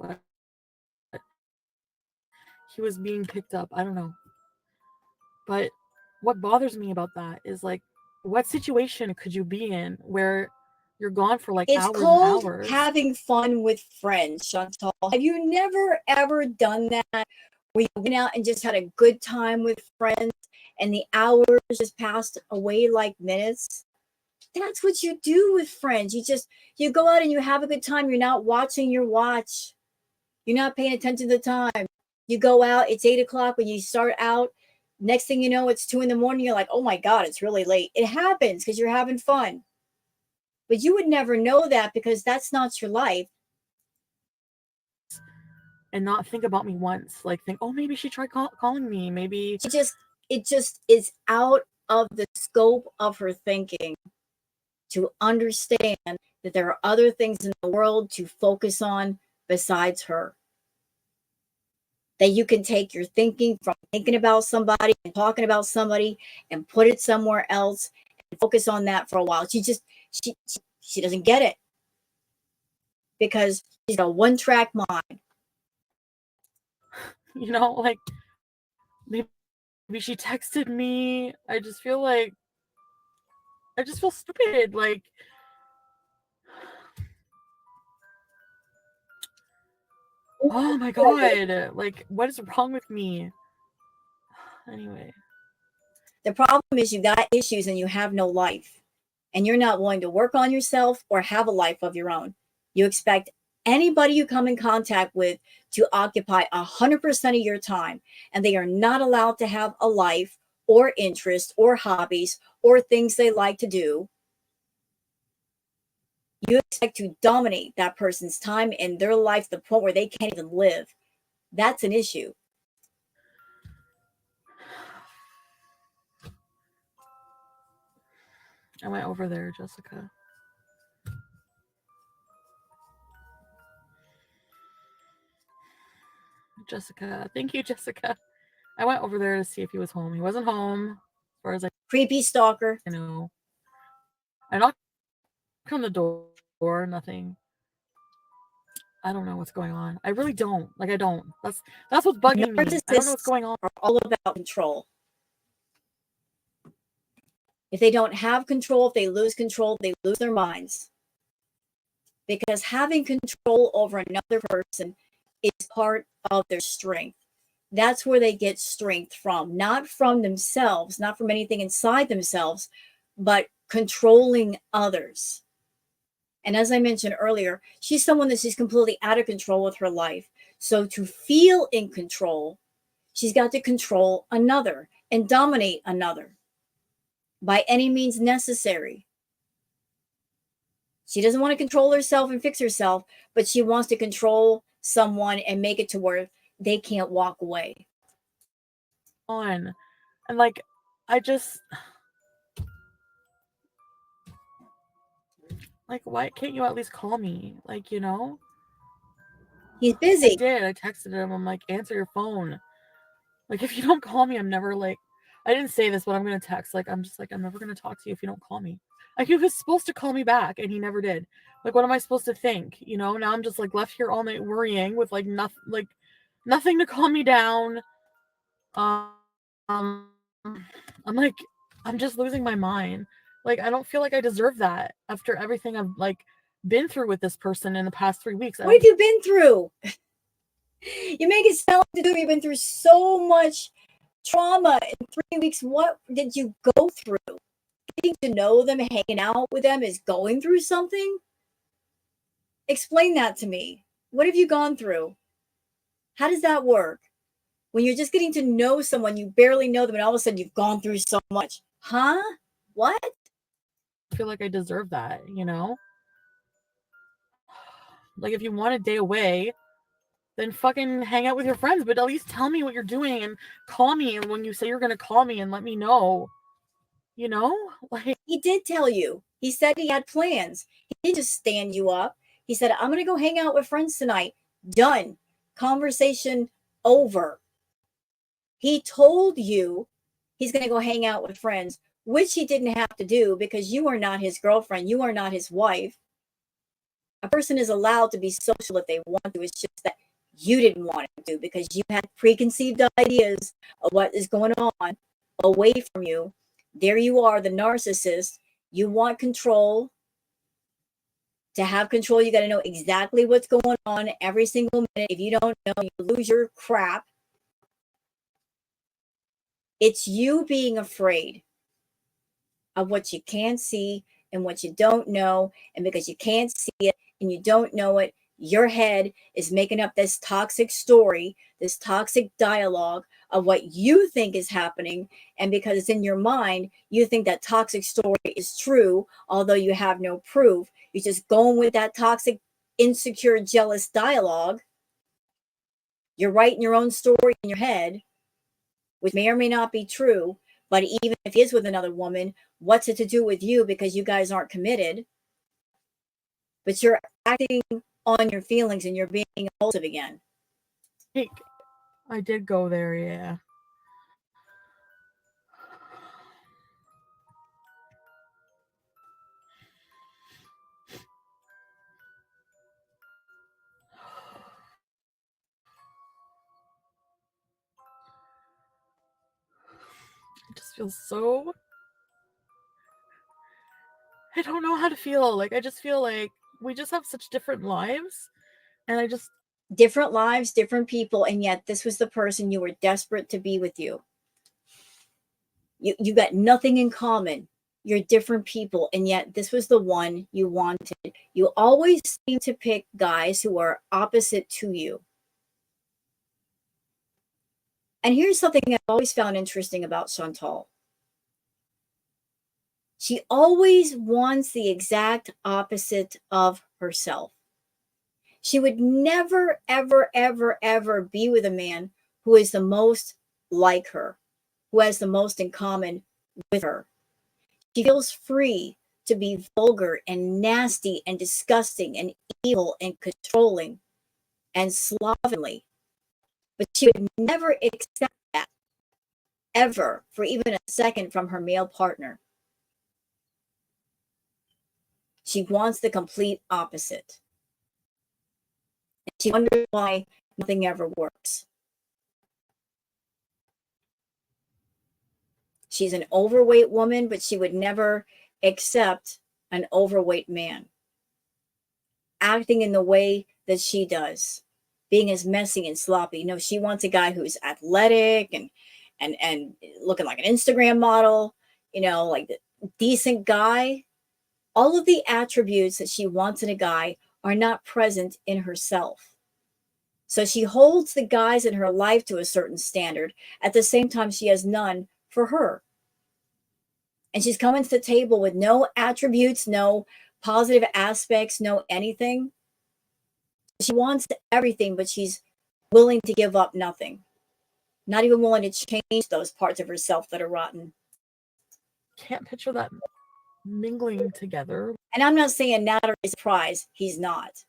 But he was being picked up. I don't know. But what bothers me about that is like, what situation could you be in where you're gone for like it's hours called and hours? Having fun with friends, Chantal. Have you never ever done that where you went out and just had a good time with friends and the hours just passed away like minutes? That's what you do with friends. You go out and you have a good time. You're not watching your watch. You're not paying attention to the time. You go out, it's 8:00 when you start out. Next thing you know, it's 2 a.m. You're like, oh my God, it's really late. It happens because you're having fun. But you would never know that because that's not your life. And not think about me once. Like think, oh, maybe she tried calling me. Maybe it just is out of the scope of her thinking to understand that there are other things in the world to focus on besides her. That you can take your thinking from thinking about somebody and talking about somebody and put it somewhere else and focus on that for a while. She doesn't get it because she's got a one-track mind. You know, like maybe she texted me. I just feel stupid. Like, oh my God, like what is wrong with me? Anyway, the problem is you got issues and you have no life, and you're not willing to work on yourself or have a life of your own. You expect anybody you come in contact with to occupy 100% of your time, and they are not allowed to have a life or interest or hobbies or things they like to do. You expect to dominate that person's time and their life to the point where they can't even live. That's an issue. I went over there, Jessica. Jessica, thank you, Jessica. I went over there to see if he was home. He wasn't home, as far as I creepy stalker. know. I knock on the door, nothing. I don't know what's going on. I really don't. Like, I don't. That's what's bugging me. I don't know what's Narcissists going on. are all about control. If they don't have control, if they lose control, they lose their minds. Because having control over another person is part of their strength. That's where they get strength from, not from themselves, not from anything inside themselves, but controlling others. And as I mentioned earlier, she's someone that she's completely out of control with her life. So to feel in control, she's got to control another and dominate another by any means necessary. She doesn't want to control herself and fix herself, but she wants to control someone and make it to where they can't walk away. And like, I just, like, why can't you at least call me? Like, you know? He's I busy. did. I texted him. I'm like, answer your phone. Like, if you don't call me, I'm never like, I didn't say this, but I'm gonna text. Like, I'm just like, I'm never gonna talk to you if you don't call me. Like, he was supposed to call me back, and he never did. Like, what am I supposed to think? You know? Now I'm just like left here all night worrying with like nothing to calm me down. I'm like, I'm just losing my mind. Like, I don't feel like I deserve that after everything I've like been through with this person in the past 3 weeks. What have you been through? You make it sound like you've been through so much trauma in 3 weeks. What did you go through? Getting to know them, hanging out with them is going through something? Explain that to me. What have you gone through? How does that work? When you're just getting to know someone, you barely know them, and all of a sudden you've gone through so much. Huh? What? I feel like I deserve that, you know? Like, if you want a day away, then fucking hang out with your friends, but at least tell me what you're doing and call me. And when you say you're going to call me and let me know, you know? Like, He did tell you. He said he had plans. He didn't just stand you up. He said, I'm going to go hang out with friends tonight. Done. Conversation over. He told you he's going to go hang out with friends, which he didn't have to do because you are not his girlfriend. You are not his wife. A person is allowed to be social if they want to. It's just that you didn't want to because you had preconceived ideas of what is going on away from you. There you are, the narcissist. You want control. To have control, you got to know exactly what's going on every single minute. If you don't know, you lose your crap. It's you being afraid of what you can't see and what you don't know. And because you can't see it and you don't know it, your head is making up this toxic story, this toxic dialogue of what you think is happening. And because it's in your mind, you think that toxic story is true, although you have no proof. You're just going with that toxic, insecure, jealous dialogue. You're writing your own story in your head, which may or may not be true. But even if he is with another woman, what's it to do with you because you guys aren't committed? But you're acting on your feelings and you're being impulsive again. I did go there, yeah. I just feel so, I don't know how to feel. Like, I just feel like we just have such different lives. And I just, Different lives, different people, and yet this was the person you were desperate to be with you. You got nothing in common. You're different people, and yet this was the one you wanted. You always seem to pick guys who are opposite to you. And here's something I've always found interesting about Chantal. She always wants the exact opposite of herself. She would never, ever, ever, ever be with a man who is the most like her, who has the most in common with her. She feels free to be vulgar and nasty and disgusting and evil and controlling and slovenly. But she would never accept that ever for even a second from her male partner. She wants the complete opposite. And she wonders why nothing ever works. She's an overweight woman, but she would never accept an overweight man acting in the way that she does, being as messy and sloppy. No, she wants a guy who's athletic and looking like an Instagram model, like the decent guy. All of the attributes that she wants in a guy are not present in herself. So she holds the guys in her life to a certain standard. At the same time, she has none for her. And she's coming to the table with no attributes, no positive aspects, no anything. She wants everything, but she's willing to give up nothing. Not even willing to change those parts of herself that are rotten. Can't picture that mingling together. And I'm not saying Natter is a prize. He's not.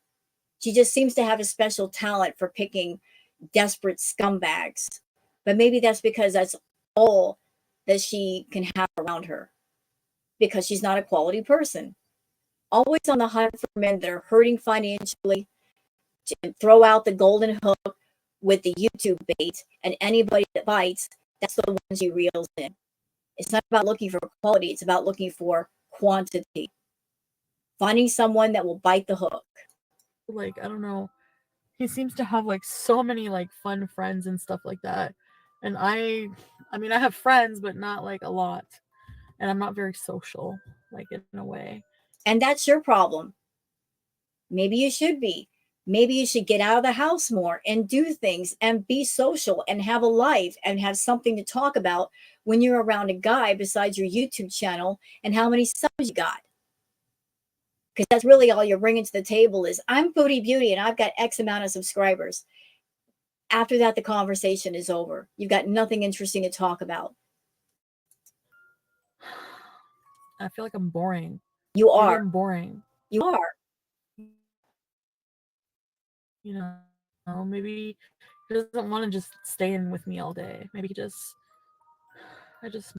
She just seems to have a special talent for picking desperate scumbags. But maybe that's because that's all that she can have around her. Because she's not a quality person. Always on the hunt for men that are hurting financially, to throw out the golden hook with the YouTube bait, and anybody that bites, that's the ones she reels in. It's not about looking for quality, it's about looking for quantity. Finding someone that will bite the hook. Like, I don't know. He seems to have like so many like fun friends and stuff like that. And I mean, I have friends, but not like a lot. And I'm not very social, like in a way. And that's your problem. Maybe you should be. Maybe you should get out of the house more and do things and be social and have a life and have something to talk about when you're around a guy besides your YouTube channel and how many subs you got. Because that's really all you're bringing to the table is, I'm Booty Beauty and I've got X amount of subscribers. After that, the conversation is over. You've got nothing interesting to talk about. I feel like I'm boring. You Maybe are. I'm boring. You are. You know, maybe he doesn't want to just stay in with me all day. Maybe he just, I just. So.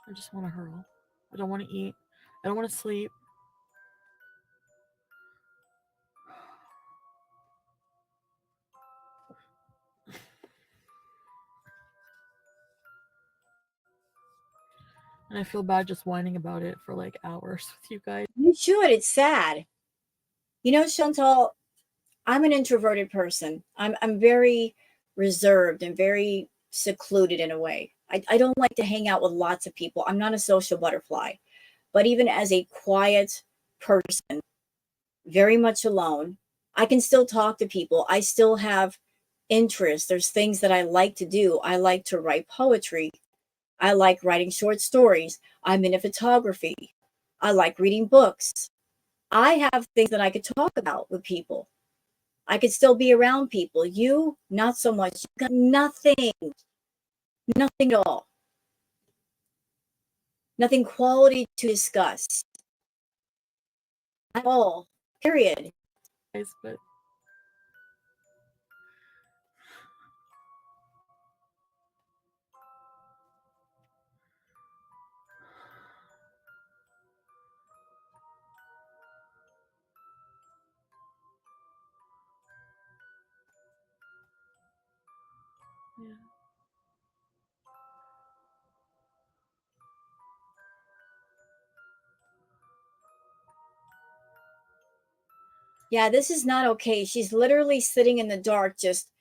I just want to hurl. I don't want to eat. I don't want to sleep. And I feel bad just whining about it for like hours with you guys. You should. It's sad. Chantal, I'm an introverted person. I'm very reserved and very secluded in a way. I don't like to hang out with lots of people. I'm not a social butterfly. But even as a quiet person, very much alone, I can still talk to people. I still have interests. There's things that I like to do. I like to write poetry. I like writing short stories. I'm into photography. I like reading books. I have things that I could talk about with people. I could still be around people. You, not so much. You got nothing. Nothing at all. Nothing quality to discuss. At all. Period. But yeah. Yeah, this is not okay. She's literally sitting in the dark, just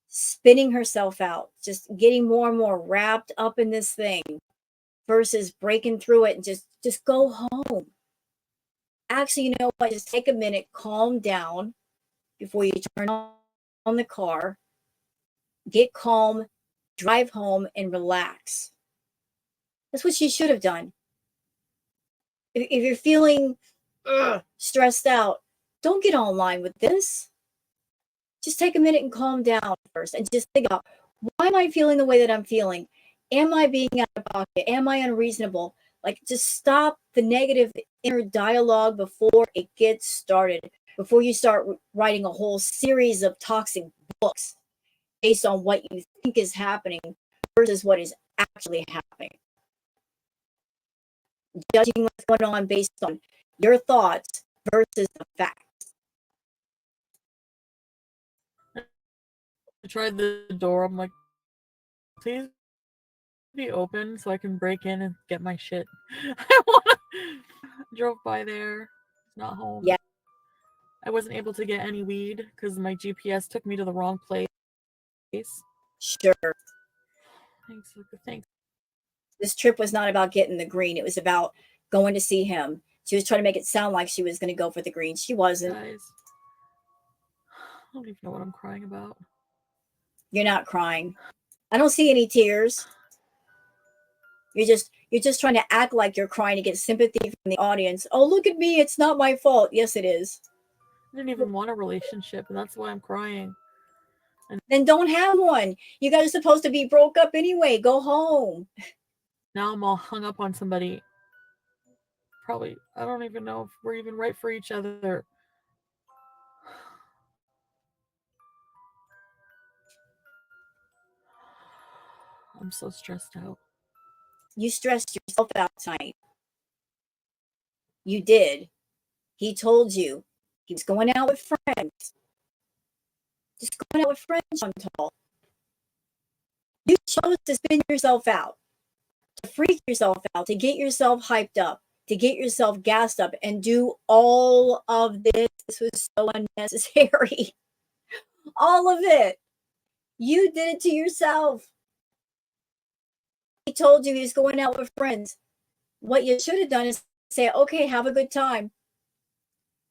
spinning herself out, just getting more and more wrapped up in this thing versus breaking through it and just go home. Actually, you know what? Just take a minute, calm down before you turn on the car, get calm, drive home, and relax. That's what she should have done. If you're feeling stressed out, don't get online with this. just take a minute and calm down first and just think about, why am I feeling the way that I'm feeling? Am I being out of pocket? Am I unreasonable? Like, just stop the negative inner dialogue before it gets started, before you start writing a whole series of toxic books based on what you think is happening versus what is actually happening. Judging what's going on based on your thoughts versus the facts. I tried the door. I'm like, please be open so I can break in and get my shit. I wanna... Drove by there. It's not home. Yeah. I wasn't able to get any weed because my GPS took me to the wrong place. Sure. Thanks, Luca. Thanks. This trip was not about getting the green. It was about going to see him. She was trying to make it sound like she was going to go for the green. She wasn't. Guys, I don't even know what I'm crying about. You're not crying. I don't see any tears. You're just trying to act like you're crying to get sympathy from the audience. Oh, look at me. It's not my fault. Yes, it is. I didn't even want a relationship, and that's why I'm crying. Then don't have one. You guys are supposed to be broke up anyway. Go home. Now I'm all hung up on somebody. Probably, I don't even know if we're even right for each other. I'm so stressed out. You stressed yourself out tonight. You did. He told you he was going out with friends. Just going out with friends, Chantal. You chose to spin yourself out, to freak yourself out, to get yourself hyped up, to get yourself gassed up, and do all of this. This was so unnecessary. All of it. You did it to yourself. He told you he was going out with friends. What you should have done is say, okay, have a good time.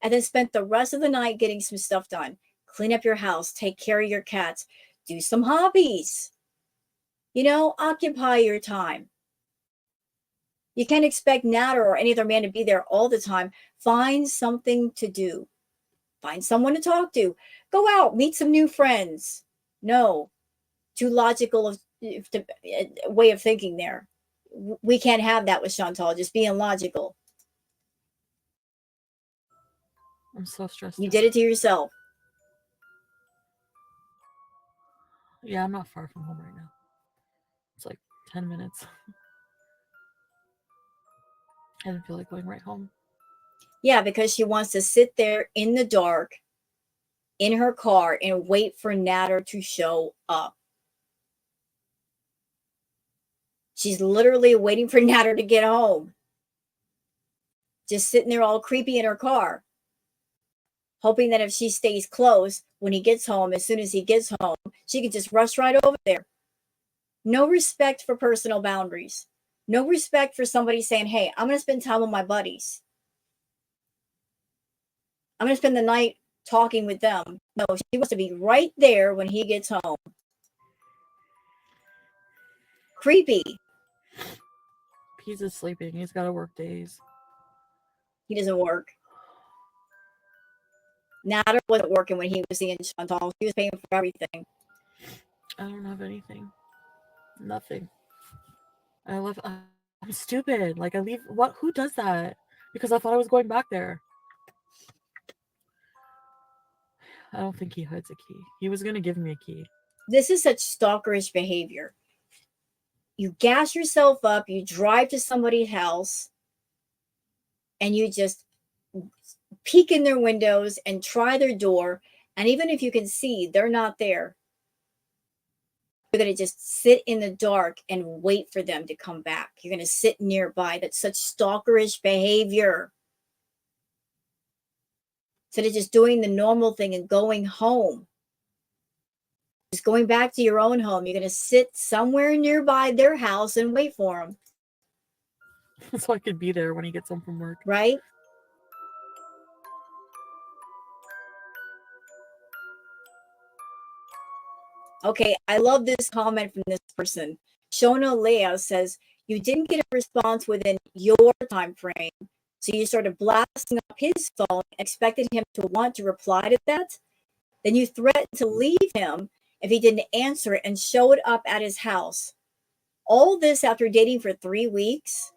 And then spent the rest of the night getting some stuff done. Clean up your house, take care of your cats, do some hobbies. Occupy your time. You can't expect Natter or any other man to be there all the time. Find something to do. Find someone to talk to. Go out, meet some new friends. No, too logical way of thinking there. We can't have that with Chantal, just being logical. I'm so stressed You out. did it to yourself. Yeah, I'm not far from home right now. It's like 10 minutes. I didn't feel like going right home. Yeah, because she wants to sit there in the dark in her car and wait for Natter to show up. She's literally waiting for Natter to get home. Just sitting there all creepy in her car, hoping that if she stays close when he gets home, as soon as he gets home, she can just rush right over there. No respect for personal boundaries. No respect for somebody saying, hey, I'm going to spend time with my buddies. I'm going to spend the night talking with them. No, she wants to be right there when he gets home. Creepy. He's just sleeping. He's got to work days. He doesn't work. Natter wasn't working when he was seeing Chantal. He was paying for everything. I don't have anything. Nothing. I left. I'm stupid. Like, I leave. What? Who does that? Because I thought I was going back there. I don't think he hides a key. He was going to give me a key. This is such stalkerish behavior. You gas yourself up, you drive to somebody's house, and you just peek in their windows and try their door. And even if you can see they're not there, you're going to just sit in the dark and wait for them to come back. You're going to sit nearby. That's such stalkerish behavior. Instead of just doing the normal thing and going home, just going back to your own home, you're going to sit somewhere nearby their house and wait for them. So I could be there when he gets home from work. Right? Okay, I love this comment from this person. Shona Leah says, you didn't get a response within your time frame, so you started blasting up his phone, expected him to want to reply to that. Then you threatened to leave him if he didn't answer it and showed up at his house. All this after dating for 3 weeks?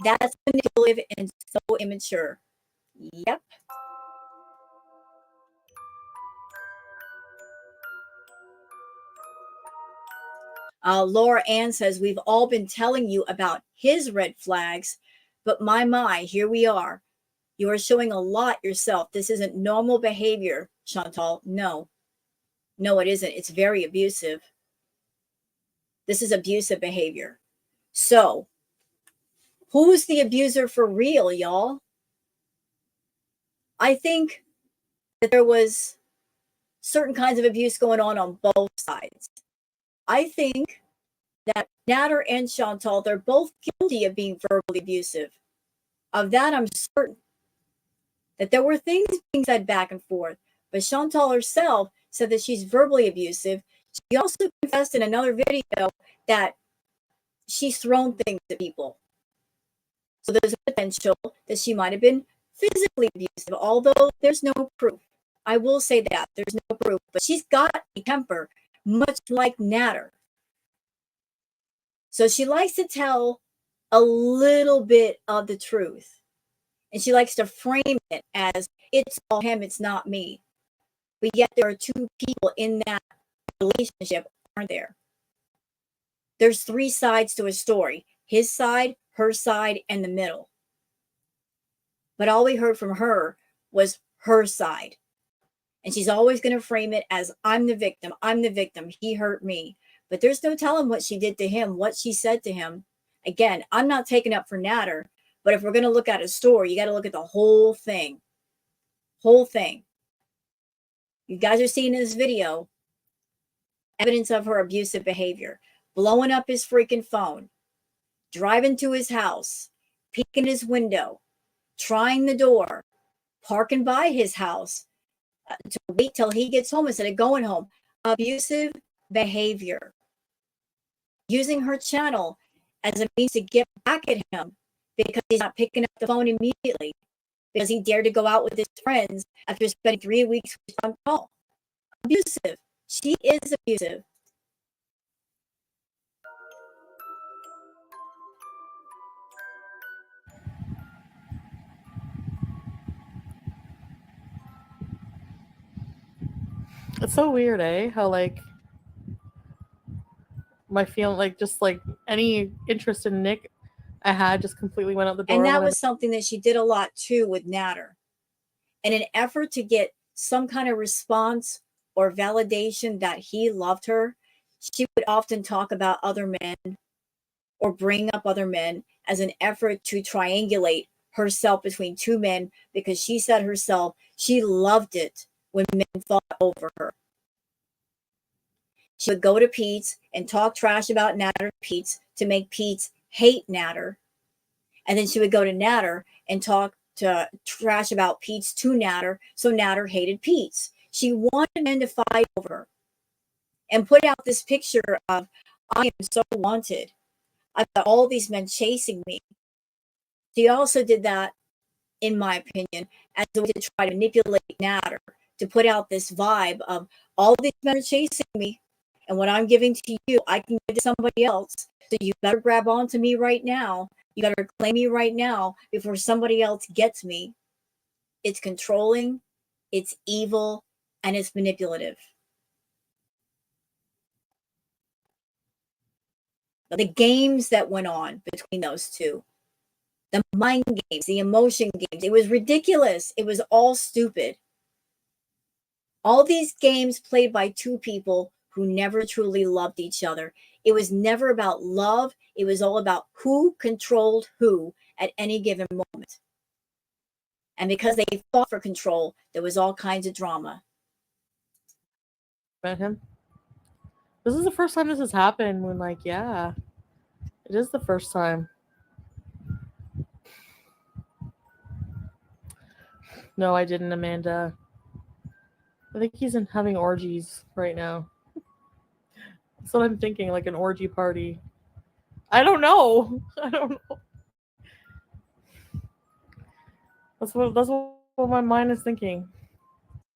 That's manipulative and so immature. Yep. Laura Ann says, we've all been telling you about his red flags, but my, here we are. You are showing a lot yourself. This isn't normal behavior, Chantal. No, it isn't. It's very abusive. This is abusive behavior. So, who's the abuser for real, y'all? I think that there was certain kinds of abuse going on both sides. I think that Natter and Chantal, they're both guilty of being verbally abusive. Of that, I'm certain. That there were things being said back and forth, but Chantal herself said that she's verbally abusive. She also confessed in another video that she's thrown things at people. So there's a potential that she might have been physically abusive, although there's no proof. I will say that there's no proof, but she's got a temper much like Natter. So she likes to tell a little bit of the truth. And she likes to frame it as it's all him, it's not me. But yet there are two people in that relationship, aren't there? There's 3 sides to a story: his side, her side, and the middle. But all we heard from her was her side. And she's always going to frame it as I'm the victim, he hurt me. But there's no telling what she did to him, what she said to him. Again, I'm not taking up for Natter, but if we're going to look at a story, you got to look at the whole thing. Whole thing. You guys are seeing in this video evidence of her abusive behavior. Blowing up his freaking phone. Driving to his house. Peeking his window. Trying the door. Parking by his house. To wait till he gets home instead of going home. Abusive behavior. Using her channel as a means to get back at him because he's not picking up the phone immediately, because he dared to go out with his friends after spending 3 weeks with Chantal. Abusive. She is abusive. It's so weird, eh? How like my feeling, like just like any interest in Nick I had just completely went out the door. And that was something that she did a lot too with Natter. In an effort to get some kind of response or validation that he loved her, she would often talk about other men or bring up other men as an effort to triangulate herself between 2 men, because she said herself she loved it when men fought over her. She would go to Pete's and talk trash about Natter to Pete's to make Pete's hate Natter. And then she would go to Natter and talk to trash about Pete's to Natter, so Natter hated Pete's. She wanted men to fight over her and put out this picture of, I am so wanted. I've got all these men chasing me. She also did that, in my opinion, as a way to try to manipulate Natter, to put out this vibe of all these men are chasing me, and what I'm giving to you, I can give to somebody else. So you better grab onto me right now. You better claim me right now before somebody else gets me. It's controlling, it's evil, and it's manipulative. The games that went on between those two, the mind games, the emotion games, it was ridiculous. It was all stupid. All these games played by 2 people who never truly loved each other. It was never about love. It was all about who controlled who at any given moment. And because they fought for control, there was all kinds of drama. Met him. This is the first time this has happened when, like, yeah, it is the first time. No, I didn't, Amanda. I think he's having orgies right now. That's what I'm thinking, like an orgy party. I don't know. That's what my mind is thinking.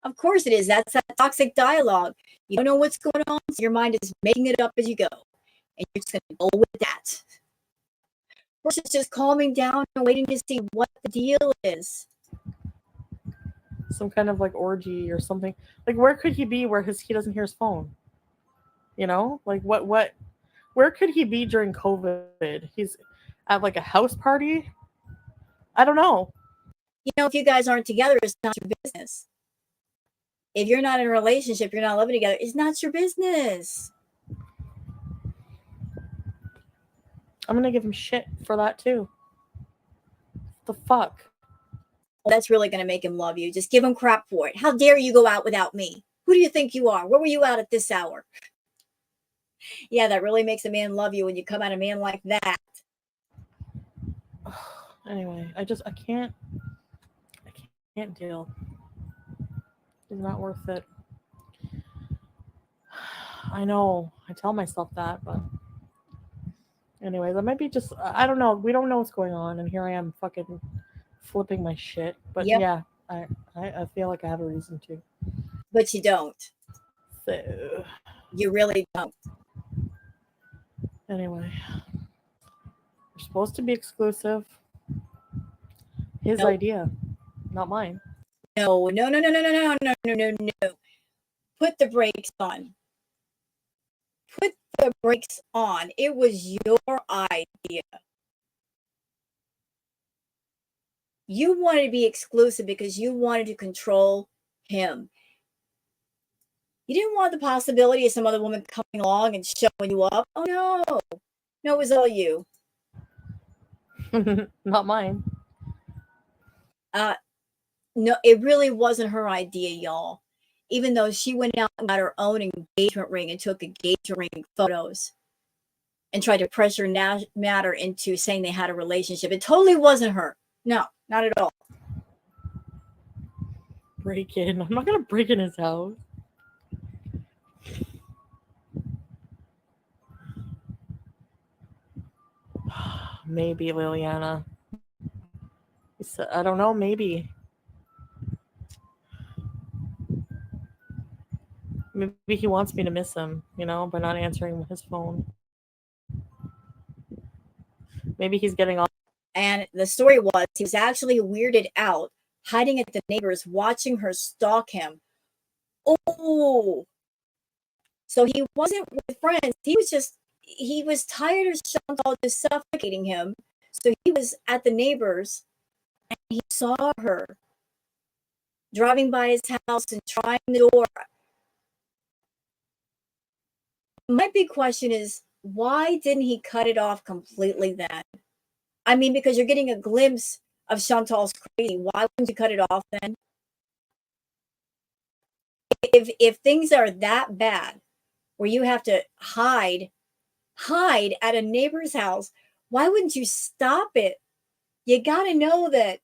Of course it is. That's that toxic dialogue. You don't know what's going on, so your mind is making it up as you go. And you're just going to go with that. Versus just calming down and waiting to see what the deal is. Some kind of like orgy or something. Like, where could he be where he doesn't hear his phone? You know? Like, where could he be during COVID? He's at like a house party? I don't know. You know, if you guys aren't together, it's not your business. If you're not in a relationship, you're not living together, it's not your business. I'm gonna give him shit for that too. The fuck? Well, that's really going to make him love you. Just give him crap for it. How dare you go out without me? Who do you think you are? Where were you out at this hour? Yeah, that really makes a man love you when you come at a man like that. Anyway, I can't deal. It's not worth it. I know. I tell myself that, but anyways, I might be just, I don't know. We don't know what's going on, and here I am fucking flipping my shit. But Yep. yeah, I feel like I have a reason to. But you don't. So You really don't. anyway, we're supposed to be exclusive. His Nope. idea, not mine. No. Put the brakes on. Put the brakes on. It was your idea. You wanted to be exclusive because you wanted to control him. You didn't want the possibility of some other woman coming along and showing you up. Oh no. No, it was all you. Not mine. No, it really wasn't her idea, y'all. Even though she went out and got her own engagement ring and took engagement ring photos and tried to pressure Matter into saying they had a relationship. It totally wasn't her. No, not at all. Break in. I'm not gonna break in his house. Maybe Liliana. I don't know. Maybe he wants me to miss him. You know, by not answering his phone. Maybe he's getting off. And the story was he was actually weirded out, hiding at the neighbors, watching her stalk him. Oh, so he wasn't with friends. He was tired of Chantal just suffocating him. So he was at the neighbors and he saw her driving by his house and trying the door. My big question is, why didn't he cut it off completely then? I mean, because you're getting a glimpse of Chantal's crazy. Why wouldn't you cut it off then? If things are that bad, where you have to hide at a neighbor's house, why wouldn't you stop it? You got to know that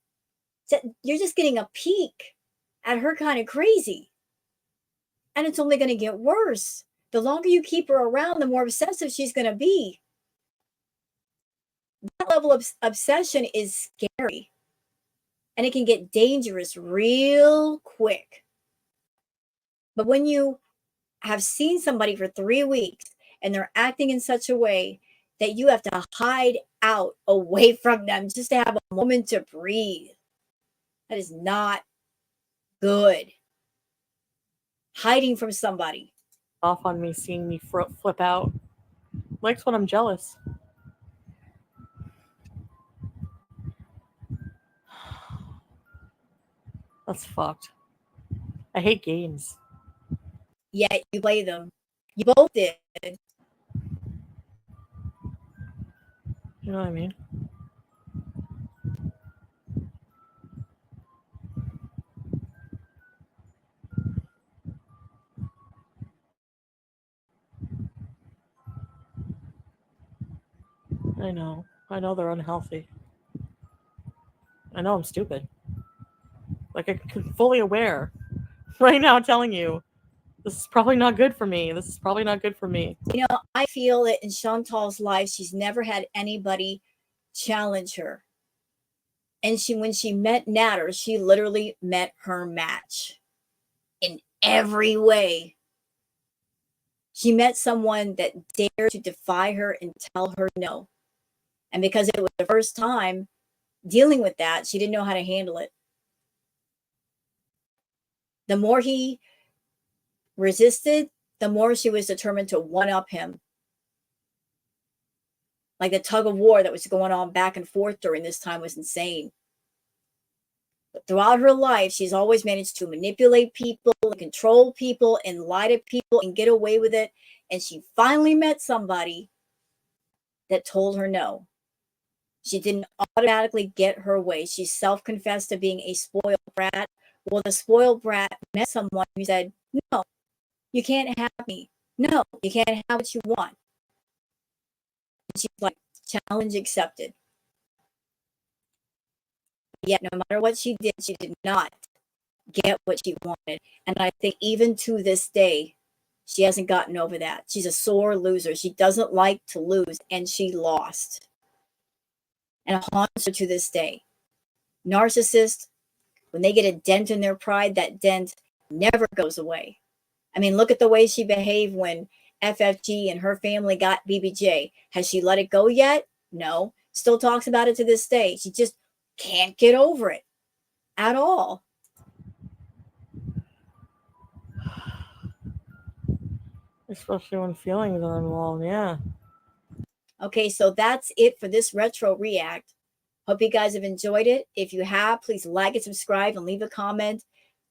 you're just getting a peek at her kind of crazy. And it's only going to get worse. The longer you keep her around, the more obsessive she's going to be. That level of obsession is scary. And it can get dangerous real quick. But when you have seen somebody for 3 weeks and they're acting in such a way that you have to hide out away from them just to have a moment to breathe, that is not good. Hiding from somebody. Off on me, seeing me flip out. Likes when I'm jealous. That's fucked. I hate games. Yet you play them. You both did. You know what I mean? I know they're unhealthy. I know I'm stupid. Like, I'm fully aware right now, telling you this is probably not good for me. This is probably not good for me. You know, I feel that in Chantal's life, she's never had anybody challenge her. And when she met Natter, she literally met her match. in every way. She met someone that dared to defy her and tell her no. And because it was the first time dealing with that, she didn't know how to handle it. The more he resisted, the more she was determined to one-up him. Like the tug of war that was going on back and forth during this time was insane. But throughout her life, she's always managed to manipulate people, control people, and lie to people and get away with it. And she finally met somebody that told her no. She didn't automatically get her way. She self-confessed to being a spoiled brat. Well, the spoiled brat met someone who said, no, you can't have me. No, you can't have what you want. And she's like, challenge accepted. Yet no matter what she did not get what she wanted. And I think even to this day, she hasn't gotten over that. She's a sore loser. She doesn't like to lose, and she lost. And it haunts her to this day. Narcissists, when they get a dent in their pride, that dent never goes away. I mean, look at the way she behaved when FFG and her family got BBJ. Has she let it go yet? No. Still talks about it to this day. She just can't get over it at all. Especially when feelings are involved, yeah. Okay, so that's it for this retro react. Hope you guys have enjoyed it. If you have, please like and subscribe and leave a comment.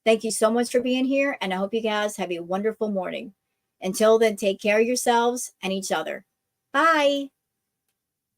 Thank you so much for being here, and I hope you guys have a wonderful morning. Until then, take care of yourselves and each other. Bye.